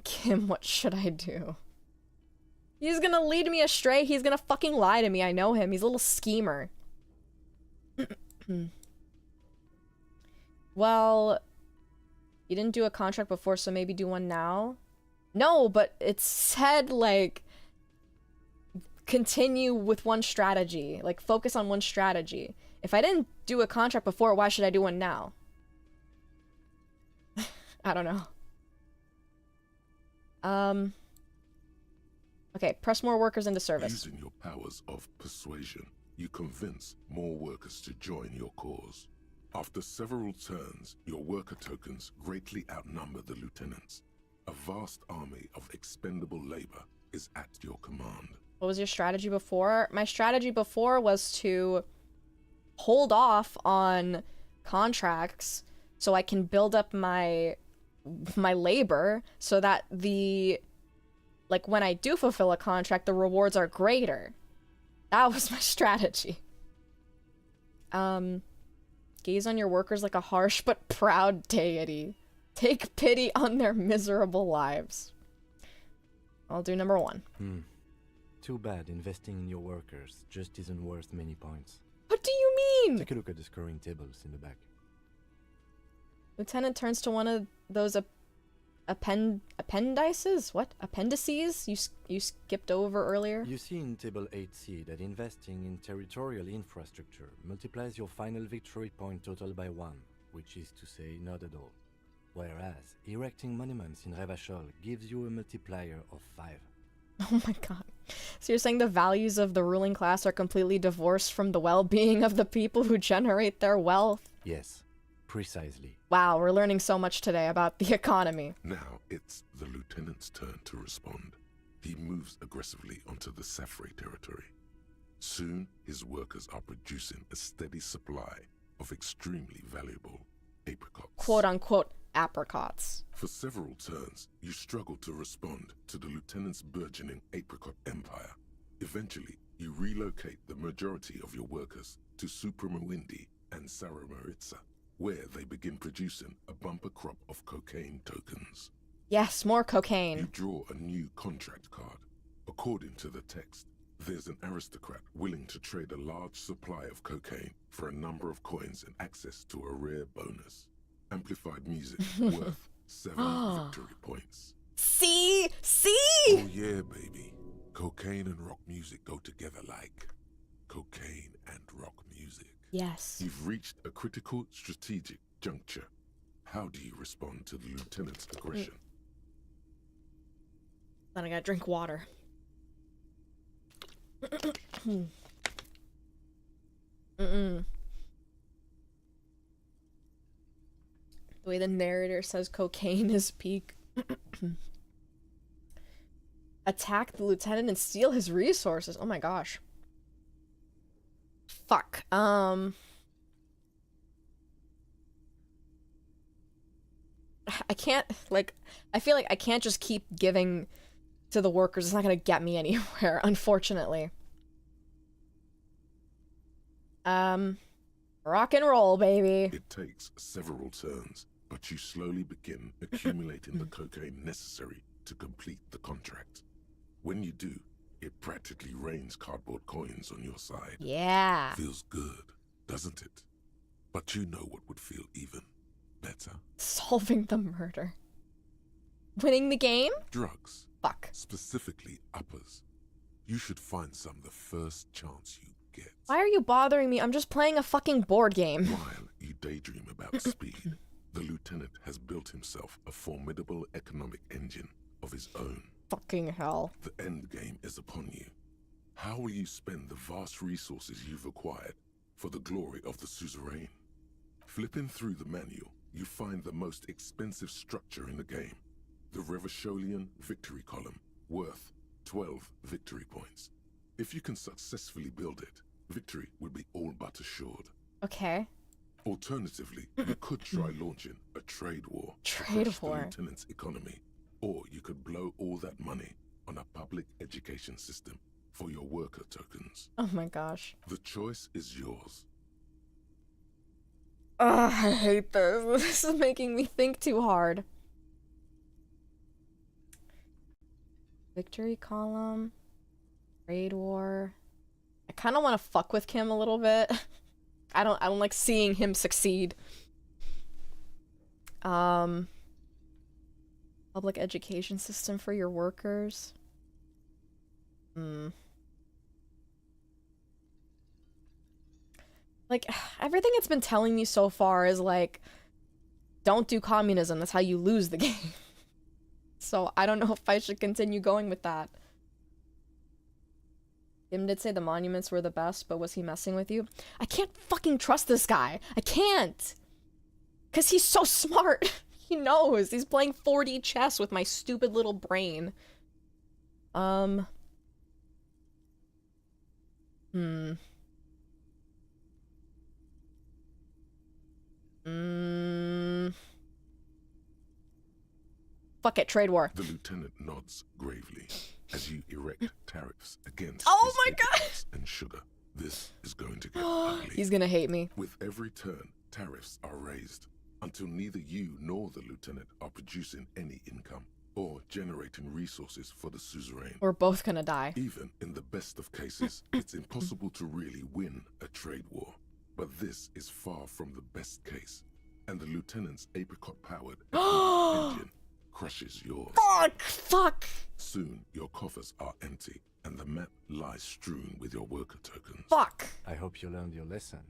Kim, what should I do? He's gonna lead me astray. He's gonna fucking lie to me. I know him. He's a little schemer. Well, you didn't do a contract before, so maybe do one now? No, but it said, like, continue with one strategy. Like, focus on one strategy. If I didn't do a contract before, why should I do one now? I don't know. Okay, press more workers into service. Using your powers of persuasion, you convince more workers to join your cause. After several turns, your worker tokens greatly outnumber the lieutenants. A vast army of expendable labor is at your command. What was your strategy before? My strategy before was to hold off on contracts so I can build up my labor so that like when I do fulfill a contract, the rewards are greater. That was my strategy. Gaze on your workers like a harsh but proud deity. Take pity on their miserable lives. I'll do number 1. Too bad investing in your workers just isn't worth many points. What do you mean? Take a look at the scoring tables in the back. Lieutenant turns to one of those appendices? What? Appendices? You skipped over earlier? You see in table 8C that investing in territorial infrastructure multiplies your final victory point total by 1, which is to say not at all. Whereas erecting monuments in Revachol gives you a multiplier of 5. Oh my god. So you're saying the values of the ruling class are completely divorced from the well-being of the people who generate their wealth? Yes, precisely. Wow, we're learning so much today about the economy. Now it's the lieutenant's turn to respond. He moves aggressively onto the Safri territory. Soon, his workers are producing a steady supply of extremely valuable apricots. Quote-unquote apricots. For several turns, you struggle to respond to the lieutenant's burgeoning apricot empire. Eventually, you relocate the majority of your workers to Supremawindi and Saramaritsa, where they begin producing a bumper crop of cocaine tokens. Yes, more You cocaine. draw a new contract card. According to the text, there's an aristocrat willing to trade a large supply of cocaine for a number of coins and access to a rare bonus. Amplified music worth 7 victory points. See? Oh yeah, baby. Cocaine and rock music go together like cocaine and rock music. Yes. You've reached a critical strategic juncture. How do you respond to the lieutenant's aggression? Then I gotta drink water. The way the narrator says cocaine is peak. Attack the lieutenant and steal his resources. Oh my gosh. Fuck. I can't, like, I feel like I can't just keep giving to the workers. It's not gonna get me anywhere, unfortunately. Rock and roll, baby. It takes several turns, but you slowly begin accumulating the cocaine necessary to complete the contract. When you do, it practically rains cardboard coins on your side. Yeah. Feels good, doesn't it? But you know what would feel even better? Solving the murder. Winning the game? Drugs. Fuck. Specifically uppers. You should find some the first chance you get. Why are you bothering me? I'm just playing a fucking board game. While you daydream about speed, the lieutenant has built himself a formidable economic engine of his own. Fucking hell. The end game is upon you. How will you spend the vast resources you've acquired for the glory of the suzerain? Flipping through the manual, you find the most expensive structure in the game, the Revacholian victory column, worth 12 victory points. If you can successfully build it, victory will be all but assured. Okay. Alternatively, you could try launching a trade war to Trade crush the war. lieutenant's economy, or you could blow all that money on a public education system for your worker tokens. Oh my gosh. The choice is yours. Ugh, I hate this. This is making me think too hard. Victory column. Trade war. I kind of want to fuck with Kim a little bit. I don't like seeing him succeed. Public education system for your workers. Like, everything it's been telling me so far is like, don't do communism, that's how you lose the game. So I don't know if I should continue going with that. Kim did say the monuments were the best, but was he messing with you? I can't fucking trust this guy. I can't. Because he's so smart. He knows. He's playing 4D chess with my stupid little brain. Fuck it, trade war. The lieutenant nods gravely as you erect tariffs against Oh his my god! imports and sugar. This is going to get ugly. He's gonna hate me. With every turn, tariffs are raised until neither you nor the lieutenant are producing any income or generating resources for the suzerain. We're both gonna die. Even in the best of cases, it's impossible to really win a trade war. But this is far from the best case, and the lieutenant's apricot-powered engine crushes yours. Fuck! Soon, your coffers are empty, and the map lies strewn with your worker tokens. Fuck! I hope you learned your lesson.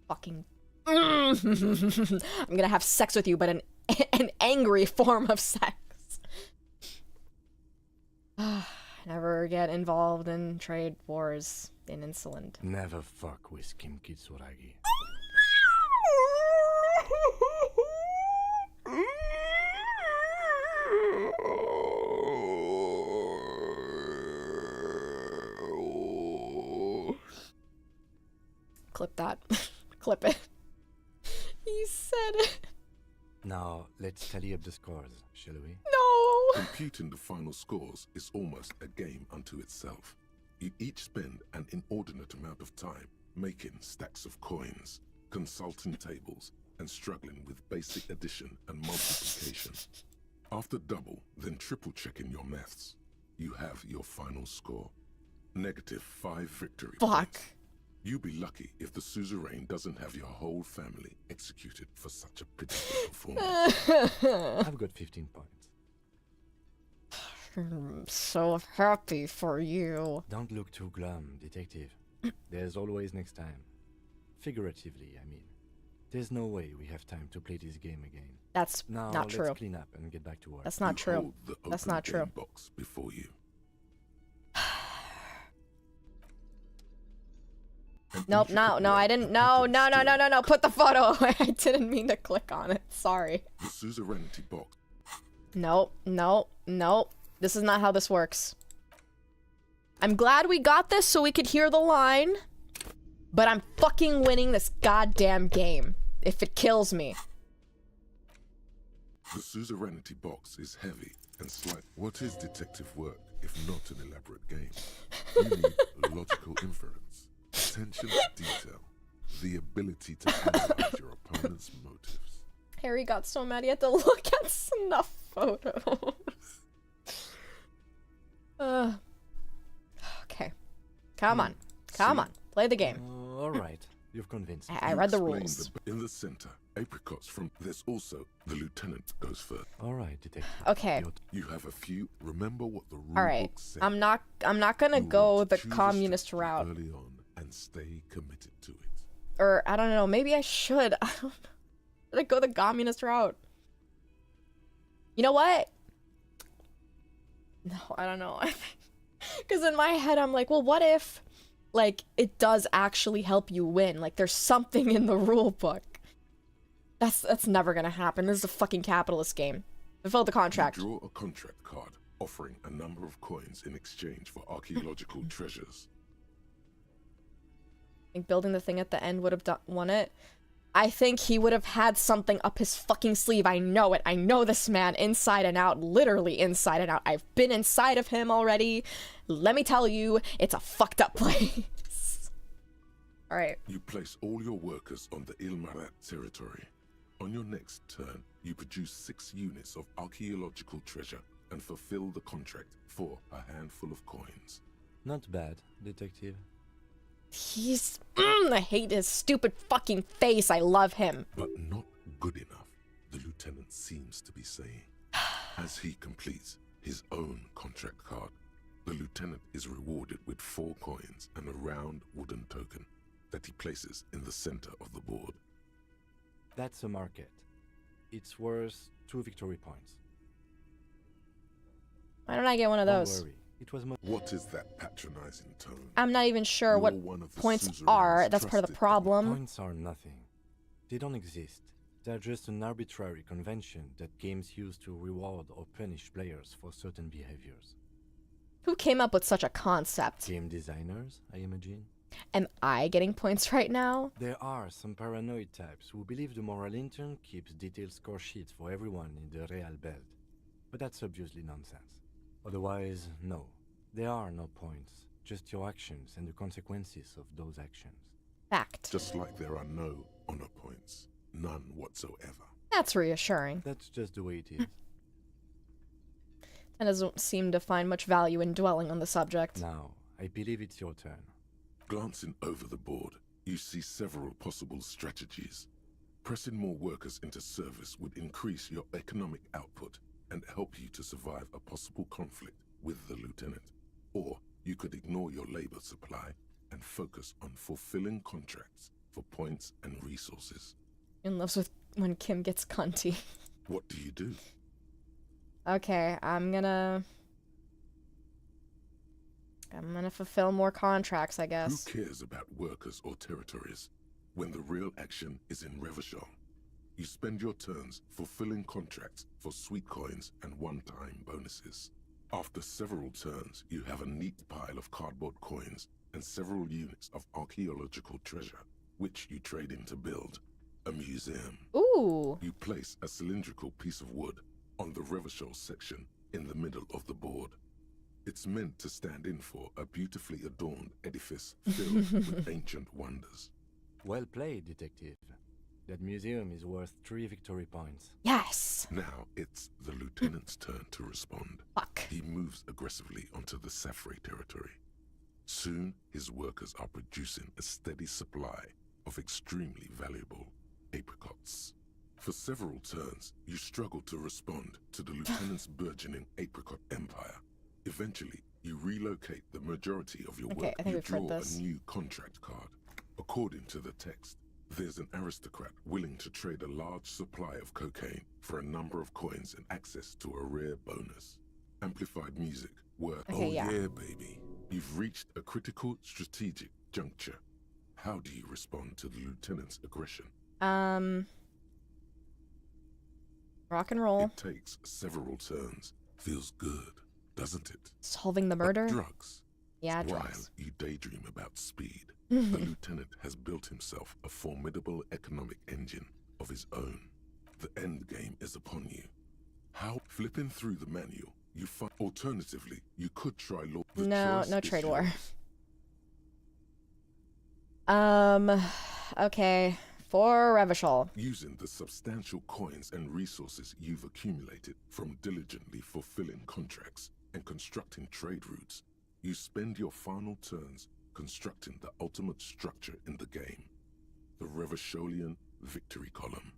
Fucking... I'm gonna have sex with you, but an angry form of sex. Never get involved in trade wars in Insolent. Never fuck with Kim Kitsuragi. Clip that. Clip it. He said it. Now, let's tally up the scores, shall we? No! Computing the final scores is almost a game unto itself. You each spend an inordinate amount of time making stacks of coins, consulting tables, and struggling with basic addition and multiplication. After double, then triple checking your maths, you have your final score. -5 victory Fuck. points. You'll be lucky if the suzerain doesn't have your whole family executed for such a pitiful performance. I've got 15 points. I'm so happy for you. Don't look too glum, detective. There's always next time. Figuratively, I mean. There's no way we have time to play this game again. That's now, not true. Let's clean up and get back to work. That's not You true. hold the That's open not true. game box before you. Nope, no, I didn't. No, put the photo away. I didn't mean to click on it. Sorry. The suzerainty box. Nope. This is not how this works. I'm glad we got this so we could hear the line, but I'm fucking winning this goddamn game if it kills me. The suzerainty box is heavy and slight. What is detective work if not an elaborate game? You need logical inference, attention to detail, the ability to analyze your opponent's motives. Harry got so mad he had to look at snuff photos. Okay. Come on. Play the game. Alright, you've convinced me. I read the Explain rules. in the center, apricots from. There's also the lieutenant goes first. Alright, detective. Okay. You have a few. Remember what the rule Alright. book said. I'm not gonna You go want to the choose a communist strategy route. early on and stay committed to it. Or, I don't know, maybe I should. I don't know. Should I go the communist route? You know what? No, I don't know. Because in my head, I'm like, well, what if, like, it does actually help you win? Like, there's something in the rule book. That's never gonna happen. This is a fucking capitalist game. Fulfill the contract. You draw a contract card offering a number of coins in exchange for archaeological treasures. I think building the thing at the end would have won it. I think he would have had something up his fucking sleeve. I know it. I know this man inside and out. Literally inside and out. I've been inside of him already. Let me tell you, it's a fucked up place. Alright. You place all your workers on the Ilmarat territory. On your next turn, you produce 6 units of archaeological treasure and fulfill the contract for a handful of coins. Not bad, detective. He's... I hate his stupid fucking face. I love him. But not good enough, the lieutenant seems to be saying. As he completes his own contract card, the lieutenant is rewarded with 4 coins and a round wooden token that he places in the center of the board. That's a market. It's worth 2 victory points. Why don't I get one of Don't those? worry, It was more. What is that patronizing tone? I'm not even sure You're what one of the points suzerain's are. That's part of the trusted problem. Points are nothing. They don't exist. They're just an arbitrary convention that games use to reward or punish players for certain behaviors. Who came up with such a concept? Game designers, I imagine. Am I getting points right now? There are some paranoid types who believe the moral intern keeps detailed score sheets for everyone in the Real Belt. But that's obviously nonsense. Otherwise, no. There are no points, just your actions and the consequences of those actions. Fact. Just like there are no honor points. None whatsoever. That's reassuring. That's just the way it is. And doesn't seem to find much value in dwelling on the subject. Now, I believe it's your turn. Glancing over the board, you see several possible strategies. Pressing more workers into service would increase your economic output and help you to survive a possible conflict with the lieutenant. Or you could ignore your labor supply and focus on fulfilling contracts for points and resources. In loves with when Kim gets cunty. What do you do? Okay, I'm gonna fulfill more contracts, I guess. Who cares about workers or territories when the real action is in Revachol? You spend your turns fulfilling contracts for sweet coins and one-time bonuses. After several turns, you have a neat pile of cardboard coins and several units of archaeological treasure, which you trade in to build a museum. Ooh. You place a cylindrical piece of wood on the Revachol section in the middle of the board. It's meant to stand in for a beautifully adorned edifice filled with ancient wonders. Well played, detective. That museum is worth 3 victory points. Yes! Now it's the lieutenant's turn to respond. Fuck. He moves aggressively onto the Safri territory. Soon, his workers are producing a steady supply of extremely valuable apricots. For several turns, you struggle to respond to the lieutenant's burgeoning apricot empire. Eventually, you relocate the majority of your work. I think You we've heard draw this. a new contract card. According to the text, there's an aristocrat willing to trade a large supply of cocaine for a number of coins and access to a rare bonus. Amplified music worth, Okay, oh yeah. yeah, baby. You've reached a critical strategic juncture. How do you respond to the lieutenant's aggression? Rock and roll. It takes several turns. Feels good, doesn't it? Solving the But murder? drugs. Yeah, While drugs. you daydream about speed, the lieutenant has built himself a formidable economic engine of his own. The end game is upon you. How? Flipping through the manual, you find. Alternatively, you could try law. The No, choice no is trade war. yours. Okay. For Revachol. Using the substantial coins and resources you've accumulated from diligently fulfilling contracts and constructing trade routes, you spend your final turns constructing the ultimate structure in the game, the Revacholian Victory Column.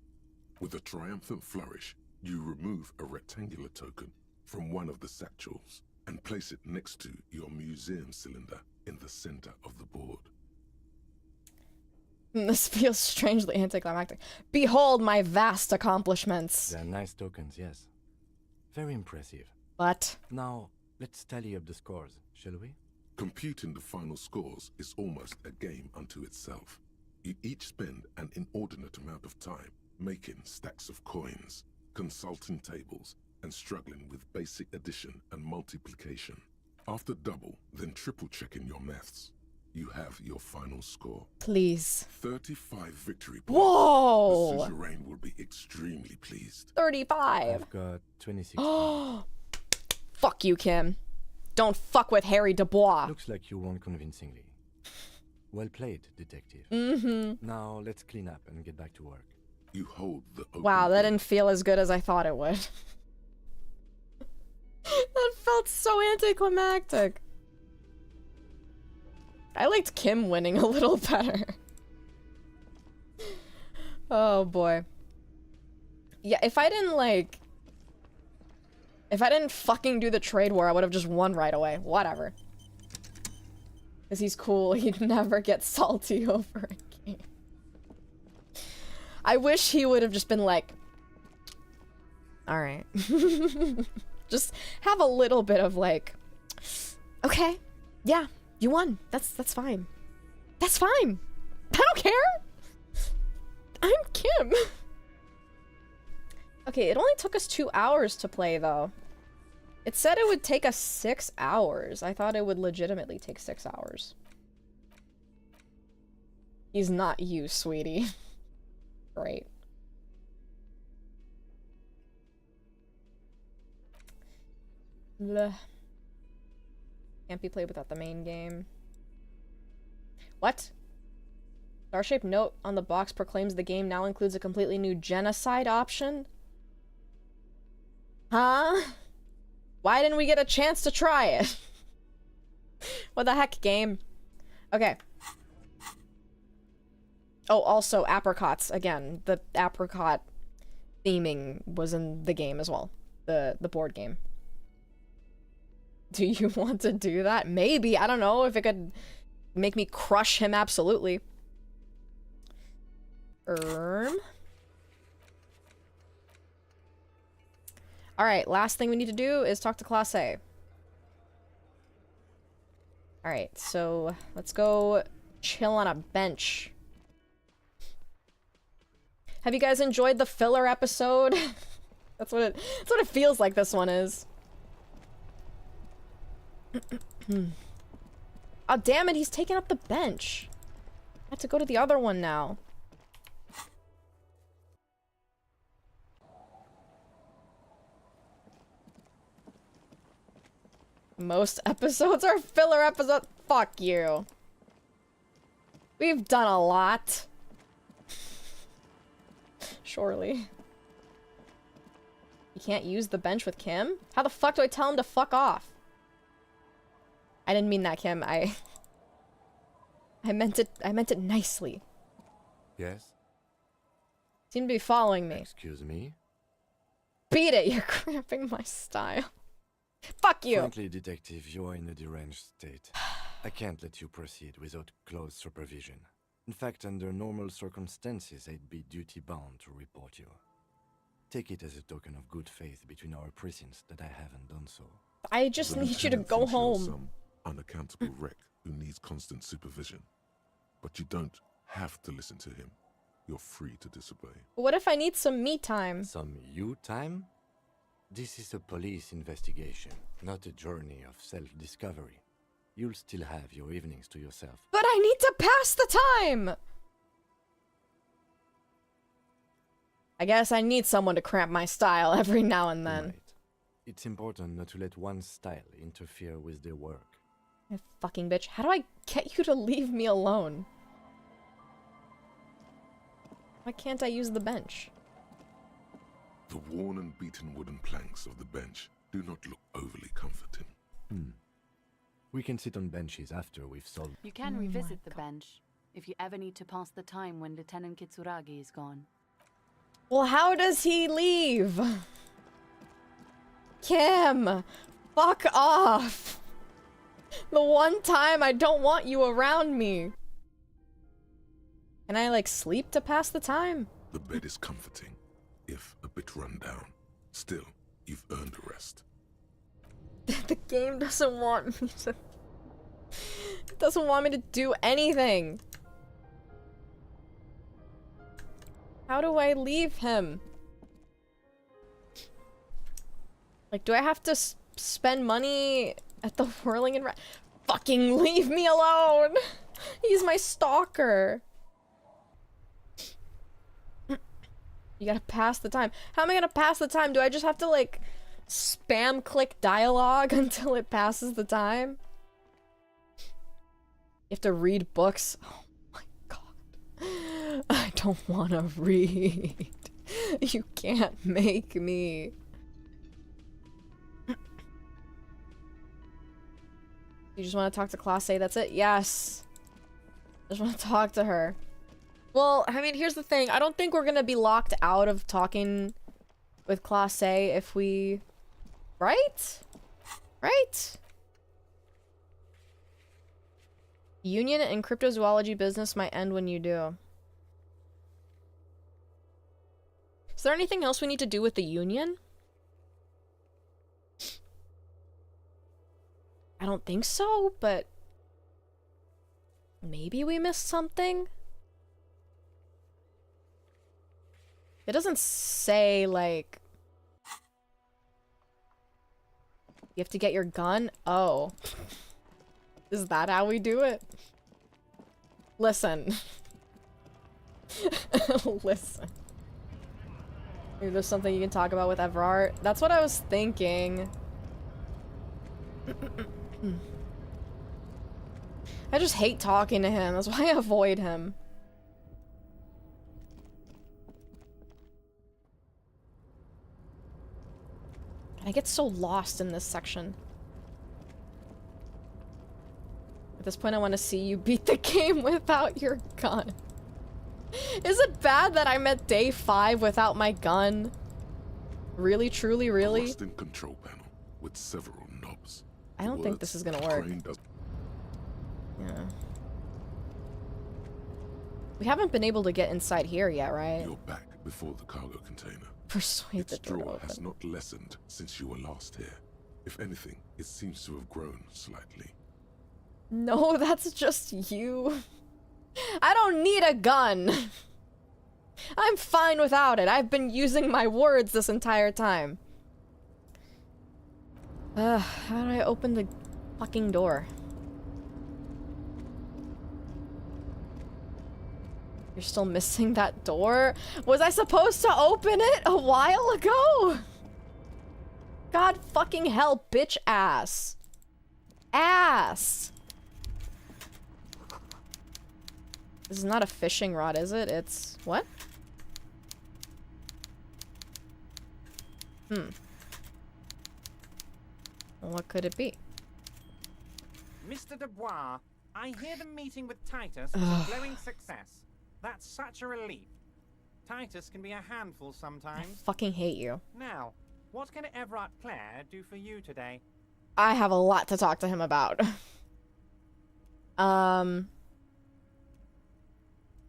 With a triumphant flourish, you remove a rectangular token from one of the satchels and place it next to your museum cylinder in the center of the board. This feels strangely anticlimactic. Behold my vast accomplishments. They're nice tokens, yes. Very impressive. But Now, let's tally up the scores, shall we? Computing the final scores is almost a game unto itself. You each spend an inordinate amount of time making stacks of coins, consulting tables, and struggling with basic addition and multiplication. After double, then triple checking your maths, you have your final score. please. 35 victory points. Whoa! The suzerain will be extremely pleased. 35. I've got 26 points. Fuck you, Kim. Don't fuck with Harry Dubois. Looks like you won convincingly. Well played, detective. Mm-hmm. Now, let's clean up and get back to work. You hold the open Wow, that door. didn't feel as good as I thought it would. That felt so anticlimactic. I liked Kim winning a little better. Oh boy. Yeah, if I didn't fucking do the trade war, I would have just won right away. Whatever. Because he's cool, he'd never get salty over a game. I wish he would have just been like, alright. Just have a little bit of like, Okay. Yeah, you won. That's fine. That's fine. I don't care. I'm Kim. Okay, it only took us 2 hours to play, though. It said it would take us 6 hours. I thought it would legitimately take 6 hours. He's not you, sweetie. Great. Blech. Can't be played without the main game. What? Star-shaped note on the box proclaims the game now includes a completely new genocide option? Huh? Why didn't we get a chance to try it? What the heck, game? Okay. Oh, also, apricots. Again, the apricot theming was in the game as well. The board game. Do you want to do that? Maybe. I don't know if it could make me crush him absolutely. Alright, last thing we need to do is talk to Class A. Alright, so let's go chill on a bench. Have you guys enjoyed the filler episode? That's what it feels like this one is. Oh, damn it, he's taking up the bench. I have to go to the other one now. Most episodes are filler episodes. Fuck you. We've done a lot. Surely. You can't use the bench with Kim? How the fuck do I tell him to fuck off? I didn't mean that, Kim. I meant it nicely. Yes? Seem to be following me. Excuse me? Beat it, you're cramping my style. Fuck you! Frankly, Detective, you're in a deranged state. I can't let you proceed without close supervision. In fact, under normal circumstances, I'd be duty-bound to report you. Take it as a token of good faith between our precincts that I haven't done so. I just need you to go home. Some unaccountable wreck who needs constant supervision. But you don't have to listen to him. You're free to disobey. What if I need some me time? Some you time? This is a police investigation, not a journey of self-discovery. You'll still have your evenings to yourself. But I need to pass the time! I guess I need someone to cramp my style every now and then. Right. It's important not to let one style interfere with their work. You fucking bitch. How do I get you to leave me alone? Why can't I use the bench? The worn and beaten wooden planks of the bench do not look overly comforting. We can sit on benches after we've solved. You can revisit the bench if you ever need to pass the time when Lieutenant Kitsuragi is gone. Well, how does he leave? Kim! Fuck off! The one time I don't want you around me. Can I, like, sleep to pass the time? The bed is comforting, if a bit run down. Still, you've earned a rest. The game doesn't want me to... It doesn't want me to do anything. How do I leave him? Like, do I have to spend money at the Whirling and Fucking leave me alone! He's my stalker. You gotta pass the time. How am I gonna pass the time? Do I just have to, like, spam click dialogue until it passes the time? You have to read books. Oh my god. I don't wanna read. You can't make me. You just want to talk to Class A, that's it? Yes. I just want to talk to her. Well, I mean, here's the thing. I don't think we're gonna be locked out of talking with Class A if we... Right? Right? Union and cryptozoology business might end when you do. Is there anything else we need to do with the union? I don't think so, but maybe we missed something? It doesn't say, like... You have to get your gun? Oh. Is that how we do it? Listen. Listen. Maybe there's something you can talk about with Everard. That's what I was thinking. I just hate talking to him. That's why I avoid him. I get so lost in this section. At this point, I want to see you beat the game without your gun. Is it bad that I'm at day 5 without my gun? Really, truly, really? Rusting control panel with several knobs. I don't think this is gonna work. Yeah. We haven't been able to get inside here yet, right? You're back before the cargo container. Persuade the Its door drawer open. has not lessened since you were last here. If anything, it seems to have grown slightly. No, that's just you. I don't need a gun. I'm fine without it. I've been using my words this entire time. How do I open the fucking door? You're still missing that door? Was I supposed to open it a while ago? God fucking hell, bitch ass. Ass. This is not a fishing rod, is it? It's... what? Well, what could it be? Mr. Dubois, I hear the meeting with Titus was a glowing success. That's such a relief. Titus can be a handful sometimes. I fucking hate you. Now, what can Everard Clare do for you today? I have a lot to talk to him about.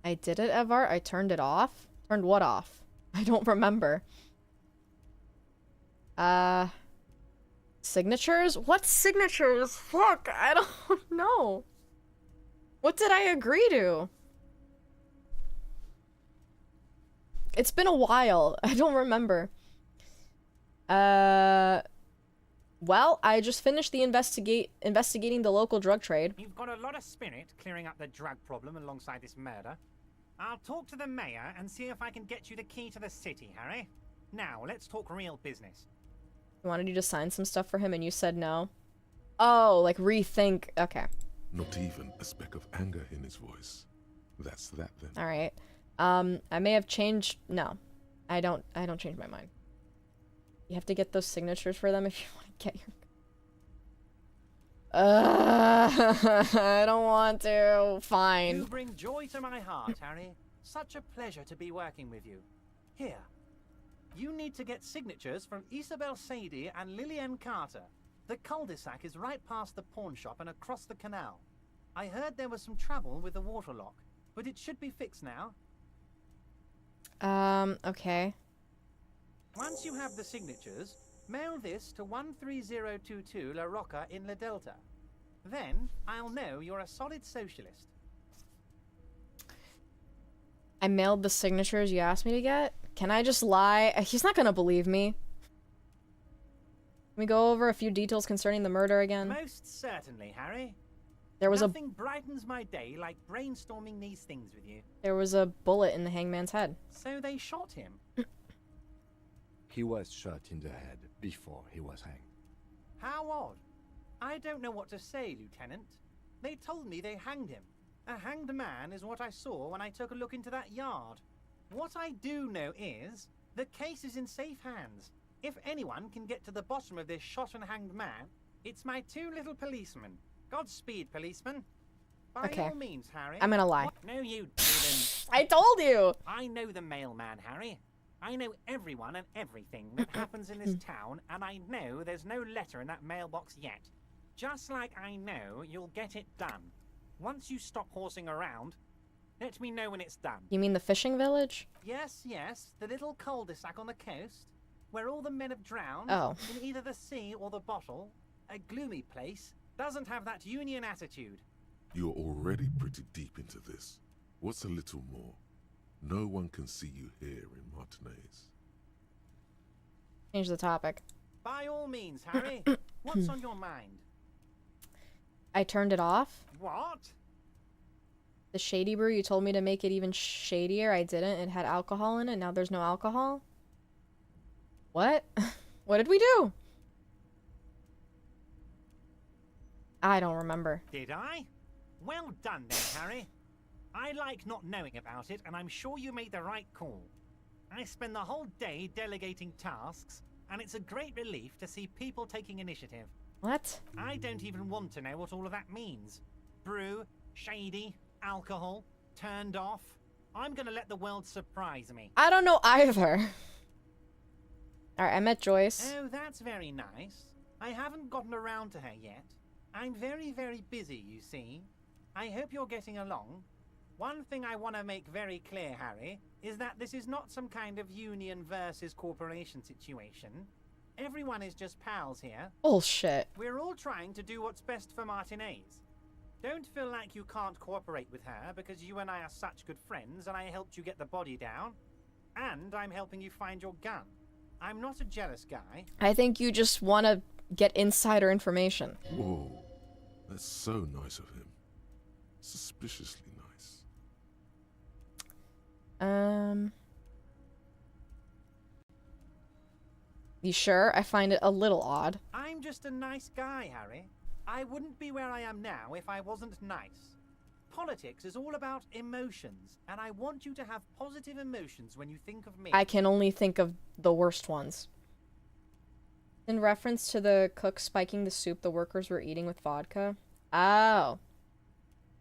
I did it, Evar. I turned it off. Turned what off? I don't remember. Signatures? What signatures? Fuck, I don't know. What did I agree to? It's been a while. I don't remember. Well, I just finished the investigating the local drug trade. You've got a lot of spirit clearing up the drug problem alongside this murder. I'll talk to the mayor and see if I can get you the key to the city, Harry. Now, let's talk real business. I wanted you to sign some stuff for him and you said no? Oh, like rethink. Okay. Not even a speck of anger in his voice. That's that then. Alright. I may have changed... no. I don't change my mind. You have to get those signatures for them if you want to get your... I don't want to. Fine. You bring joy to my heart, Harry. Such a pleasure to be working with you. Here. You need to get signatures from Isabel Sadie and Lillian Carter. The cul-de-sac is right past the pawn shop and across the canal. I heard there was some trouble with the water lock, but it should be fixed now. Okay. Once you have the signatures, mail this to 13022 La Rocca in La Delta. Then, I'll know you're a solid socialist. I mailed the signatures you asked me to get? Can I just lie? He's not gonna believe me. Can we go over a few details concerning the murder again? Most certainly, Harry. There was Nothing brightens my day like brainstorming these things with you. There was a bullet in the hangman's head. So they shot him. He was shot in the head before he was hanged. How odd. I don't know what to say, Lieutenant. They told me they hanged him. A hanged man is what I saw when I took a look into that yard. What I do know is, the case is in safe hands. If anyone can get to the bottom of this shot and hanged man, it's my two little policemen. Godspeed, policeman. By all means, Harry. I'm gonna lie. No, you didn't. I told you! I know the mailman, Harry. I know everyone and everything that happens in this town, and I know there's no letter in that mailbox yet. Just like I know you'll get it done. Once you stop horsing around, let me know when it's done. You mean the fishing village? Yes, yes, the little cul-de-sac on the coast, where all the men have drowned Oh. in either the sea or the bottle. A gloomy place, Doesn't have that union attitude. You're already pretty deep into this. What's a little more? No one can see you here in Martinez. Change the topic. By all means, Harry. What's on your mind? I turned it off. What? The shady brew, you told me to make it even shadier. I didn't. It had alcohol in it. Now there's no alcohol. What? What did we do? I don't remember. Did I? Well done then, Harry. I like not knowing about it, and I'm sure you made the right call. I spend the whole day delegating tasks, and it's a great relief to see people taking initiative. What? I don't even want to know what all of that means. Brew, shady, alcohol, turned off. I'm gonna let the world surprise me. I don't know either. Alright, I met Joyce. Oh, that's very nice. I haven't gotten around to her yet. I'm very, very busy, you see. I hope you're getting along. One thing I want to make very clear, Harry, is that this is not some kind of union versus corporation situation. Everyone is just pals here. Bullshit. We're all trying to do what's best for Martinez. Don't feel like you can't cooperate with her because you and I are such good friends and I helped you get the body down. And I'm helping you find your gun. I'm not a jealous guy. I think you just want to get insider information. Whoa, that's so nice of him. Suspiciously nice. You sure? I find it a little odd. I'm just a nice guy, Harry. I wouldn't be where I am now if I wasn't nice. Politics is all about emotions, and I want you to have positive emotions when you think of me. I can only think of the worst ones. In reference to the cook spiking the soup the workers were eating with vodka. Oh.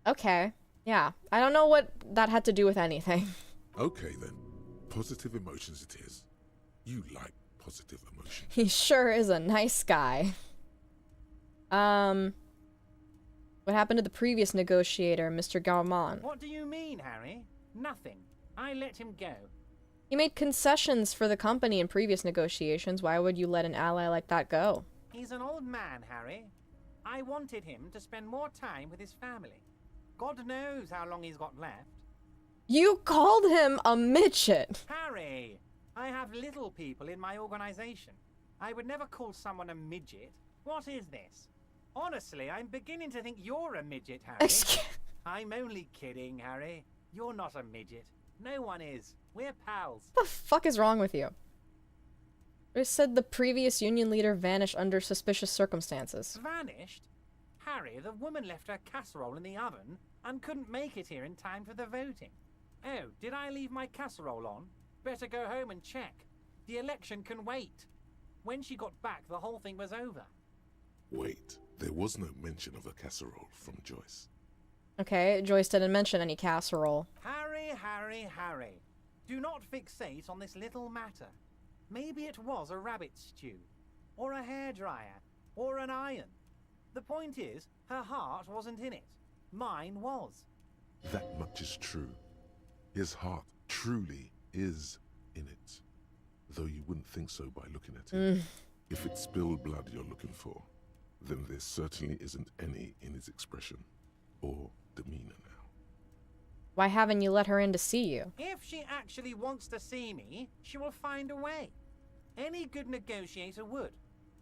Okay. Yeah. I don't know what that had to do with anything. Okay then. Positive emotions it is. You like positive emotions. He sure is a nice guy. What happened to the previous negotiator, Mr. Garmon? What do you mean, Harry? Nothing. I let him go. He made concessions for the company in previous negotiations. Why would you let an ally like that go? He's an old man, Harry. I wanted him to spend more time with his family. God knows how long he's got left. You called him a midget! Harry! I have little people in my organization. I would never call someone a midget. What is this? Honestly, I'm beginning to think you're a midget, Harry. I'm only kidding, Harry. You're not a midget. No one is. We're pals. What the fuck is wrong with you? They said the previous union leader vanished under suspicious circumstances. Vanished? Harry, the woman left her casserole in the oven and couldn't make it here in time for the voting. Oh, did I leave my casserole on? Better go home and check. The election can wait. When she got back, the whole thing was over. Wait, there was no mention of a casserole from Joyce. Okay, Joyce didn't mention any casserole. Harry, Harry, Harry. Do not fixate on this little matter. Maybe it was a rabbit stew, or a hairdryer, or an iron. The point is, her heart wasn't in it. Mine was. That much is true. His heart truly is in it. Though you wouldn't think so by looking at it. If it's spilled blood you're looking for, then there certainly isn't any in his expression or demeanor now. Why haven't you let her in to see you? If she actually wants to see me, she will find a way. Any good negotiator would.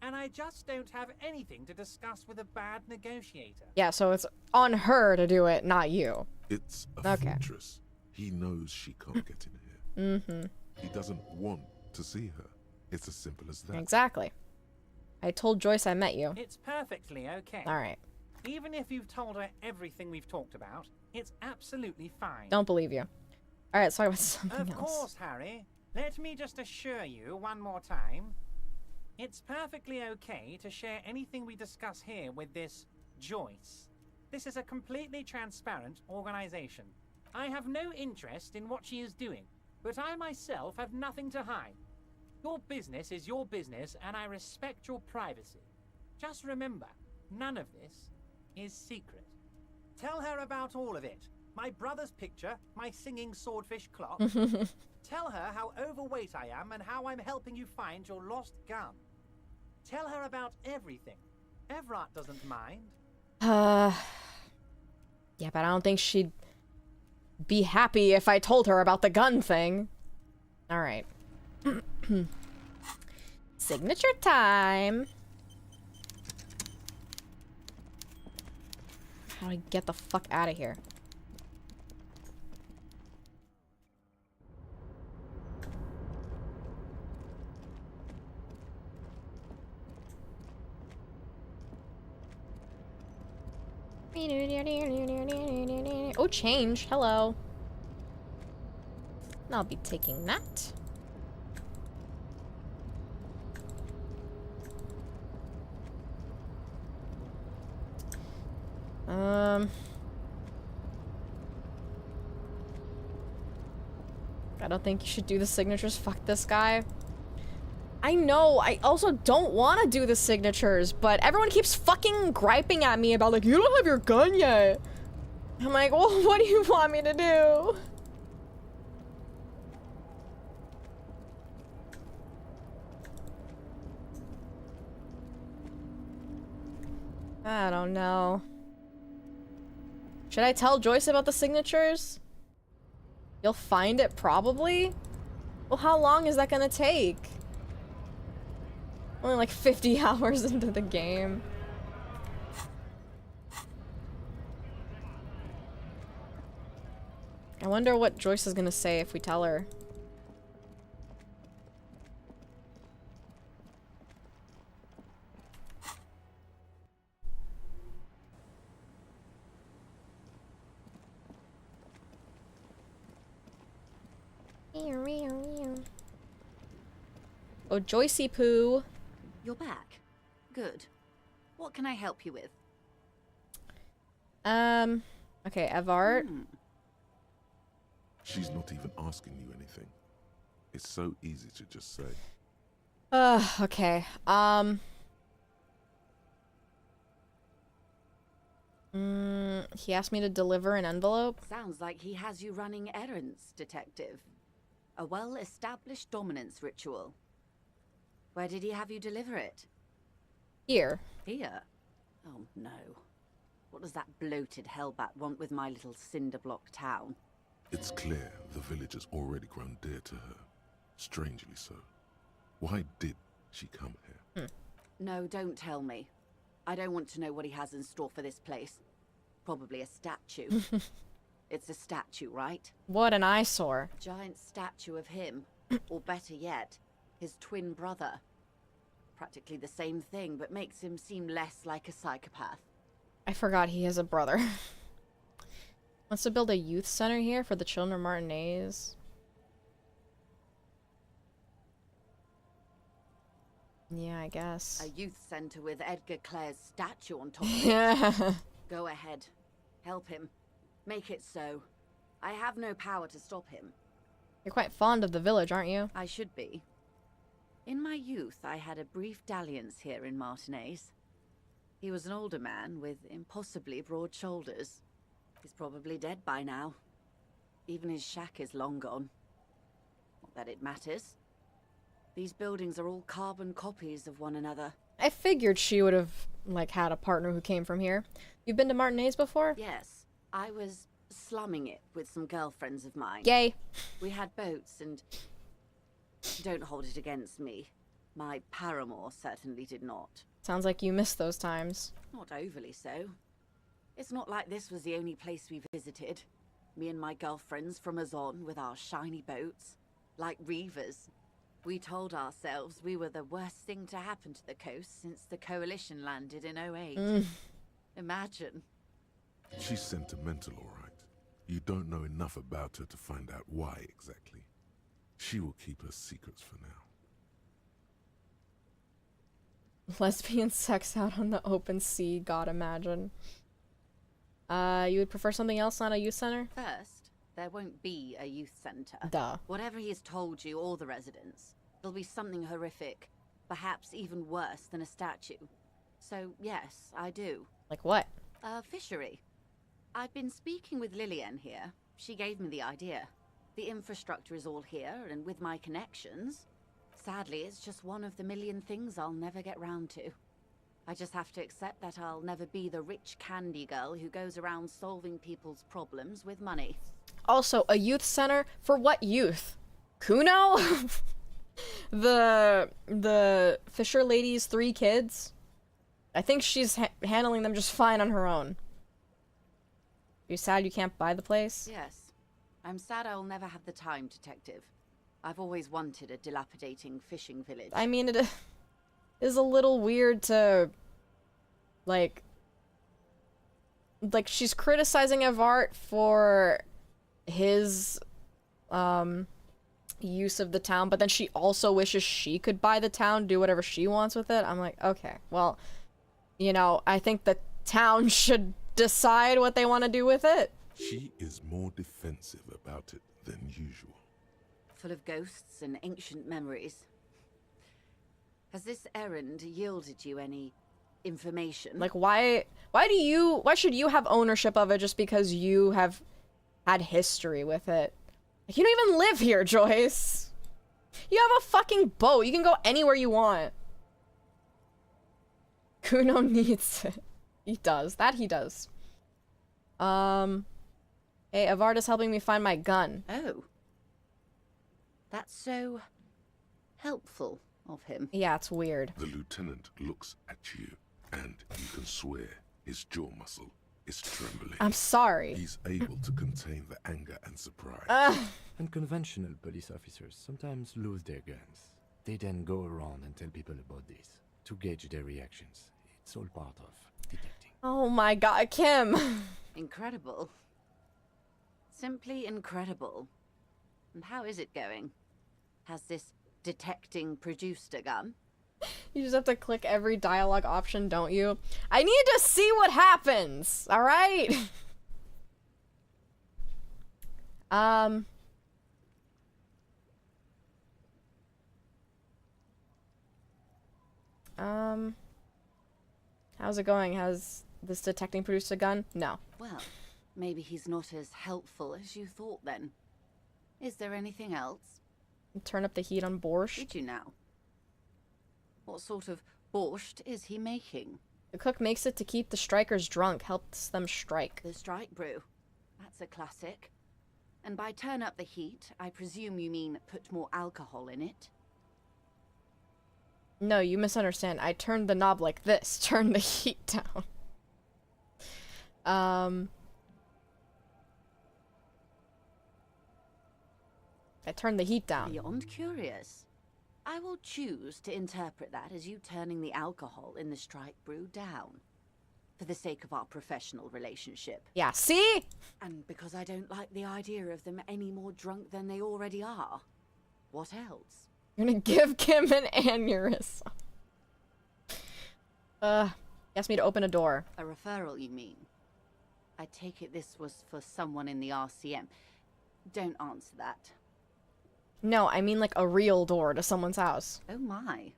And I just don't have anything to discuss with a bad negotiator. Yeah, so it's on her to do it, not you. It's a fortress. He knows she can't get in here. He doesn't want to see her. It's as simple as that. Exactly. I told Joyce I met you. It's perfectly okay. Alright. Even if you've told her everything we've talked about, it's absolutely fine. Don't believe you. Alright, let's talk about something else. Of course, Harry. Let me just assure you one more time. It's perfectly okay to share anything we discuss here with this Joyce. This is a completely transparent organization. I have no interest in what she is doing, but I myself have nothing to hide. Your business is your business, and I respect your privacy. Just remember, none of this is secret. Tell her about all of it. My brother's picture, my singing swordfish clock. Tell her how overweight I am and how I'm helping you find your lost gun. Tell her about everything. Everett doesn't mind. Yeah, but I don't think she'd be happy if I told her about the gun thing. Alright. Signature time! How do I get the fuck out of here? Oh, change. Hello. I'll be taking that. I don't think you should do the signatures. Fuck this guy. I know, I also don't want to do the signatures, but everyone keeps fucking griping at me about, like, you don't have your gun yet. I'm like, well, what do you want me to do? I don't know. Should I tell Joyce about the signatures? You'll find it probably? Well, how long is that gonna take? Only like 50 hours into the game. I wonder what Joyce is gonna say if we tell her. Oh, Joycey Poo. You're back. Good. What can I help you with? Okay, Evart. She's not even asking you anything. It's so easy to just say. Okay. He asked me to deliver an envelope. Sounds like he has you running errands, detective. A well-established dominance ritual. Where did he have you deliver it? Here. Here? Oh no. What does that bloated hellbat want with my little cinder block town? It's clear the village has already grown dear to her. Strangely so. Why did she come here? No, don't tell me. I don't want to know what he has in store for this place. Probably a statue. It's a statue, right? What an eyesore. Giant statue of him. Or better yet, his twin brother. Practically the same thing, but makes him seem less like a psychopath. I forgot he has a brother. Wants to build a youth center here for the children of Martinez. Yeah, I guess. A youth center with Edgar Clare's statue on top of it. Yeah. Go ahead. Help him. Make it so. I have no power to stop him. You're quite fond of the village, aren't you? I should be. In my youth, I had a brief dalliance here in Martinez. He was an older man with impossibly broad shoulders. He's probably dead by now. Even his shack is long gone. Not that it matters. These buildings are all carbon copies of one another. I figured she would have, like, had a partner who came from here. You've been to Martinez before? Yes. I was slumming it with some girlfriends of mine. Gay. We had boats and... Don't hold it against me. My paramour certainly did not. Sounds like you missed those times. Not overly so. It's not like this was the only place we visited. Me and my girlfriends from Azon with our shiny boats. Like reavers. We told ourselves we were the worst thing to happen to the coast since the Coalition landed in 08. Imagine. She's sentimental, all right. You don't know enough about her to find out why exactly. She will keep her secrets for now. Lesbian sex out on the open sea, God imagine. You would prefer something else, not a youth center? First, there won't be a youth center. Duh. Whatever he has told you, or the residents, it'll be something horrific. Perhaps even worse than a statue. So, yes, I do. Like what? A fishery. I've been speaking with Lillian here. She gave me the idea. The infrastructure is all here, and with my connections... Sadly, it's just one of the million things I'll never get round to. I just have to accept that I'll never be the rich candy girl who goes around solving people's problems with money. Also, a youth center? For what youth? Kuno? the Fisher lady's 3 kids? I think she's handling them just fine on her own. You sad you can't buy the place? Yes. I'm sad I'll never have the time, Detective. I've always wanted a dilapidating fishing village. I mean, it is a little weird to, like she's criticizing Evart for his, use of the town, but then she also wishes she could buy the town, do whatever she wants with it. I'm like, okay, well, you know, I think the town should decide what they want to do with it. She is more defensive about it than usual. Full of ghosts and ancient memories. Has this errand yielded you any information? Like, why should you have ownership of it just because you have had history with it? Like, you don't even live here, Joyce. You have a fucking boat. You can go anywhere you want. Kuno needs it. He does. That he does. Hey, Evart is helping me find my gun. Oh. That's so helpful of him. Yeah, it's weird. The lieutenant looks at you, and you can swear his jaw muscle is trembling. I'm sorry. He's able to contain the anger and surprise. Unconventional police officers sometimes lose their guns. They then go around and tell people about this to gauge their reactions. It's all part of detecting. Oh my god, Kim. Incredible. Simply incredible. And how is it going? Has this detecting produced a gun? You just have to click every dialogue option, don't you? I need to see what happens, alright? How's it going? Has this detecting produced a gun? No. Well, maybe he's not as helpful as you thought then. Is there anything else? Turn up the heat on borscht. Did you now? What sort of borscht is he making? The cook makes it to keep the strikers drunk, helps them strike. The strike brew. That's a classic. And by turn up the heat, I presume you mean put more alcohol in it? No, you misunderstand. I turned the knob like this. Turn the heat down. I turned the heat down. Beyond curious. I will choose to interpret that as you turning the alcohol in the strike brew down. For the sake of our professional relationship. Yeah, see? And because I don't like the idea of them any more drunk than they already are. What else? You're gonna give Kim an aneurysm. He asked me to open a door. A referral, you mean? I take it this was for someone in the RCM. Don't answer that. No, I mean like a real door to someone's house. Oh my.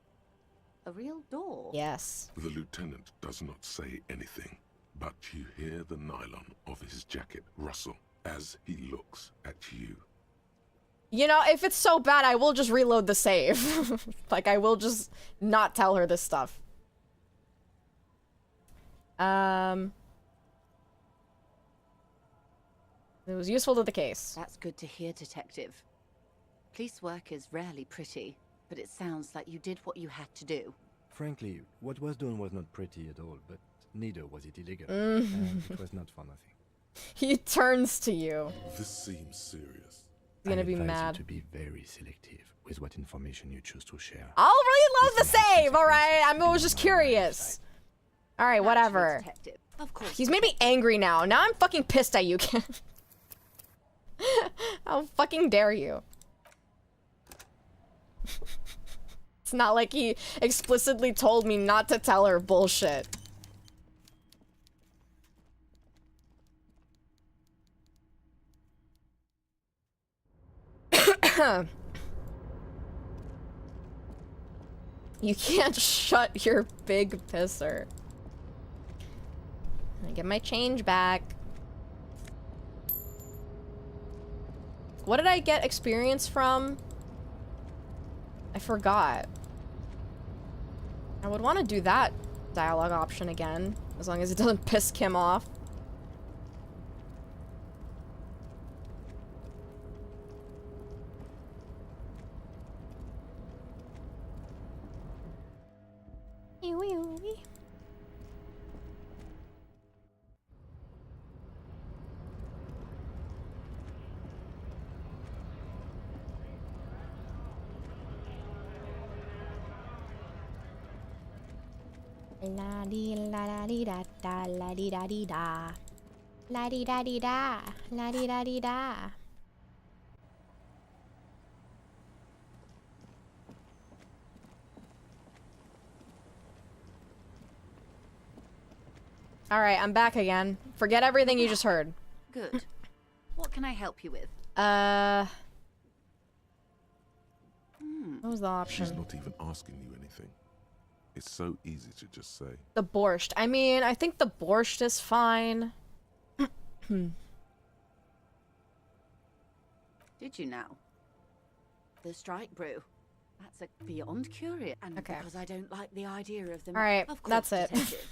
A real door? Yes. The lieutenant does not say anything, but you hear the nylon of his jacket rustle as he looks at you. You know, if it's so bad, I will just reload the save. Like, I will just not tell her this stuff. It was useful to the case. That's good to hear, Detective. Police work is rarely pretty, but it sounds like you did what you had to do. Frankly, what was done was not pretty at all, but neither was it illegal. And it was not for nothing. He turns to you. This seems serious. He's gonna be I advise mad. you to be very selective with what information you choose to share. I'll reload the save, alright? I was just curious. Alright, whatever. Detective. Of course. He's made me angry now. Now I'm fucking pissed at you, Kim. How fucking dare you? It's not like he explicitly told me not to tell her bullshit. You can't shut your big pisser. I get my change back. What did I get experience from? I forgot. I would want to do that dialogue option again, as long as it doesn't piss Kim off. La di la da di da da la di da di da la di da di da la di da di da. All right, I'm back again. Forget everything you just heard. Good. What can I help you with? What was the option? She's not even asking you anything. It's so easy to just say. The borscht. I mean, I think the borscht is fine. Did you know? The strike brew. That's a beyond curious. And Okay. because I don't like the idea of them. All right, of course, that's it. detective.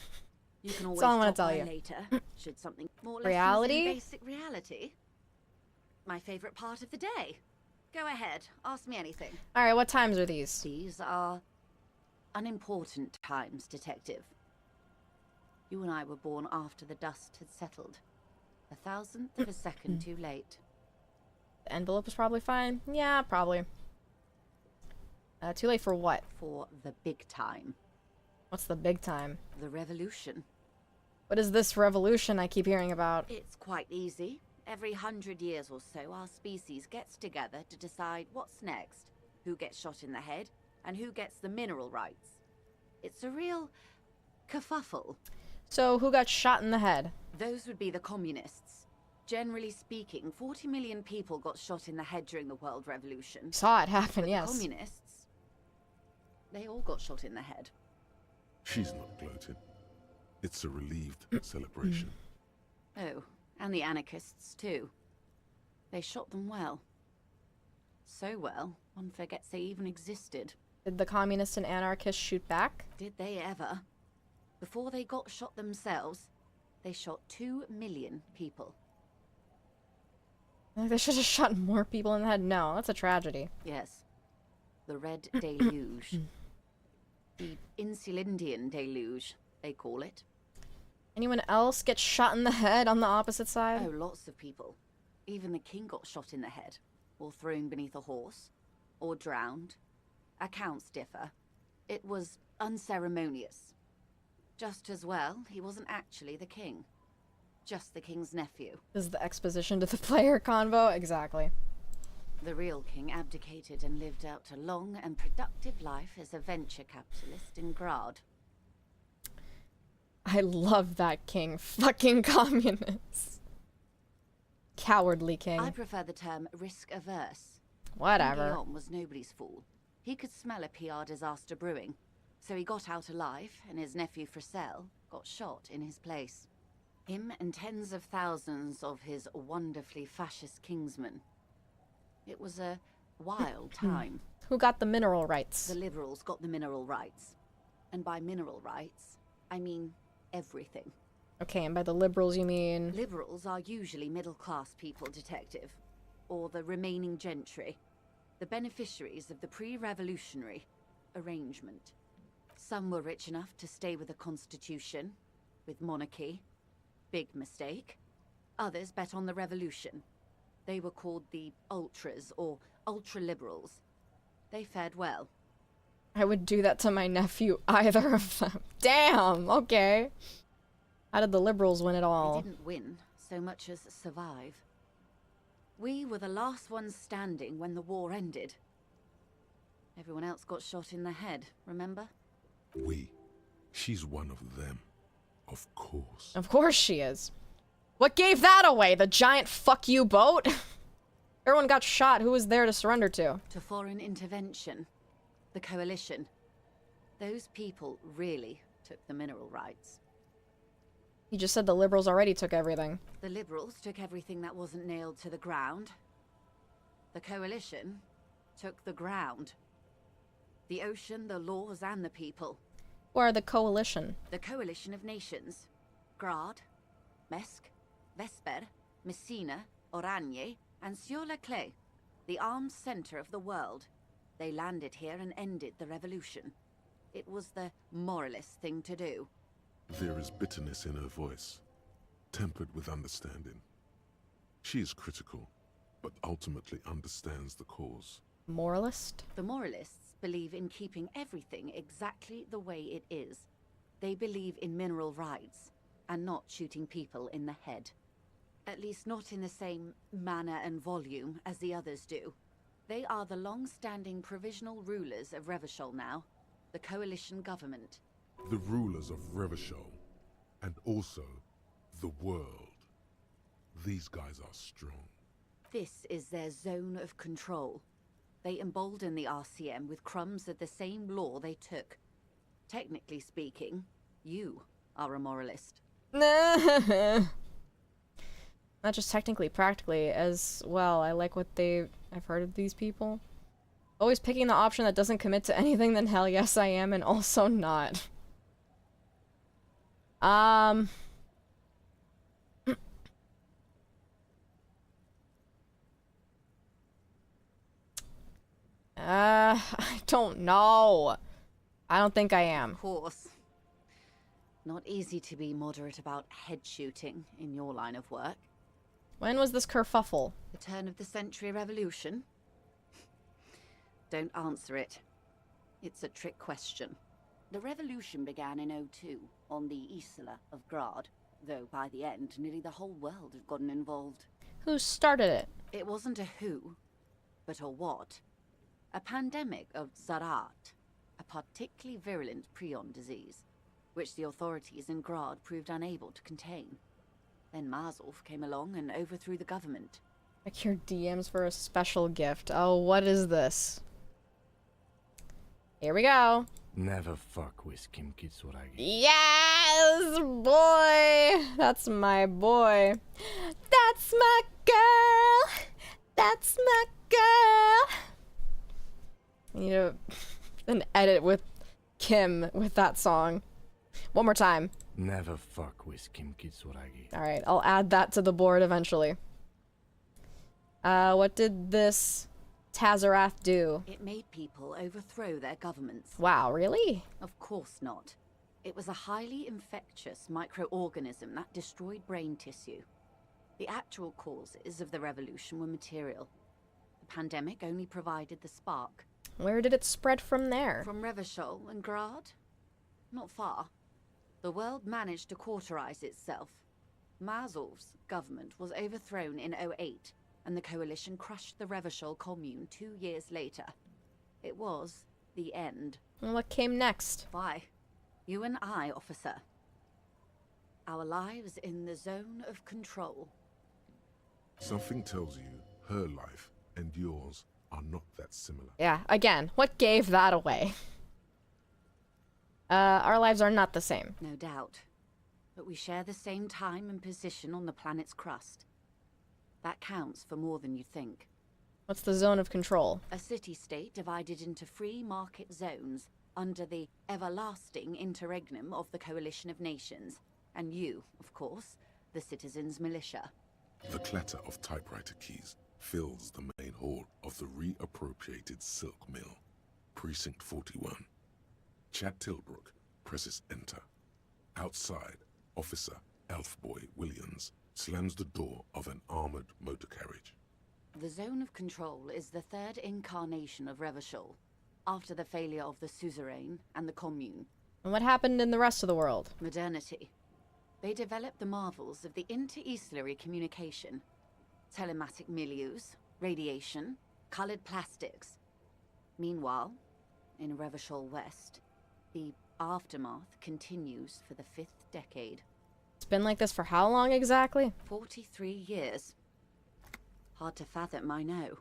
You can always That's all I wanna stop tell by you. later. Should something more or less Reality? basic reality. My favorite part of the day. Go ahead, ask me anything. All right, what times are these? These are unimportant times, detective. You and I were born after the dust had settled. 1,000th of a second too late. The envelope was probably fine. Yeah, probably. Too late for what? For the big time. What's the big time? The revolution. What is this revolution I keep hearing about? It's quite easy. Every 100 years or so, our species gets together to decide what's next, who gets shot in the head, and who gets the mineral rights. It's a real kerfuffle. So, who got shot in the head? Those would be the communists. Generally speaking, 40 million people got shot in the head during the World Revolution. Saw it happen, But yes. the communists, they all got shot in the head. She's not gloating. It's a relieved celebration. Oh, and the anarchists too. They shot them well. So well, one forgets they even existed. Did the communists and anarchists shoot back? Did they ever? Before they got shot themselves, they shot 2 million people. Like, they should have shot more people in the head. No, that's a tragedy. Yes. The Red Deluge. The Insulindian Deluge, they call it. Anyone else get shot in the head on the opposite side? Oh, lots of people. Even the king got shot in the head, or thrown beneath a horse, or drowned. Accounts differ. It was unceremonious. Just as well, he wasn't actually the king. Just the king's nephew. This is the exposition to the player convo? Exactly. The real king abdicated and lived out a long and productive life as a venture capitalist in Grad. I love that king. Fucking communists. Cowardly king. I prefer the term risk-averse. Whatever. Guillaume was nobody's fool. He could smell a PR disaster brewing, so he got out alive, and his nephew Fricelle got shot in his place. Him and tens of thousands of his wonderfully fascist kingsmen. It was a wild time. Who got the mineral rights? The liberals got the mineral rights. And by mineral rights, I mean everything. Okay, and by the liberals you mean... Liberals are usually middle-class people, detective. Or the remaining gentry. The beneficiaries of the pre-revolutionary arrangement. Some were rich enough to stay with the constitution, with monarchy. Big mistake. Others bet on the revolution. They were called the ultras, or ultra-liberals. They fared well. I would do that to my nephew, either of them. Damn, okay. How did the liberals win it all? They didn't win so much as survive. We were the last ones standing when the war ended. Everyone else got shot in the head, remember? We. She's one of them. Of course. Of course she is. What gave that away? The giant fuck you boat? Everyone got shot. Who was there to surrender to? To foreign intervention. The coalition. Those people really took the mineral rights. You just said the liberals already took everything. The liberals took everything that wasn't nailed to the ground. The coalition took the ground. The ocean, the laws, and the people. Who are the coalition? The Coalition of Nations. Grad, Mesk, Vesper, Messina, Oranje, and Sur-la-Clay, the arms center of the world. They landed here and ended the revolution. It was the moralist thing to do. There is bitterness in her voice, tempered with understanding. She is critical, but ultimately understands the cause. Moralist? The moralists believe in keeping everything exactly the way it is. They believe in mineral rights, and not shooting people in the head. At least not in the same manner and volume as the others do. They are the long-standing provisional rulers of Revachol now, the coalition government. The rulers of Revachol, and also the world. These guys are strong. This is their zone of control. They embolden the RCM with crumbs of the same law they took. Technically speaking, you are a moralist. Not just technically, practically as well. I like what I've heard of these people. Always picking the option that doesn't commit to anything, then hell yes I am, and also not. I don't know. I don't think I am. Of course. Not easy to be moderate about head shooting in your line of work. When was this kerfuffle? The turn of the century revolution? Don't answer it. It's a trick question. The revolution began in '02 on the Isla of Grad, though by the end, nearly the whole world had gotten involved. Who started it? It wasn't a who, but a what. A pandemic of Zarat, a particularly virulent prion disease, which the authorities in Grad proved unable to contain. Then Mazov came along and overthrew the government. Check your DMs for a special gift. Oh, what is this? Here we go. Never fuck with Kim Kitsuragi. Yes, boy! That's my boy. That's my girl! That's my girl! I need an edit with Kim with that song. One more time. Never fuck with Kim Kitsuragi. Alright, I'll add that to the board eventually. What did this Tazarath do? It made people overthrow their governments. Wow, really? Of course not. It was a highly infectious microorganism that destroyed brain tissue. The actual causes of the revolution were material. The pandemic only provided the spark. Where did it spread from there? From Revachol and Grad? Not far. The world managed to cauterize itself. Mazov's government was overthrown in '08, and the coalition crushed the Revachol commune 2 years later. It was the end. And what came next? Why? You and I, officer. Our lives in the zone of control. Something tells you her life and yours are not that similar. Yeah, again, what gave that away? Our lives are not the same. No doubt. But we share the same time and position on the planet's crust. That counts for more than you think. What's the zone of control? A city-state divided into free market zones under the everlasting interregnum of the Coalition of Nations. And you, of course, the citizens' militia. The clatter of typewriter keys fills the main hall of the reappropriated silk mill. Precinct 41. Chad Tilbrook presses enter. Outside, Officer Elfboy Williams slams the door of an armored motor carriage. The zone of control is the third incarnation of Revachol, after the failure of the suzerain and the commune. And what happened in the rest of the world? Modernity. They developed the marvels of the inter-eastlery communication. Telematic milieus, radiation, colored plastics. Meanwhile, in Revachol West, the aftermath continues for the 5th decade. It's been like this for how long exactly? 43 years. Hard to fathom, I know.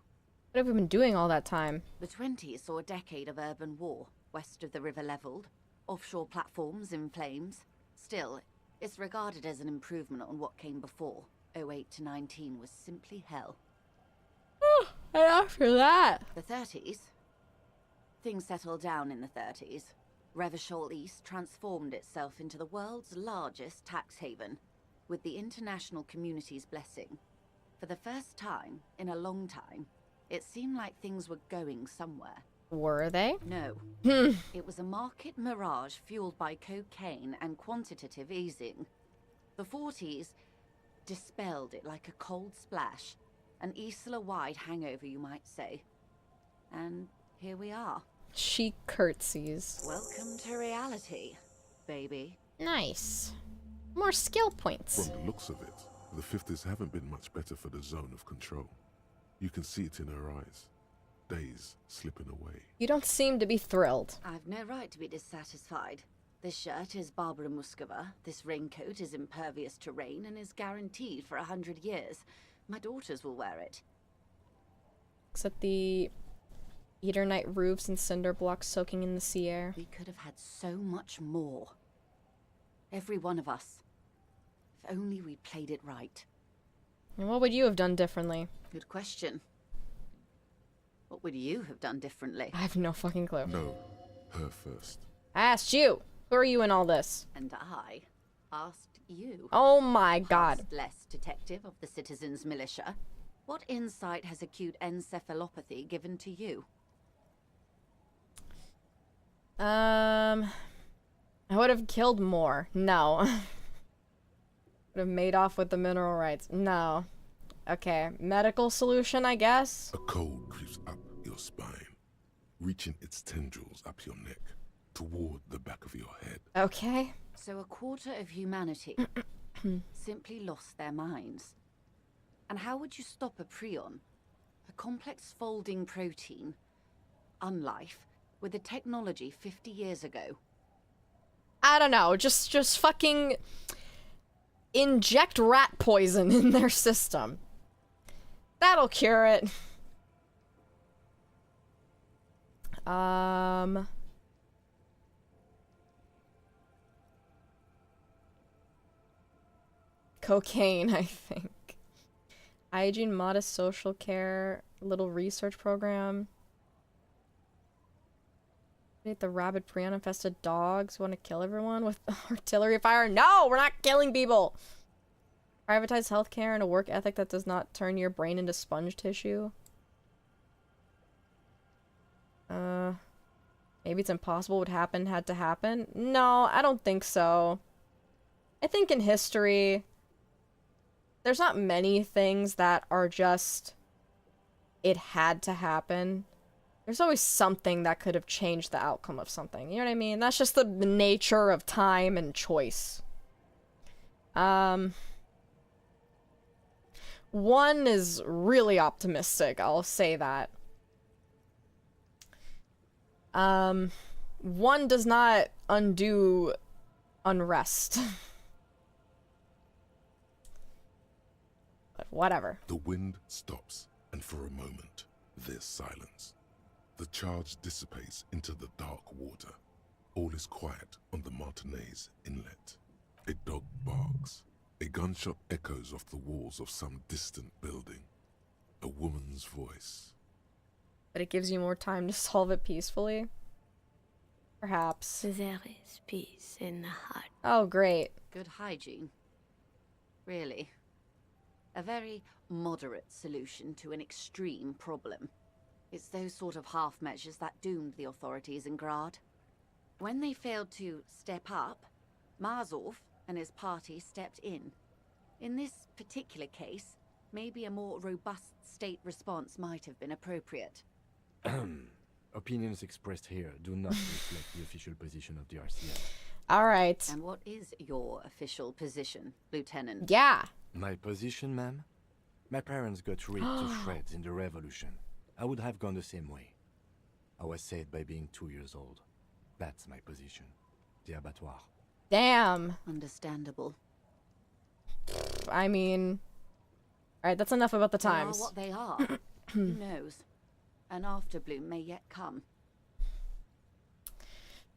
What have we been doing all that time? The 20s saw a decade of urban war, west of the river leveled, offshore platforms in flames. Still, it's regarded as an improvement on what came before. 08 to 19 was simply hell. And after that? The 30s? Things settled down in the 30s. Revachol East transformed itself into the world's largest tax haven, with the international community's blessing. For the first time in a long time, it seemed like things were going somewhere. Were they? No. It was a market mirage fueled by cocaine and quantitative easing. The 40s dispelled it like a cold splash, an Isla-wide hangover, you might say. And here we are. She curtsies. Welcome to reality, baby. Nice. More skill points. From the looks of it, the 50s haven't been much better for the zone of control. You can see it in her eyes. Days slipping away. You don't seem to be thrilled. I've no right to be dissatisfied. This shirt is Barbara Muscova, this raincoat is impervious to rain and is guaranteed for 100 years. My daughters will wear it. Except the Eternite roofs and cinder blocks soaking in the sea air. We could have had so much more. Every one of us. If only we played it right. And what would you have done differently? Good question. What would you have done differently? I have no fucking clue. No, her first. I asked you. Who are you in all this? And I asked you. Oh my god. Less detective of the citizens' militia. What insight has acute encephalopathy given to you? I would have killed more. No. Would have made off with the mineral rights. No. Okay. Medical solution, I guess? A cold creeps up your spine, reaching its tendrils up your neck, toward the back of your head. Okay. So a quarter of humanity simply lost their minds. And how would you stop a prion, a complex folding protein, unlife, with a technology 50 years ago? I don't know. Just fucking inject rat poison in their system. That'll cure it. Cocaine, I think. Hygiene, modest social care, little research program. The rabid prion-infested dogs want to kill everyone with artillery fire. No, we're not killing people. Privatize healthcare and a work ethic that does not turn your brain into sponge tissue. Maybe it's impossible what happened had to happen. No, I don't think so. I think in history, there's not many things that are just, it had to happen. There's always something that could have changed the outcome of something. You know what I mean? That's just the nature of time and choice. One is really optimistic, I'll say that. One does not undo unrest. But whatever. The wind stops, and for a moment, there's silence. The charge dissipates into the dark water. All is quiet on the Martinez inlet. A dog barks. A gunshot echoes off the walls of some distant building. A woman's voice. But it gives you more time to solve it peacefully? Perhaps. There is peace in the heart. Oh, great. Good hygiene. Really. A very moderate solution to an extreme problem. It's those sort of half measures that doomed the authorities in Grad. When they failed to step up, Marzov and his party stepped in. In this particular case, maybe a more robust state response might have been appropriate. Opinions expressed here do not reflect the official position of the RCM. Alright. And what is your official position, Lieutenant? Yeah. My position, ma'am? My parents got ripped to shreds in the revolution. I would have gone the same way. I was saved by being 2 years old. That's my position. The abattoir. Damn. Understandable. I mean... Alright, that's enough about the times. They are what they are. Who knows? An afterbloom may yet come.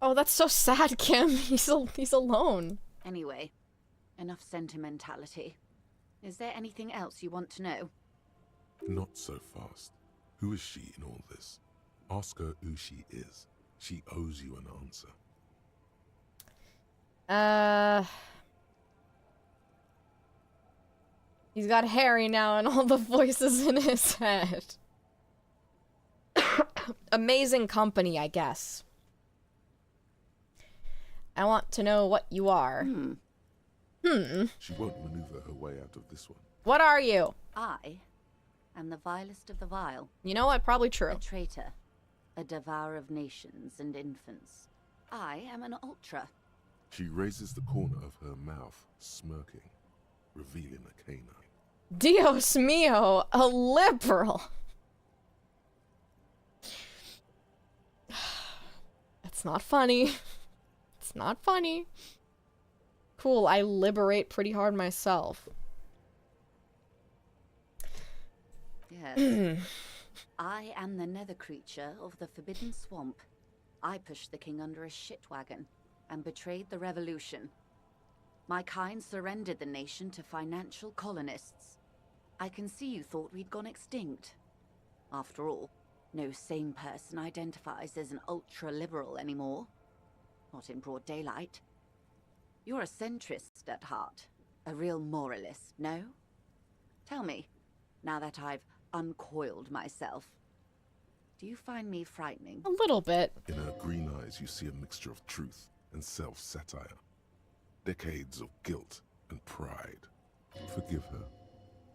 Oh, that's so sad, Kim. He's alone. Anyway, enough sentimentality. Is there anything else you want to know? Not so fast. Who is she in all this? Ask her who she is. She owes you an answer. He's got Harry now and all the voices in his head. Amazing company, I guess. I want to know what you are. She won't maneuver her way out of this one. What are you? I am the vilest of the vile. You know what? Probably true. A traitor. A devourer of nations and infants. I am an ultra. She raises the corner of her mouth, smirking, revealing a canine. Dios mio, a liberal. That's not funny. It's not funny. Cool, I liberate pretty hard myself. Yes. I am the nether creature of the Forbidden Swamp. I pushed the king under a shit wagon and betrayed the revolution. My kind surrendered the nation to financial colonists. I can see you thought we'd gone extinct. After all, no sane person identifies as an ultra-liberal anymore. Not in broad daylight. You're a centrist at heart. A real moralist, no? Tell me, now that I've uncoiled myself, do you find me frightening? A little bit. In her green eyes, you see a mixture of truth and self-satire. Decades of guilt and pride. Forgive her.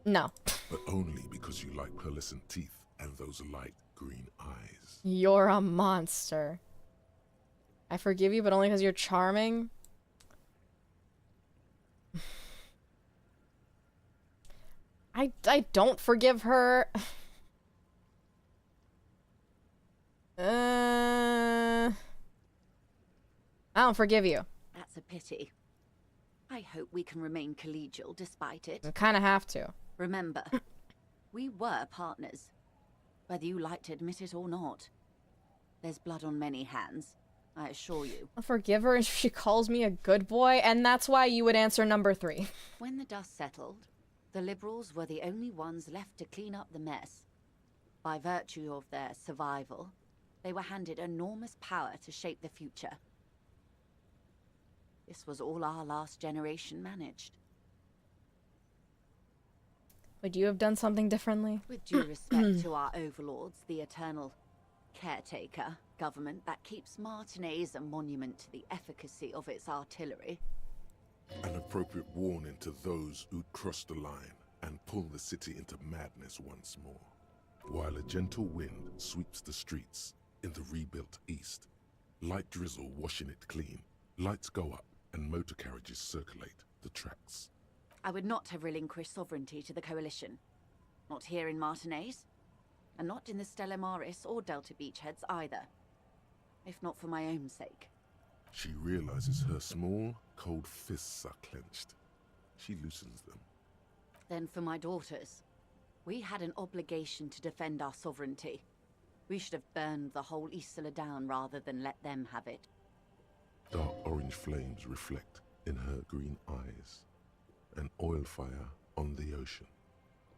No. But only because you like pearlescent teeth and those light green eyes. You're a monster. I forgive you, but only because you're charming. I don't forgive her. I don't forgive you. That's a pity. I hope we can remain collegial despite it. I kind of have to. Remember, we were partners, whether you like to admit it or not. There's blood on many hands, I assure you. I'll forgive her if she calls me a good boy, and that's why you would answer number 3. When the dust settled, the liberals were the only ones left to clean up the mess. By virtue of their survival, they were handed enormous power to shape the future. This was all our last generation managed. Would you have done something differently? With due respect to our overlords, the eternal caretaker government that keeps Martinez a monument to the efficacy of its artillery. An appropriate warning to those who'd cross the line and pull the city into madness once more. While a gentle wind sweeps the streets in the rebuilt east, light drizzle washing it clean, lights go up and motor carriages circulate the tracks. I would not have relinquished sovereignty to the Coalition. Not here in Martinez, and not in the Stella Maris or Delta Beachheads either. If not for my own sake. She realizes her small, cold fists are clenched. She loosens them. Then for my daughters. We had an obligation to defend our sovereignty. We should have burned the whole Isla down rather than let them have it. Dark orange flames reflect in her green eyes. An oil fire on the ocean.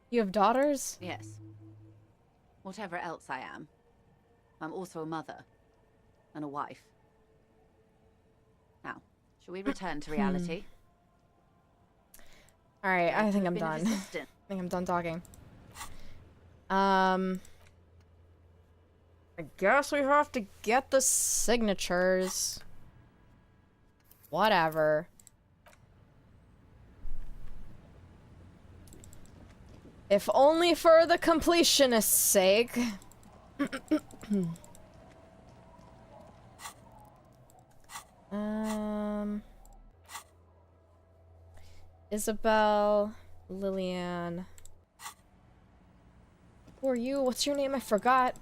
You have daughters? Yes. Whatever else I am, I'm also a mother. And a wife. Now, shall we return to reality? Alright, I think I'm done. I think I'm done talking. I guess we have to get the signatures. Whatever. If only for the completionist's sake. Isabel, Lillian. Who are you? What's your name? I forgot.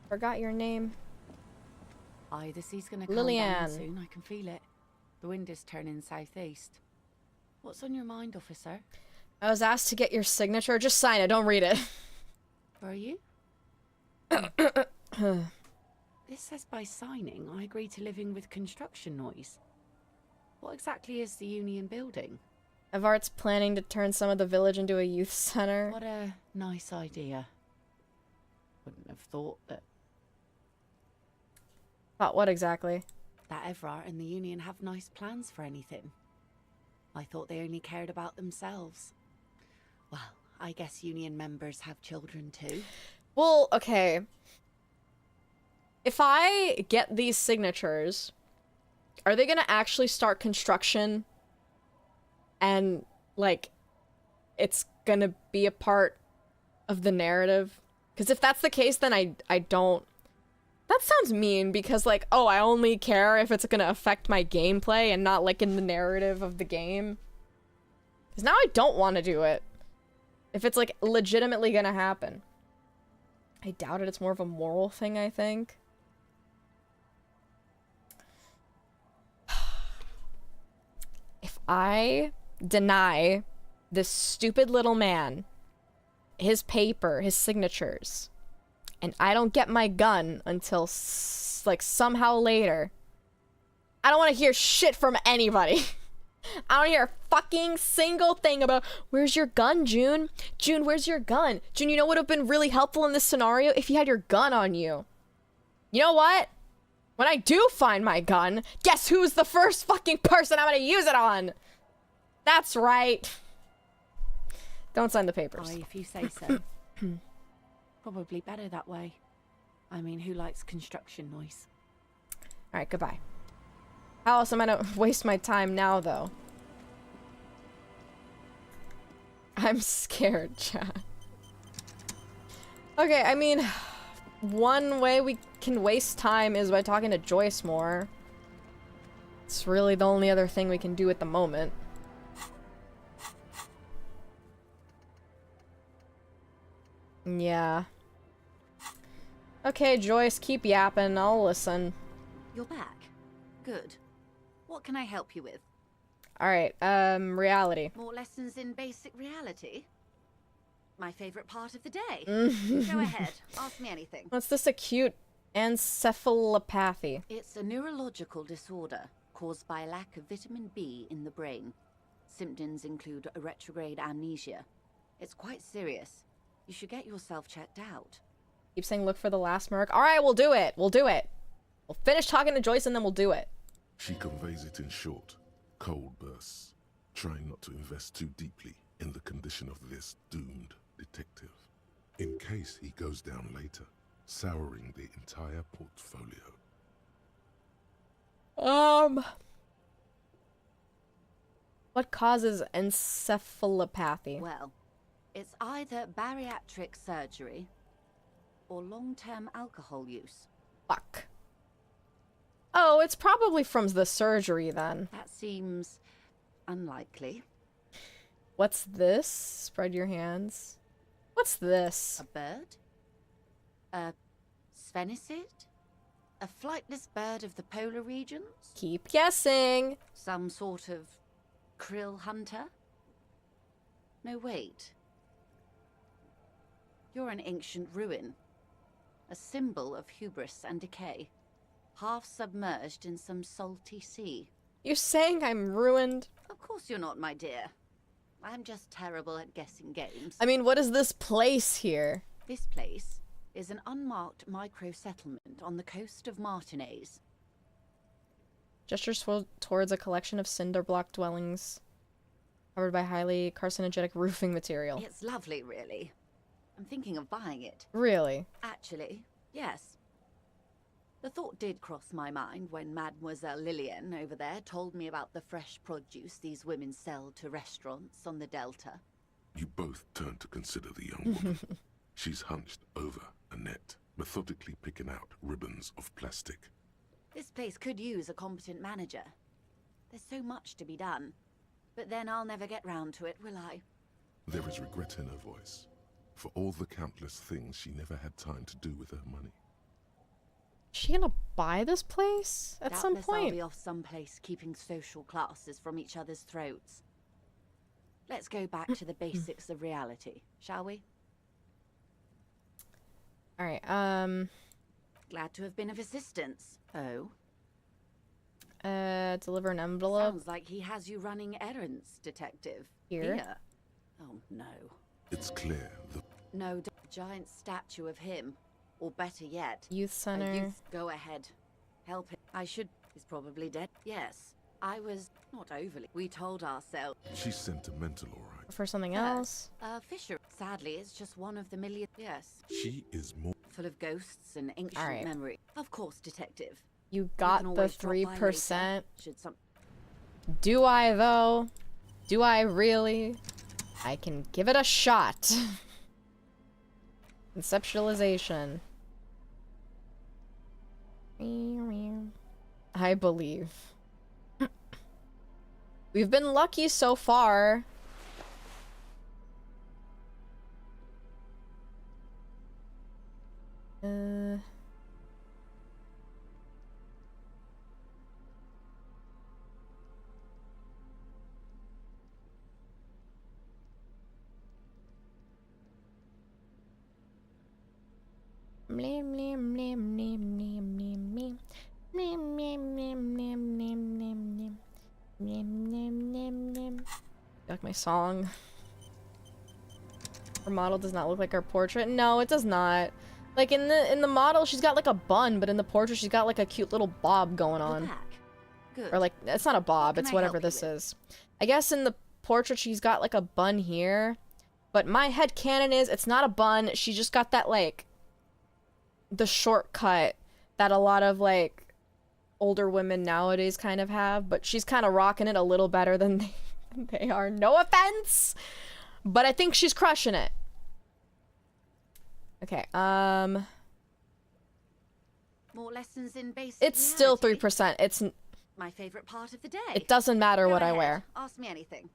Forgot your name. Aye, the sea's gonna Lillian. calm down soon. I can feel it. The wind is turning southeast. What's on your mind, officer? I was asked to get your signature. Just sign it. Don't read it. Were you? This says by signing, I agree to living with construction noise. What exactly is the Union building? Evart's planning to turn some of the village into a youth center. What a nice idea. Wouldn't have thought that... Thought what exactly? that Evrart and the Union have nice plans for anything. I thought they only cared about themselves. Well, I guess Union members have children too. Well, okay. If I get these signatures, are they gonna actually start construction? And, like, it's gonna be a part of the narrative? Because if that's the case, then I don't... That sounds mean, because, like, oh, I only care if it's gonna affect my gameplay and not, like, in the narrative of the game. Because now I don't want to do it. If it's, like, legitimately gonna happen. I doubt it. It's more of a moral thing, I think. If I deny this stupid little man his paper, his signatures, and I don't get my gun until, like, somehow later, I don't want to hear shit from anybody. I don't hear a fucking single thing about, where's your gun, June? June, where's your gun? June, you know what would have been really helpful in this scenario? If you had your gun on you. You know what? When I do find my gun, guess who's the first fucking person I'm gonna use it on? That's right. Don't sign the papers. Why, if you say so. Probably better that way. I mean, who likes construction noise? Alright, goodbye. How else am I gonna waste my time now, though? I'm scared, chat. Okay, I mean, one way we can waste time is by talking to Joyce more. It's really the only other thing we can do at the moment. Yeah. Okay, Joyce, keep yapping. I'll listen. You're back. Good. What can I help you with? Alright, reality. More lessons in basic reality? My favorite part of the day. Go ahead. Ask me anything. What's this acute encephalopathy? It's a neurological disorder caused by a lack of vitamin B in the brain. Symptoms include a retrograde amnesia. It's quite serious. You should get yourself checked out. Keep saying look for the last mark. Alright, we'll do it. We'll do it. We'll finish talking to Joyce and then we'll do it. She conveys it in short, cold bursts, trying not to invest too deeply in the condition of this doomed detective, in case he goes down later, souring the entire portfolio. What causes encephalopathy? Well, it's either bariatric surgery or long-term alcohol use. Fuck. Oh, it's probably from the surgery then. That seems unlikely. What's this? Spread your hands. What's this? A bird? A sphenicid? A flightless bird of the polar regions? Keep guessing. Some sort of krill hunter? No, wait. You're an ancient ruin. A symbol of hubris and decay. Half submerged in some salty sea. You're saying I'm ruined? Of course you're not, my dear. I'm just terrible at guessing games. I mean, what is this place here? This place is an unmarked micro-settlement on the coast of Martinez. Gestures towards a collection of cinder block dwellings covered by highly carcinogenic roofing material. It's lovely, really. I'm thinking of buying it. Really? Actually, yes. The thought did cross my mind when Mademoiselle Lillian over there told me about the fresh produce these women sell to restaurants on the Delta. You both turn to consider the young woman. She's hunched over a net, methodically picking out ribbons of plastic. This place could use a competent manager. There's so much to be done. But then I'll never get round to it, will I? There is regret in her voice, for all the countless things she never had time to do with her money. Is she gonna buy this place at some Doubtless point? I'll be off someplace keeping social classes from each other's throats. Let's go back to the basics of reality, shall we? Alright, Glad to have been of assistance. Oh? deliver an envelope. Sounds like he has you running errands, Detective. Here? Oh, no. It's clear the... No, giant statue of him. Or better yet, Youth center. Go ahead. Help him. I should He's probably dead. Yes, I was not overly. We told ourselves. She's sentimental, all right. For something else. Fisher. Sadly, it's just one of the million. Yes. She is more Full of ghosts and ancient Alright. memory. Of course, detective. You got can the always drop by 3%. later, should some. Do I, though? Do I really? I can give it a shot. Conceptualization. I believe. We've been lucky so far. Like my song. Her model does not look like her portrait. No, it does not. Like in the model, she's got like a bun, but in the portrait, she's got like a cute little bob going on. Good. Or like, it's not a bob, What it's can I whatever help you this is. I guess in the portrait, she's got like a bun here. But my headcanon is, it's not a bun, she just got that like, the shortcut that a lot of like, older women nowadays kind of have. But she's kind of rocking it a little better than they are. No offense! But I think she's crushing it. Okay, More lessons in basic. it's still reality. 3%. It's... My favorite part of the day. It doesn't matter Go what I ahead, wear. Ask me anything.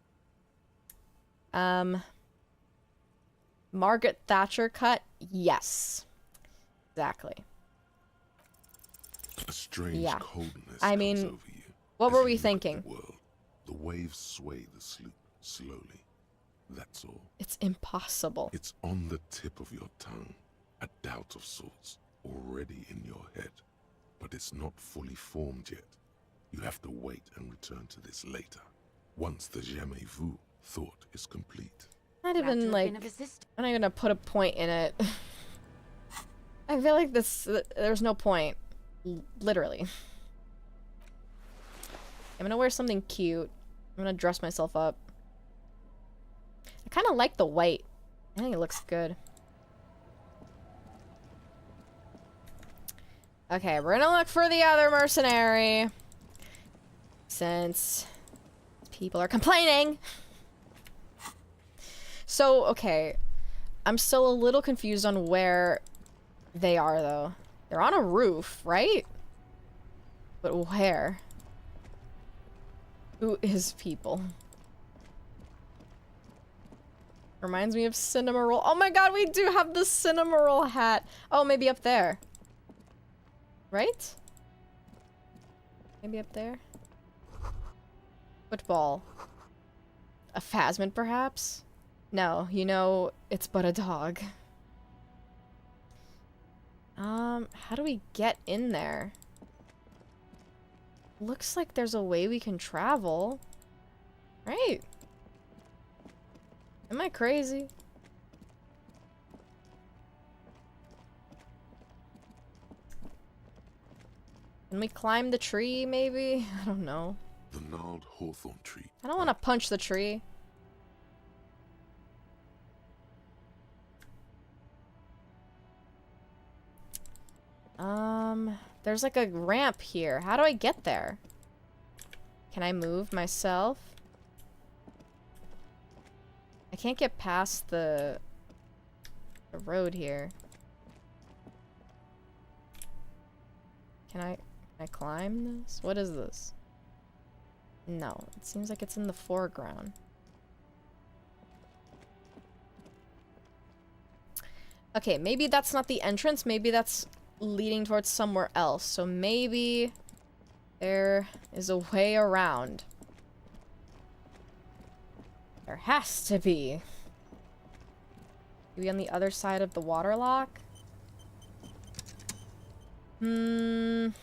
Margaret Thatcher cut? Yes. Exactly. a strange Yeah. coldness I comes mean, over you. what as were you we look at thinking? The world. The waves sway the sloop slowly. That's all. It's impossible. It's on the tip of your tongue, a doubt of sorts, already in your head. But it's not fully formed yet. You have to wait and return to this later, once the jamais vu thought is complete. Not even like, I'm not gonna put a point in it. I feel like there's no point. Literally. I'm gonna wear something cute. I'm gonna dress myself up. I kind of like the white. I think it looks good. Okay, we're gonna look for the other mercenary. Since people are complaining. So, okay. I'm still a little confused on where they are, though. They're on a roof, right? But where? Who is people? Reminds me of Cinema Roll. Oh my god, we do have the Cinema Roll hat. Oh, maybe up there. Right? Maybe up there? Football. A phasmid, perhaps? No, you know, it's but a dog. How do we get in there? Looks like there's a way we can travel. Right? Am I crazy? Can we climb the tree, maybe? I don't know. The gnarled hawthorn tree. I don't want to punch the tree. There's like a ramp here. How do I get there? Can I move myself? I can't get past the road here. Can I climb this? What is this? No, it seems like it's in the foreground. Okay, maybe that's not the entrance. Maybe that's leading towards somewhere else. So maybe there is a way around. There has to be. Maybe on the other side of the water lock? Maybe.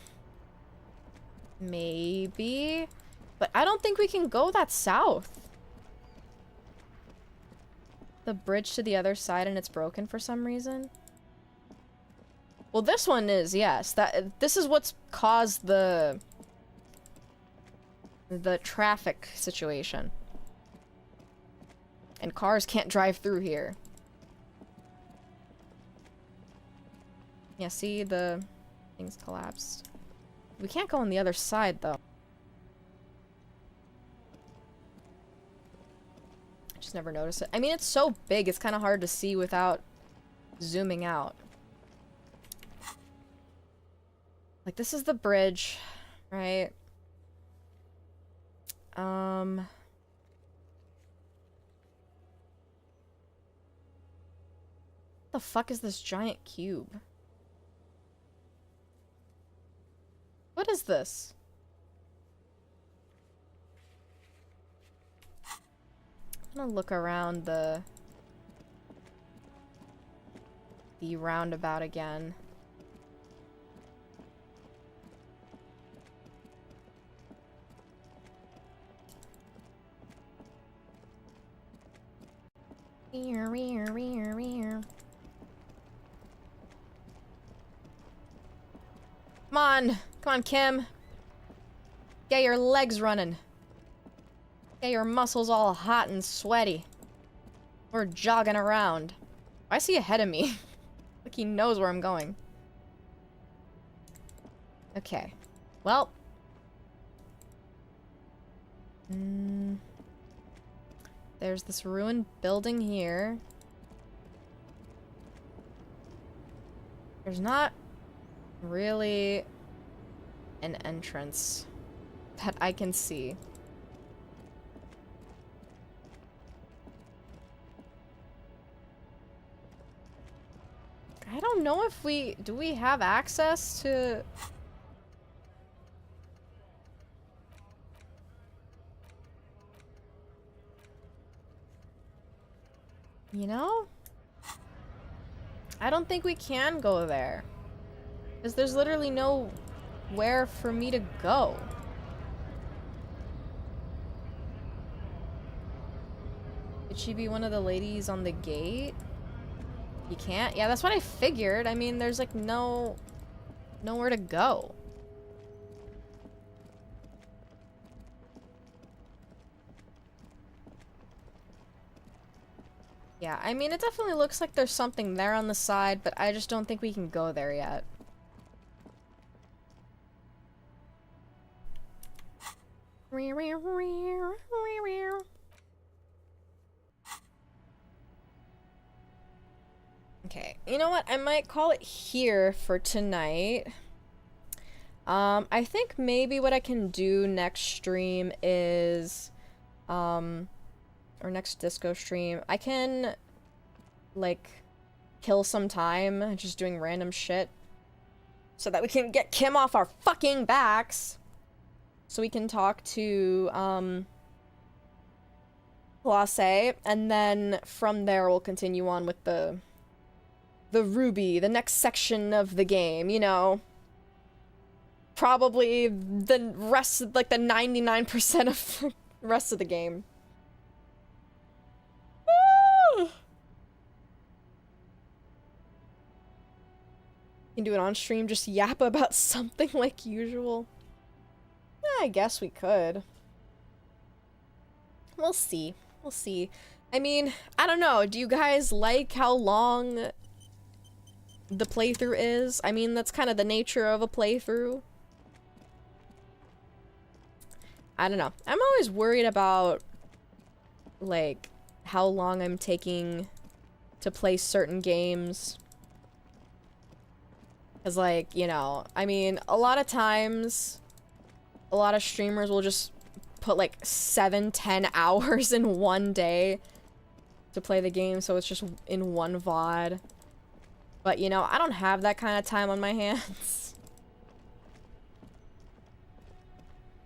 But I don't think we can go that south. The bridge to the other side and it's broken for some reason. Well, this one is, yes. This is what's caused the the traffic situation. And cars can't drive through here. Yeah, see, the things collapsed. We can't go on the other side, though. I just never noticed it. I mean, it's so big, it's kind of hard to see without zooming out. Like, this is the bridge, right? What the fuck is this giant cube? What is this? I'm gonna look around the roundabout again. Come on! Come on, Kim! Get your legs running. Get your muscles all hot and sweaty. We're jogging around. Why is he ahead of me? Like he knows where I'm going. Okay. Well. There's this ruined building here. There's not really an entrance that I can see. I don't know if do we have access to... You know? I don't think we can go there. Because there's literally nowhere for me to go. Could she be one of the ladies on the gate? You can't? Yeah, that's what I figured. I mean, there's like nowhere to go. Yeah, I mean, it definitely looks like there's something there on the side, but I just don't think we can go there yet. Okay, you know what? I might call it here for tonight. I think maybe what I can do next stream is, or next disco stream, I can, like, kill some time just doing random shit so that we can get Kim off our fucking backs so we can talk to, Classe, and then from there we'll continue on with the Ruby, the next section of the game, you know? Probably the rest, like the 99% of the rest of the game. You can do it on stream, just yap about something like usual. Yeah, I guess we could. We'll see. We'll see. I mean, I don't know. Do you guys like how long the playthrough is? I mean, that's kind of the nature of a playthrough. I don't know. I'm always worried about, like, how long I'm taking to play certain games. Because, like, you know, I mean, a lot of times, a lot of streamers will just put, like, 7-10 hours in one day to play the game, so it's just in one VOD. But, you know, I don't have that kind of time on my hands.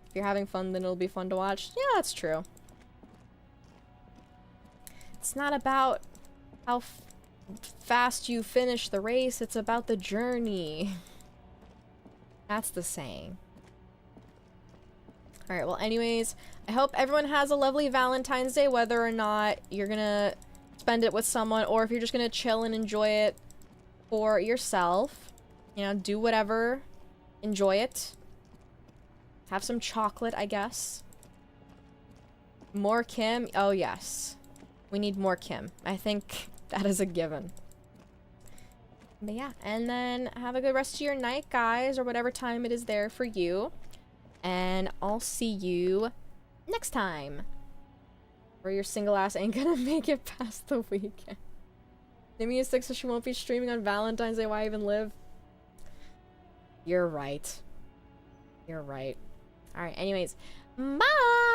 If you're having fun, then it'll be fun to watch. Yeah, that's true. It's not about how fast you finish the race, it's about the journey. That's the saying. Alright, well anyways, I hope everyone has a lovely Valentine's Day, whether or not you're gonna spend it with someone, or if you're just gonna chill and enjoy it for yourself. You know, do whatever. Enjoy it. Have some chocolate, I guess. More Kim? Oh, yes. We need more Kim. I think that is a given. But yeah, and then have a good rest of your night, guys, or whatever time it is there for you. And I'll see you next time. Or your single ass ain't gonna make it past the weekend. Nimi is sick, so she won't be streaming on Valentine's Day. Why even live? You're right. You're right. Alright, anyways. Bye!